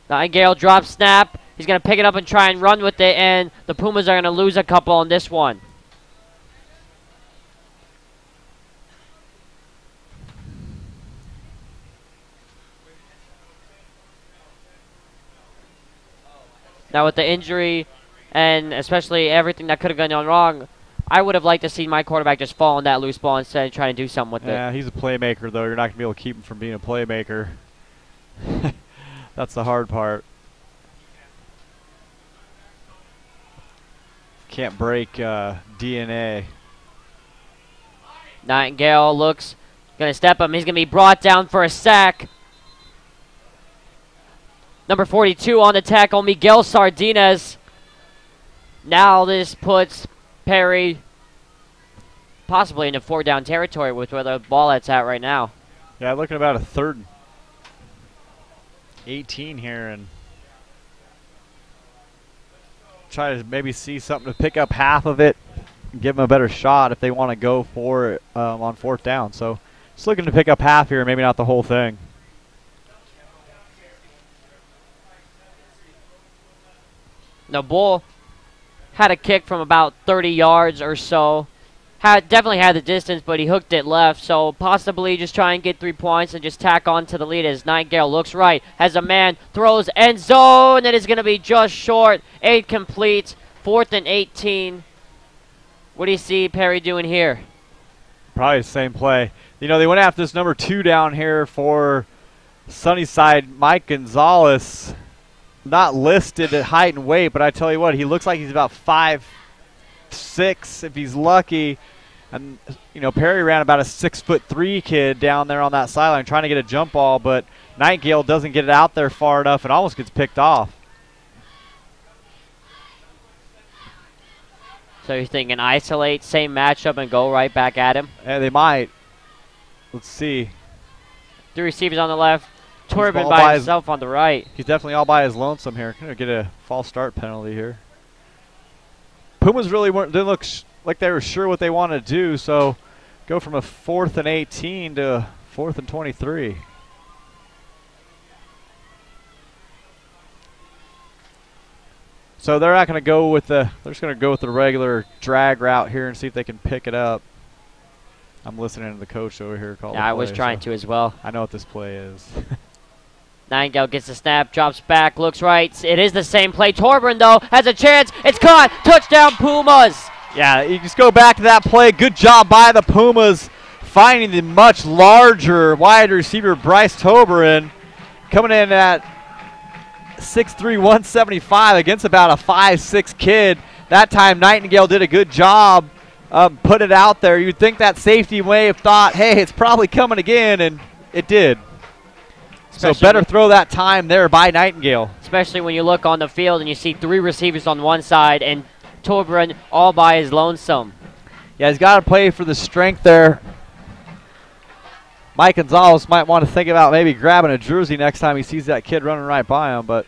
Nightingale drop snap. He's going to pick it up and try and run with it, and the Pumas are going to lose a couple on this one. Now with the injury and especially everything that could have gone wrong, I would have liked to see my quarterback just fall on that loose ball instead of trying to do something with it. Yeah, he's a playmaker, though. You're not going to be able to keep him from being a playmaker. That's the hard part. Can't break DNA. Nightingale looks, going to step him. He's going to be brought down for a sack. Number 42 on the tackle, Miguel Sardinez. Now this puts Perry possibly into 4-down territory with where the ball is at right now. Yeah, looking about a 3rd and 18 here, and try to maybe see something to pick up half of it and give them a better shot if they want to go for it on 4th down. So just looking to pick up half here, maybe not the whole thing. The Bull had a kick from about 30 yards or so. Definitely had the distance, but he hooked it left. So possibly just try and get 3 points and just tack on to the lead as Nightingale looks right. Has a man, throws end zone. It is going to be just short. Incomplete. 4th and 18. What do you see Perry doing here? Probably the same play. You know, they went after this number 2 down here for Sunnyside, Mike Gonzalez. Not listed at height and weight, but I tell you what, he looks like he's about 5'6" if he's lucky. And, you know, Perry ran about a 6'3" kid down there on that sideline trying to get a jump ball, but Nightingale doesn't get it out there far enough and almost gets picked off. So you're thinking isolate, same matchup, and go right back at him? Yeah, they might. Let's see. 3 receivers on the left. Torben by himself on the right. He's definitely all by his lonesome here. Gonna get a false start penalty here. Pumas really didn't look like they were sure what they wanted to do, so go from a 4th and 18 to a 4th and 23. So they're not going to go with they're just going to go with the regular drag route here and see if they can pick it up. I'm listening to the coach over here call the play, I was trying to as well. I know what this play is. Nightingale gets the snap, drops back, looks right. It is the same play. Torben, though, has a chance. It's caught. Touchdown, Pumas. Yeah, you just go back to that play. Good job by the Pumas finding the much larger wide receiver Bryce Toberin, coming in at 6'3", 175 against about a 5'6" kid. That time Nightingale did a good job, put it out there. You'd think that safety may have thought, hey, it's probably coming again, and it did. So better throw that time there by Nightingale. Especially when you look on the field and you see 3 receivers on one side and Toberin all by his lonesome. Yeah, he's got to play for the strength there. Mike Gonzalez might want to think about maybe grabbing a jersey next time he sees that kid running right by him. But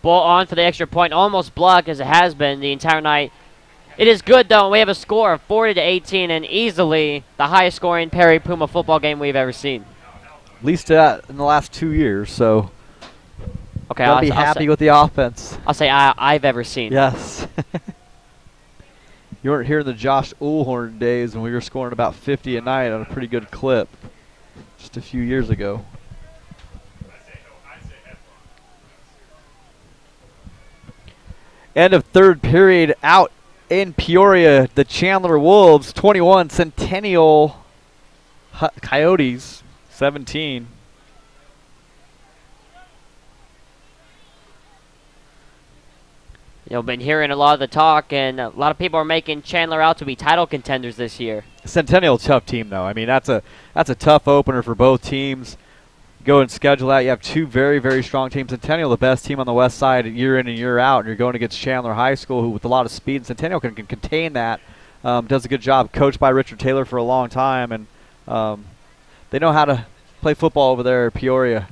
ball on for the extra point, almost blocked as it has been the entire night. It is good, though, and we have a score of 40-18 and easily the highest scoring Perry Puma football game we've ever seen. At least in the last 2 years, so okay, I'll be happy with the offense. I'll say I've ever seen. Yes. You weren't here in the Josh Ullhorn days when we were scoring about 50 a night on a pretty good clip just a few years ago. End of 3rd period out in Peoria. The Chandler Wolves 21, Centennial Coyotes 17. You know, been hearing a lot of the talk, and a lot of people are making Chandler out to be title contenders this year. Centennial, tough team though. I mean, that's a tough opener for both teams. Go and schedule that. You have 2 very, very strong teams. Centennial, the best team on the west side year in and year out, and you're going against Chandler High School, who with a lot of speed. Centennial can contain that. Does a good job. Coached by Richard Taylor for a long time, and they know how to play football over there at Peoria.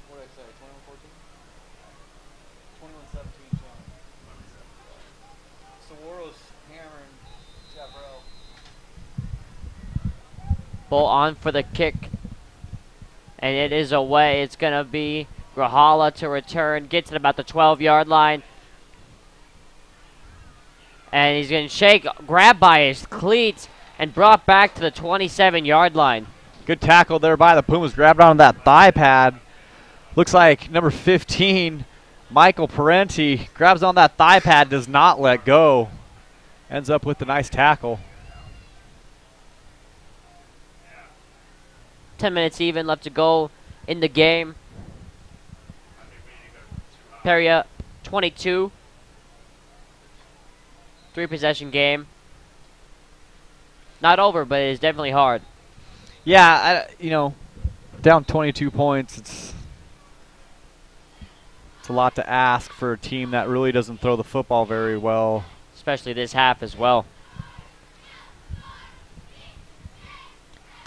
What did I say? 21-14? 21-17 Sawara's hammering Chaparral. Ball on for the kick, and it is away. It's going to be Grahala to return. Gets it about the 12-yard line. And he's going to shake, grabbed by his cleats, and brought back to the 27-yard line. Good tackle there by the Pumas. Grabbed onto that thigh pad. Looks like number 15, Michael Parenti, grabs on that thigh pad, does not let go. Ends up with a nice tackle. 10 minutes even left to go in the game. Peria 22. 3-possession game. Not over, but it is definitely hard. Yeah, you know, down 22 points, it's a lot to ask for a team that really doesn't throw the football very well. Especially this half as well.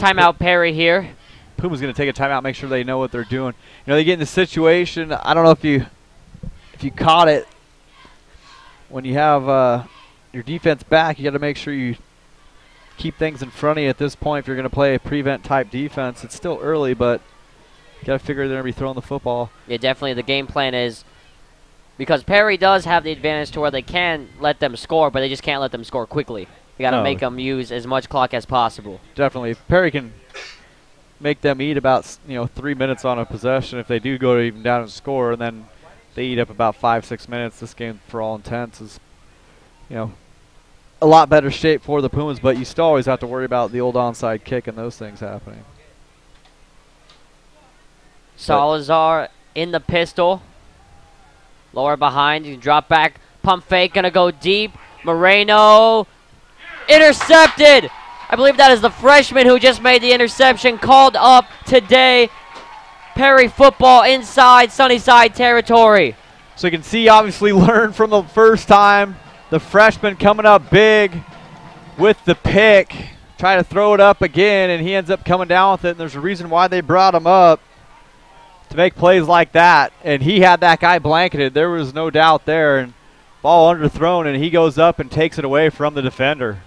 Timeout Perry here. Puma's going to take a timeout, make sure they know what they're doing. You know, they get in the situation. I don't know if you caught it. When you have your defense back, you got to make sure you keep things in front of you at this point if you're going to play a prevent type defense. It's still early, but you got to figure they're going to be throwing the football. Yeah, definitely the game plan is, because Perry does have the advantage to where they can let them score, but they just can't let them score quickly. You got to make them use as much clock as possible. Definitely. If Perry can make them eat about 3 minutes on a possession, if they do go to even down and score, and then they eat up about 5-6 minutes, this game for all intents is a lot better shape for the Pumas, but you still always have to worry about the old onside kick and those things happening. Salazar in the pistol. Lower behind, you drop back, pump fake, gonna go deep. Moreno intercepted. I believe that is the freshman who just made the interception, called up today. Perry football inside Sunnyside territory. So you can see, obviously, learn from the first time. The freshman coming up big with the pick. Try to throw it up again, and he ends up coming down with it. And there's a reason why they brought him up, to make plays like that. And he had that guy blanketed. There was no doubt there. And ball underthrown, and he goes up and takes it away from the defender.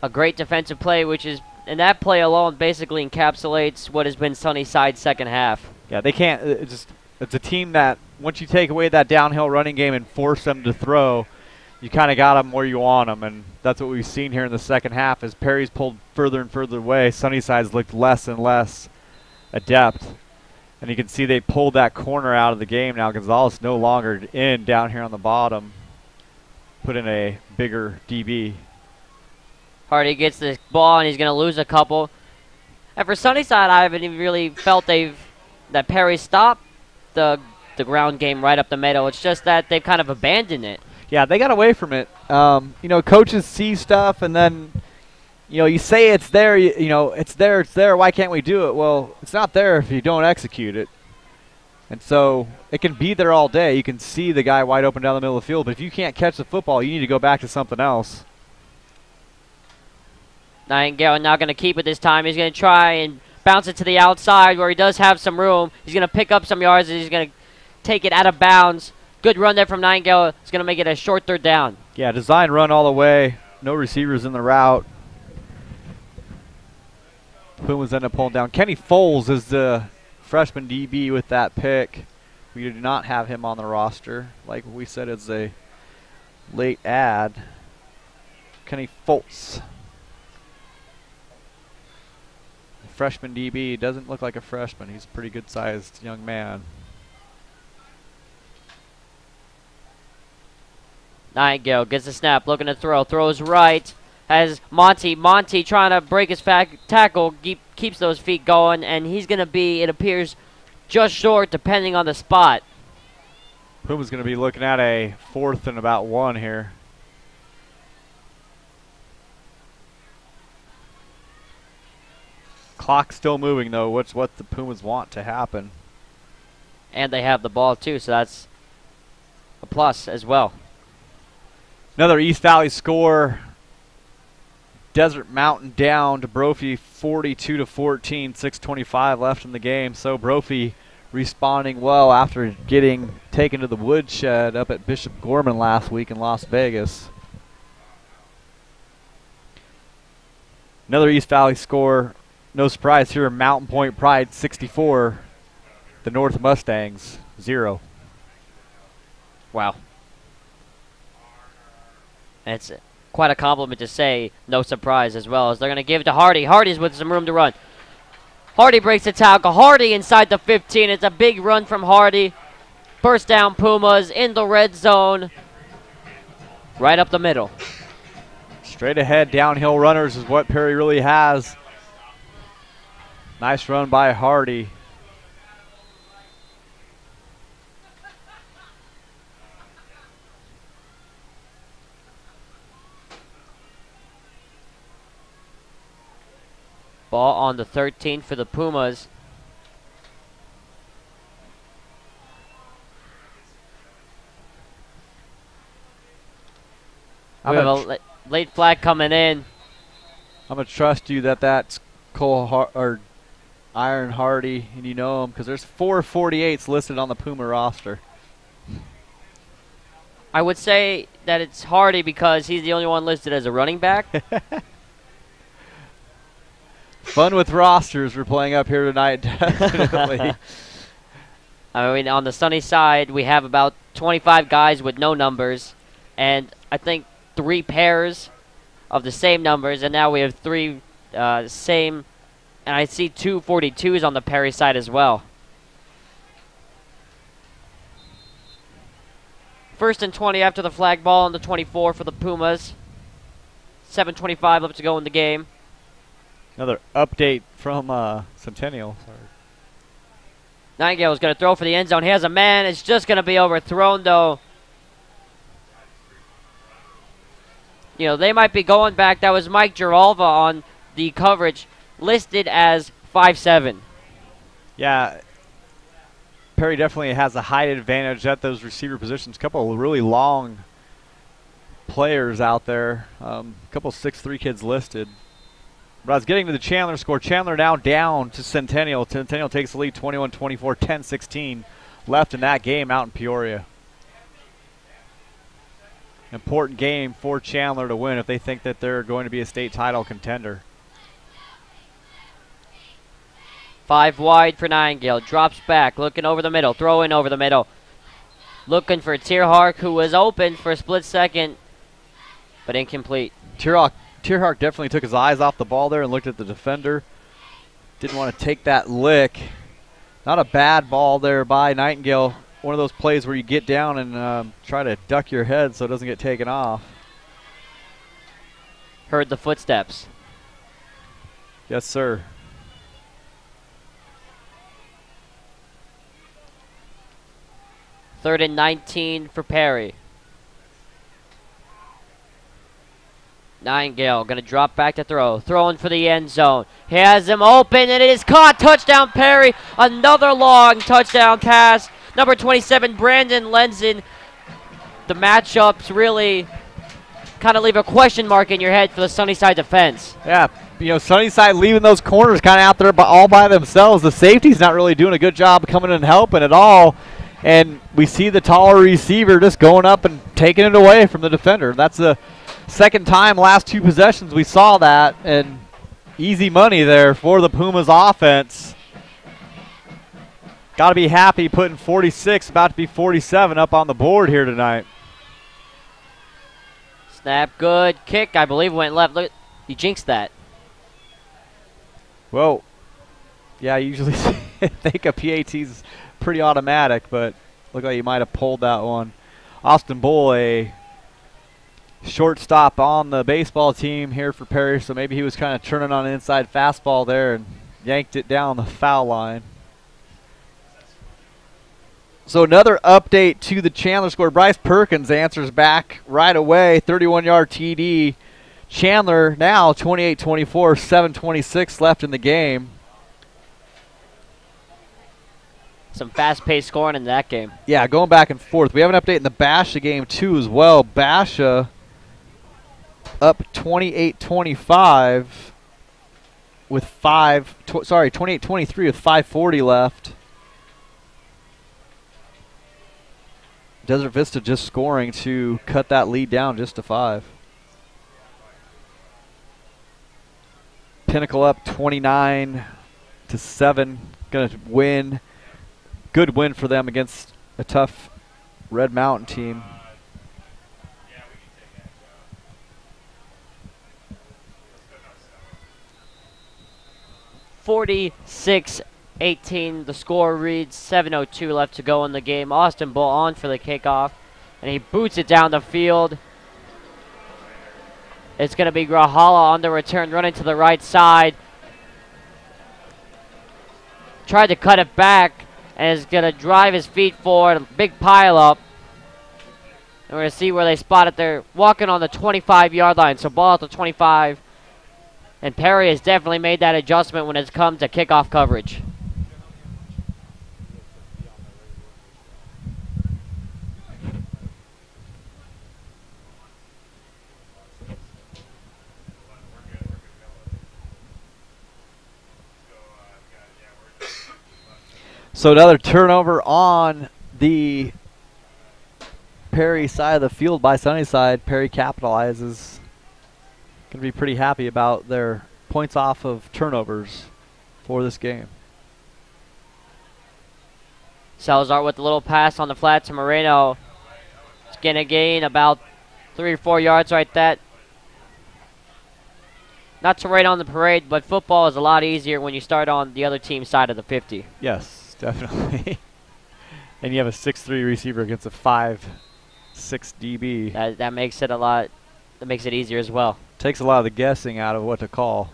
A great defensive play, and that play alone basically encapsulates what has been Sunnyside's second half. Yeah, they can't. It's a team that once you take away that downhill running game and force them to throw, you kind of got them where you want them, and that's what we've seen here in the second half. As Perry's pulled further and further away, Sunnyside's looked less and less adept, and you can see they pulled that corner out of the game now. Gonzalez no longer in down here on the bottom. Put in a bigger DB. Hardy gets the ball, and he's going to lose a couple. And for Sunnyside, I haven't even really felt that Perry stopped the ground game right up the middle. It's just that they've kind of abandoned it. Yeah, they got away from it. Coaches see stuff, and then, you say it's there, it's there. Why can't we do it? Well, it's not there if you don't execute it. And so it can be there all day. You can see the guy wide open down the middle of the field, but if you can't catch the football, you need to go back to something else. Nightingale not going to keep it this time. He's going to try and bounce it to the outside where he does have some room. He's going to pick up some yards, and he's going to take it out of bounds. Good run there from Nightingale. It's going to make it a short third down. Yeah, design run all the way. No receivers in the route. Pumas end up pulling down. Kenny Foles is the freshman DB with that pick. We do not have him on the roster. Like we said, it's a late add. Kenny Foles. Freshman DB, doesn't look like a freshman. He's a pretty good sized young man. Nightingale gets the snap, looking to throw, throws right. Has Monty trying to break his tackle, keeps those feet going, and he's going to be, it appears, just short depending on the spot. Puma's going to be looking at a 4th and about 1 here. Clock's still moving, though. What's what the Pumas want to happen. And they have the ball, too, so that's a plus as well. Another East Valley score. Desert Mountain down to Brophy 42-14, 6:25 left in the game. So Brophy responding well after getting taken to the woodshed up at Bishop Gorman last week in Las Vegas. Another East Valley score. No surprise here, Mountain Point Pride 64, the North Mustangs 0. Wow. It's quite a compliment to say no surprise as well, as they're going to give to Hardy. Hardy's with some room to run. Hardy breaks the tackle. Hardy inside the 15. It's a big run from Hardy. First down Pumas in the red zone. Right up the middle. Straight ahead downhill runners is what Perry really has. Nice run by Hardy. Ball on the 13 for the Pumas. We have a late flag coming in. I'm going to trust you that that's or Iron Hardy, and you know him, because there's 4 48s listed on the Puma roster. I would say that it's Hardy because he's the only one listed as a running back. Fun with rosters we're playing up here tonight, definitely. I mean, on the Sunnyside, we have about 25 guys with no numbers, and I think 3 pairs of the same numbers, and now we have 3 same, and I see 2 42s on the Perry side as well. 1st and 20 after the flag ball on the 24 for the Pumas. 7:25 left to go in the game. Another update from Centennial. Sorry. Nightingale is going to throw for the end zone. He has a man. It's just going to be overthrown, though. You know, they might be going back. That was Mike Giralva on the coverage, listed as 5'7". Yeah, Perry definitely has a height advantage at those receiver positions. A couple of really long players out there. A couple 6'3" kids listed. But I was getting to the Chandler score. Chandler now down to Centennial. Centennial takes the lead 21-24, 10-16 left in that game out in Peoria. Important game for Chandler to win if they think that they're going to be a state title contender. 5 wide for Nightingale. Drops back, looking over the middle, throwing over the middle. Looking for Tierhark, who was open for a split second, but incomplete. Tierhark definitely took his eyes off the ball there and looked at the defender. Didn't want to take that lick. Not a bad ball there by Nightingale. One of those plays where you get down and try to duck your head so it doesn't get taken off. Heard the footsteps. Yes, sir. Third and 19 for Perry. Nightingale going to drop back to throw. Throwing for the end zone. He has him open, and it is caught. Touchdown, Perry. Another long touchdown pass. Number 27, Brandon Lenzen. The matchups really kind of leave a question mark in your head for the Sunnyside defense. Yeah, you know, Sunnyside leaving those corners kind of out there all by themselves. The safety's not really doing a good job of coming and helping at all. And we see the taller receiver just going up and taking it away from the defender. That's the second time last 2 possessions we saw that, and easy money there for the Pumas offense. Got to be happy putting 46, about to be 47 up on the board here tonight. Snap good. Kick, I believe, went left. Look, you jinxed that. Well, yeah, I usually think a PAT's pretty automatic, but looked like you might have pulled that one. Austin Bull, a shortstop on the baseball team here for Perry, so maybe he was kind of turning on an inside fastball there and yanked it down the foul line. So another update to the Chandler score. Bryce Perkins answers back right away, 31-yard TD. Chandler now 28-24, 7:26 left in the game. Some fast-paced scoring in that game. Yeah, going back and forth. We have an update in the Basha game, too, as well. Basha up 28-25 with 28-23 with 5:40 left. Desert Vista just scoring to cut that lead down just to 5. Pinnacle up 29-7. Going to win. Good win for them against a tough Red Mountain team. (46-18) the score reads. 7:02 left to go in the game. Austin Bull on for the kickoff, and he boots it down the field. It's going to be Grahala on the return, running to the right side. Tried to cut it back, and is going to drive his feet forward. A big pile up. And we're going to see where they spot it. They're walking on the 25-yard line, so ball at the 25. And Perry has definitely made that adjustment when it's come to kickoff coverage. So another turnover on the Perry side of the field by Sunnyside. Perry capitalizes. Going to be pretty happy about their points off of turnovers for this game. Salazar with a little pass on the flat to Moreno. It's going to gain about 3 or 4 yards right there. Not to rain on the parade, but football is a lot easier when you start on the other team's side of the 50. Yes, definitely. And you have a 6'3" receiver against a 5'6" DB. That makes it that makes it easier as well. Takes a lot of the guessing out of what to call.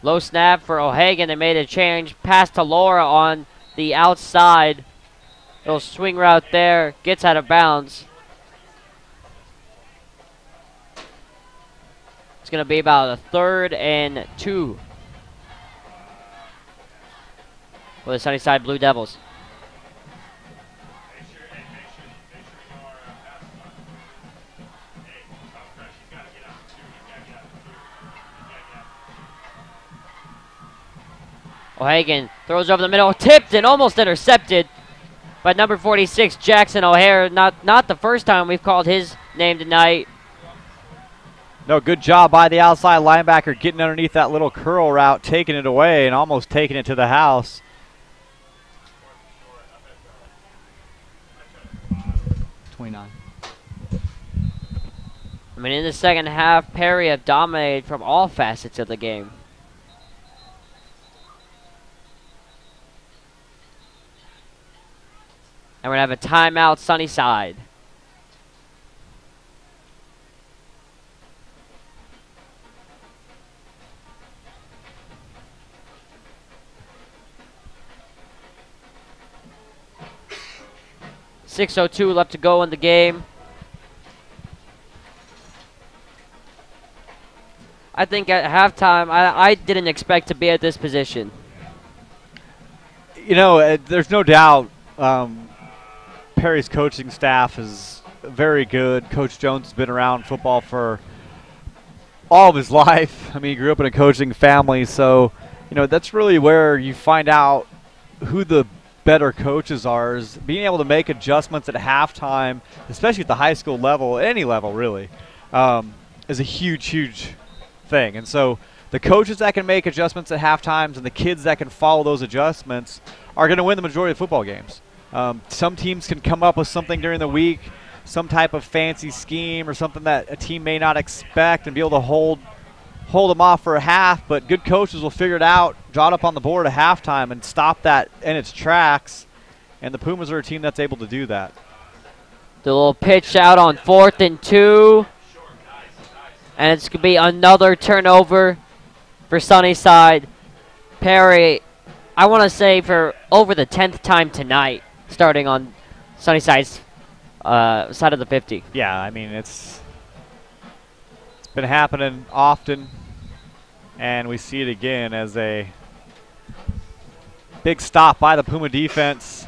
Low snap for O'Hagan. They made a change. Pass to Laura on the outside. Little swing route there. Gets out of bounds. It's going to be about a 3rd and 2 for the Sunnyside Blue Devils. O'Hagan throws over the middle, tipped and almost intercepted by number 46, Jackson O'Hare. Not the first time we've called his name tonight. No, good job by the outside linebacker getting underneath that little curl route, taking it away and almost taking it to the house. I mean, in the second half, Perry have dominated from all facets of the game. And we're going to have a timeout, Sunnyside. .602 left to go in the game. I think at halftime, I didn't expect to be at this position. You know, there's no doubt Perry's coaching staff is very good. Coach Jones has been around football for all of his life. I mean, he grew up in a coaching family, so, you know, that's really where you find out who the better coaches are, is being able to make adjustments at halftime, especially at the high school level, any level really, is a huge, huge thing. And so the coaches that can make adjustments at halftimes and the kids that can follow those adjustments are going to win the majority of football games. Some teams can come up with something during the week, some type of fancy scheme or something that a team may not expect and be able to hold them off for a half, but good coaches will figure it out, draw it up on the board at halftime, and stop that in its tracks, and the Pumas are a team that's able to do that. The little pitch out on 4th and 2, and it's going to be another turnover for Sunnyside. Perry, I want to say for over the 10th time tonight, starting on Sunnyside's side of the 50. Yeah, I mean, it's been happening often, and we see it again as a big stop by the Puma defense.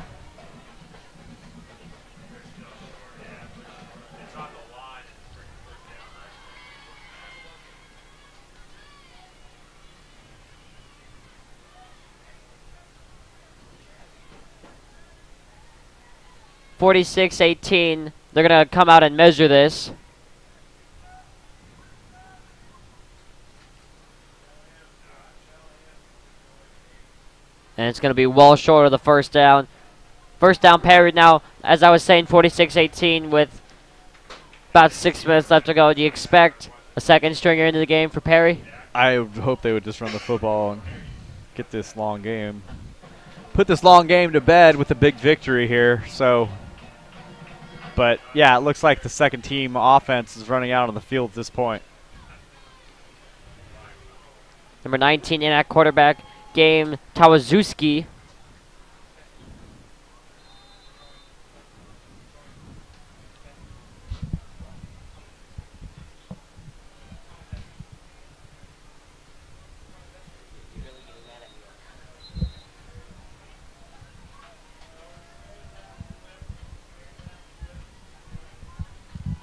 .46-18. They're going to come out and measure this. And it's going to be well short of the first down. First down Perry now, as I was saying, 46-18 with about 6 minutes left to go. Do you expect a second stringer into the game for Perry? I hope they would just run the football and get this long game. Put this long game to bed with a big victory here. So, but yeah, it looks like the second team offense is running out on the field at this point. Number 19 in at quarterback, Game Tawazuski.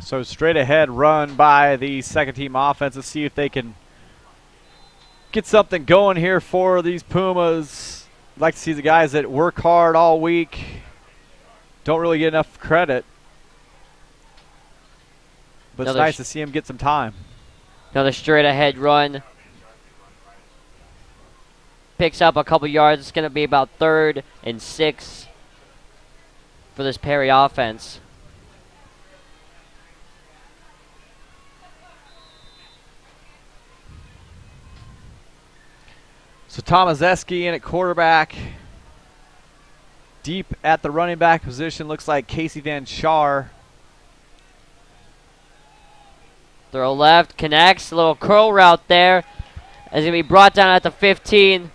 So straight ahead run by the second team offense. Let's see if they can get something going here for these Pumas. I'd like to see the guys that work hard all week don't really get enough credit. But it's nice to see him get some time. Another straight ahead run. Picks up a couple yards. It's going to be about 3rd and 6 for this Perry offense. So Tomazeski in at quarterback. Deep at the running back position looks like Casey Van Char. Throw left, connects, a little curl route there. Is going to be brought down at the 15.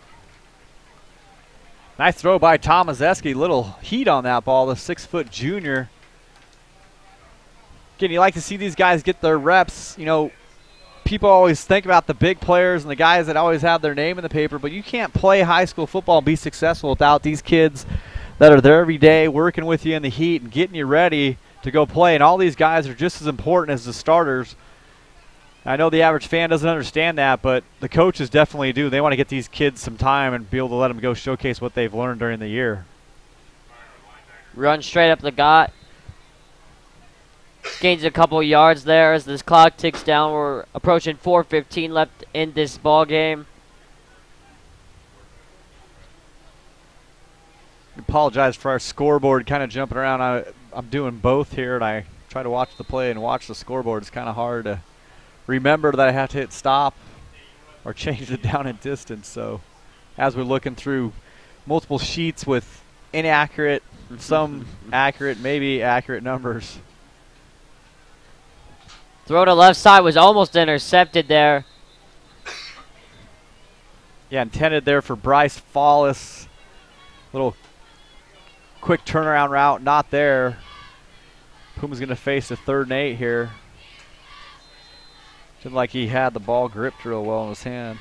Nice throw by Tomazeski. Little heat on that ball, the 6-foot junior. Again, you like to see these guys get their reps. You know, people always think about the big players and the guys that always have their name in the paper, but you can't play high school football and be successful without these kids that are there every day working with you in the heat and getting you ready to go play. And all these guys are just as important as the starters. I know the average fan doesn't understand that, but the coaches definitely do. They want to get these kids some time and be able to let them go showcase what they've learned during the year. Run straight up the gut. Gains a couple of yards there as this clock ticks down. We're approaching 4:15 left in this ball game. I apologize for our scoreboard kind of jumping around. I'm doing both here, and I try to watch the play and watch the scoreboard. It's kind of hard to remember that I have to hit stop or change it down in distance. So as we're looking through multiple sheets with inaccurate, some accurate, maybe accurate numbers. Throw to left side was almost intercepted there. Yeah, intended there for Bryce Follis. Little quick turnaround route, not there. Puma's going to face a 3rd and 8 here. Didn't like he had the ball gripped real well in his hand.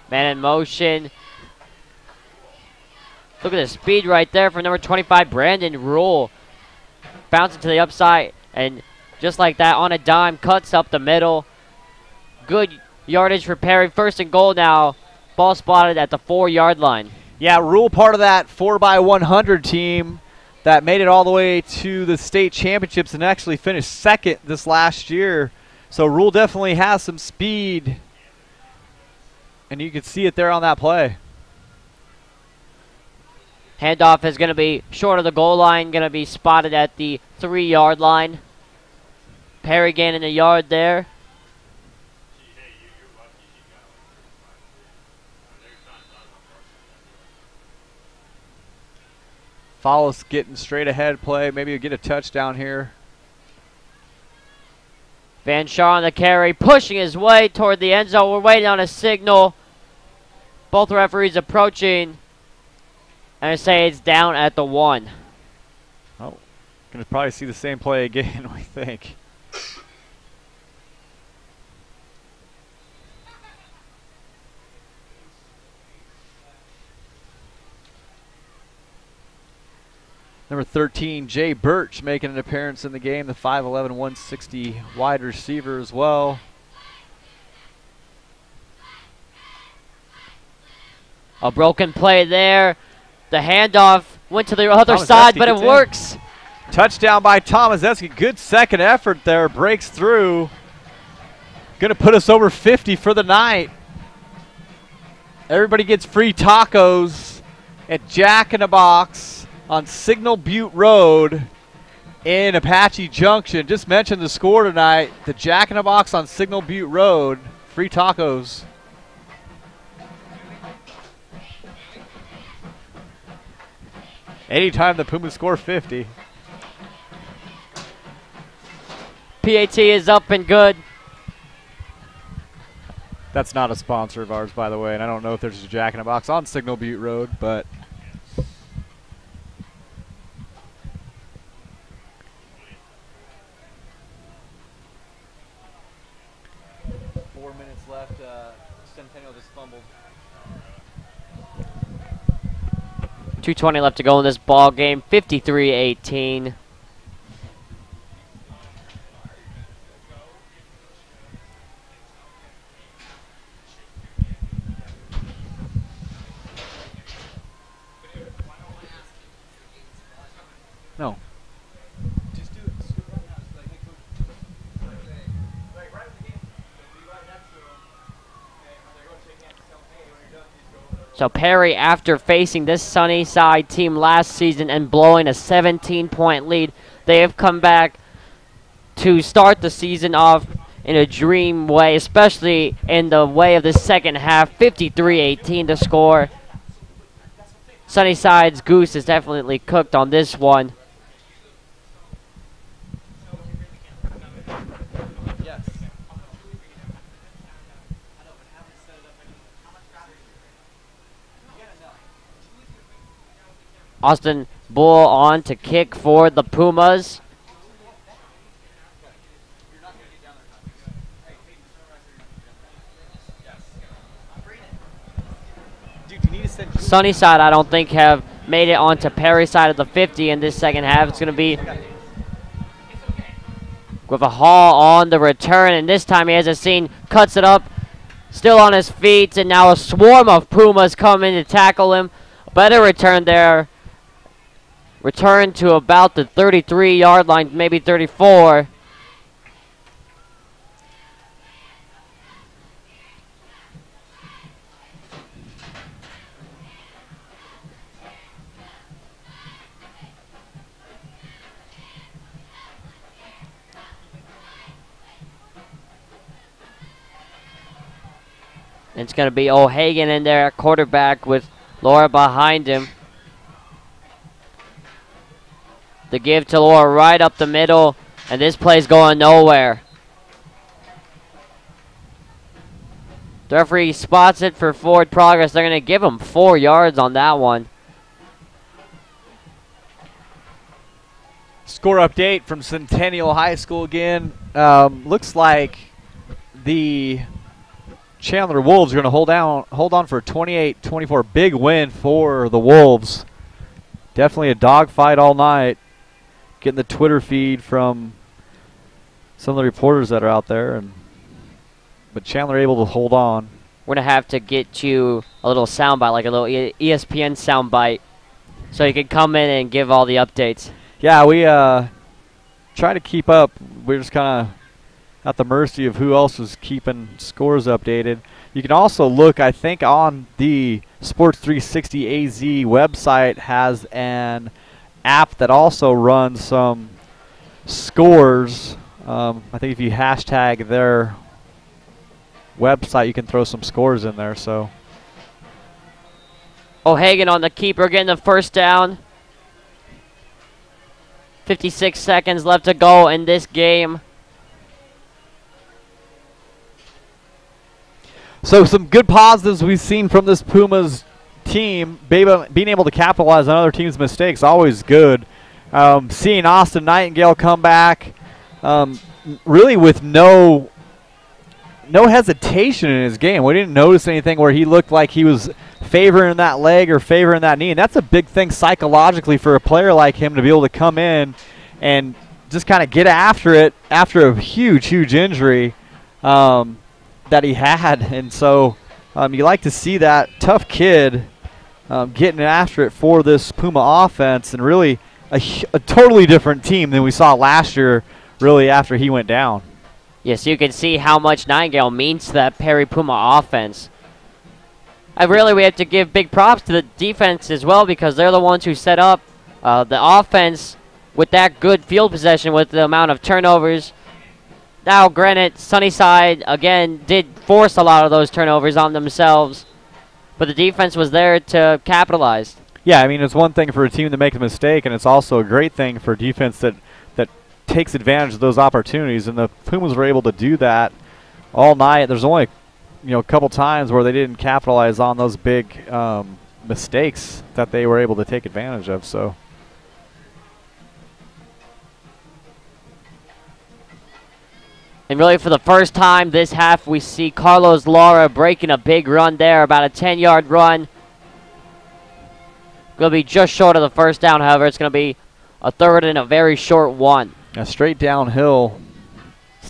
Man in motion. Look at the speed right there for number 25, Brandon Rule. Bouncing to the upside, and just like that, on a dime, cuts up the middle. Good yardage for Perry. 1st and goal now. Ball spotted at the 4-yard line. Yeah, Rule part of that 4x100 team that made it all the way to the state championships and actually finished 2nd this last year. So Rule definitely has some speed, and you can see it there on that play. Handoff is going to be short of the goal line, going to be spotted at the 3-yard line. Perry gaining a yard there. Follis getting straight ahead play. Maybe you'll get a touchdown here. Van Char on the carry, pushing his way toward the end zone. We're waiting on a signal. Both referees approaching. And I say it's down at the 1. Oh, going to probably see the same play again, we think. Number 13, Jay Birch, making an appearance in the game. The 5'11", 160 wide receiver as well. A broken play there. The handoff went to the other side, but it works. Touchdown by Tomazeski. Good second effort there. Breaks through. Going to put us over 50 for the night. Everybody gets free tacos at Jack in the Box on Signal Butte Road in Apache Junction. Just mentioned the score tonight. The Jack in the Box on Signal Butte Road. Free tacos. Anytime the Pumas score 50. PAT is up and good. That's not a sponsor of ours, by the way, and I don't know if there's a Jack in a Box on Signal Butte Road, but left. Centennial just fumbled. 2:20 left to go in this ball game. 53-18. No. So Perry, after facing this Sunnyside team last season and blowing a 17-point lead, they have come back to start the season off in a dream way, especially in the way of the second half. 53-18 to score. Sunnyside's goose is definitely cooked on this one. Austin Bull on to kick for the Pumas. Sunnyside, I don't think, have made it onto Perry's side of the 50 in this second half. It's going to be with a haul on the return, and this time he has a scene, cuts it up, still on his feet, and now a swarm of Pumas come in to tackle him. Better return there. Return to about the 33-yard line, maybe 34. It's going to be O'Hagan in there at quarterback with Laura behind him. The give to Laura right up the middle, and this play's going nowhere. The referee spots it for forward progress. They're going to give him 4 yards on that one. Score update from Centennial High School again. Looks like the Chandler Wolves are going to hold on for a 28-24 big win for the Wolves. Definitely a dogfight all night. Getting the Twitter feed from some of the reporters that are out there, but Chandler able to hold on. We're going to have to get you a little soundbite, like a little ESPN soundbite, so you can come in and give all the updates. Yeah, we try to keep up. We're just kind of at the mercy of who else is keeping scores updated. You can also look, I think, on the Sports 360 AZ website has an app that also runs some scores. I think if you hashtag their website, you can throw some scores in there. So O'Hagan on the keeper, getting the first down. 56 seconds left to go in this game. So some good positives we've seen from this Pumas team. Being able to capitalize on other teams' mistakes, always good. Seeing Austin Nightingale come back, really with no hesitation in his game. We didn't notice anything where he looked like he was favoring that leg or favoring that knee. And that's a big thing psychologically for a player like him to be able to come in and just kind of get after it after a huge injury that he had. And so you like to see that tough kid getting after it for this Puma offense, and really a totally different team than we saw last year, really, after he went down. Yes, you can see how much Nightingale means to that Perry Puma offense. We have to give big props to the defense as well, because they're the ones who set up the offense with that good field possession with the amount of turnovers. Now, granted, Sunnyside, again, did force a lot of those turnovers on themselves, but the defense was there to capitalize. Yeah, I mean, it's one thing for a team to make a mistake, and it's also a great thing for defense that takes advantage of those opportunities, and the Pumas were able to do that all night. There's only a couple times where they didn't capitalize on those big mistakes that they were able to take advantage of. So and really, for the first time this half, we see Carlos Lara breaking a big run there, about a 10-yard run. Going to be just short of the first down, however. It's going to be a third and a very short one. A straight downhill.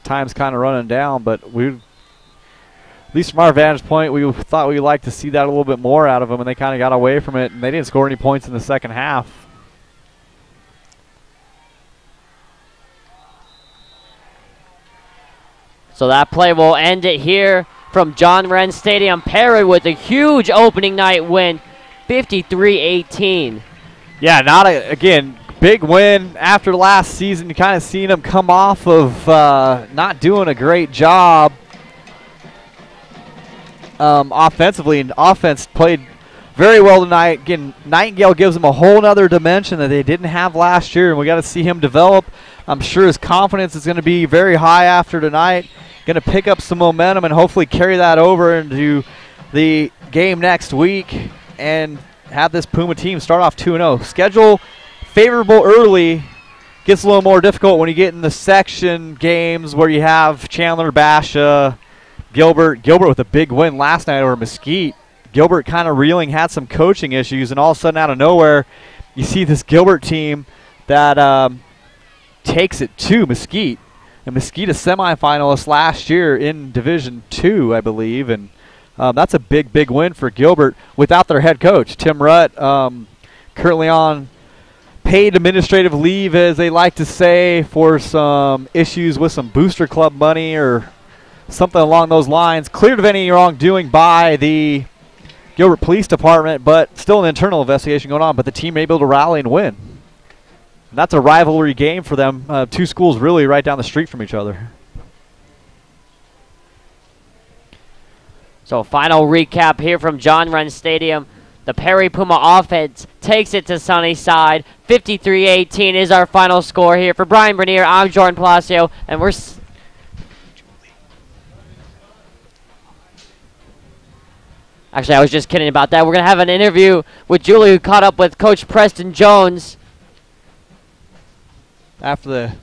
Time's kind of running down, but at least from our vantage point, we thought we'd like to see that a little bit more out of them, and they kind of got away from it, and they didn't score any points in the second half. So that play will end it here from John Wren Stadium. Perry with a huge opening night win, 53-18. Yeah, again, big win after last season. You kind of seen them come off of not doing a great job offensively, and offense played very well tonight. Again, Nightingale gives them a whole other dimension that they didn't have last year, and we got to see him develop. I'm sure his confidence is going to be very high after tonight. Going to pick up some momentum and hopefully carry that over into the game next week and have this Puma team start off 2-0. Schedule favorable early, gets a little more difficult when you get in the section games where you have Chandler, Basha, Gilbert with a big win last night over Mesquite. Gilbert kind of reeling, had some coaching issues, and all of a sudden out of nowhere you see this Gilbert team that takes it to Mesquite. And Mesquite a semifinalist last year in Division II, I believe, and that's a big win for Gilbert without their head coach. Tim Rutt, currently on paid administrative leave, as they like to say, for some issues with some booster club money or something along those lines. Cleared of any wrongdoing by the Gilbert Police Department, but still an internal investigation going on, but the team able to rally and win. And that's a rivalry game for them. Two schools really right down the street from each other. So final recap here from John Wren Stadium. The Perry Puma offense takes it to Sunnyside. 53-18 is our final score here. For Brian Bernier, I'm Jordan Palacio, and we're... Actually, I was just kidding about that. We're going to have an interview with Julie, who caught up with Coach Preston Jones after the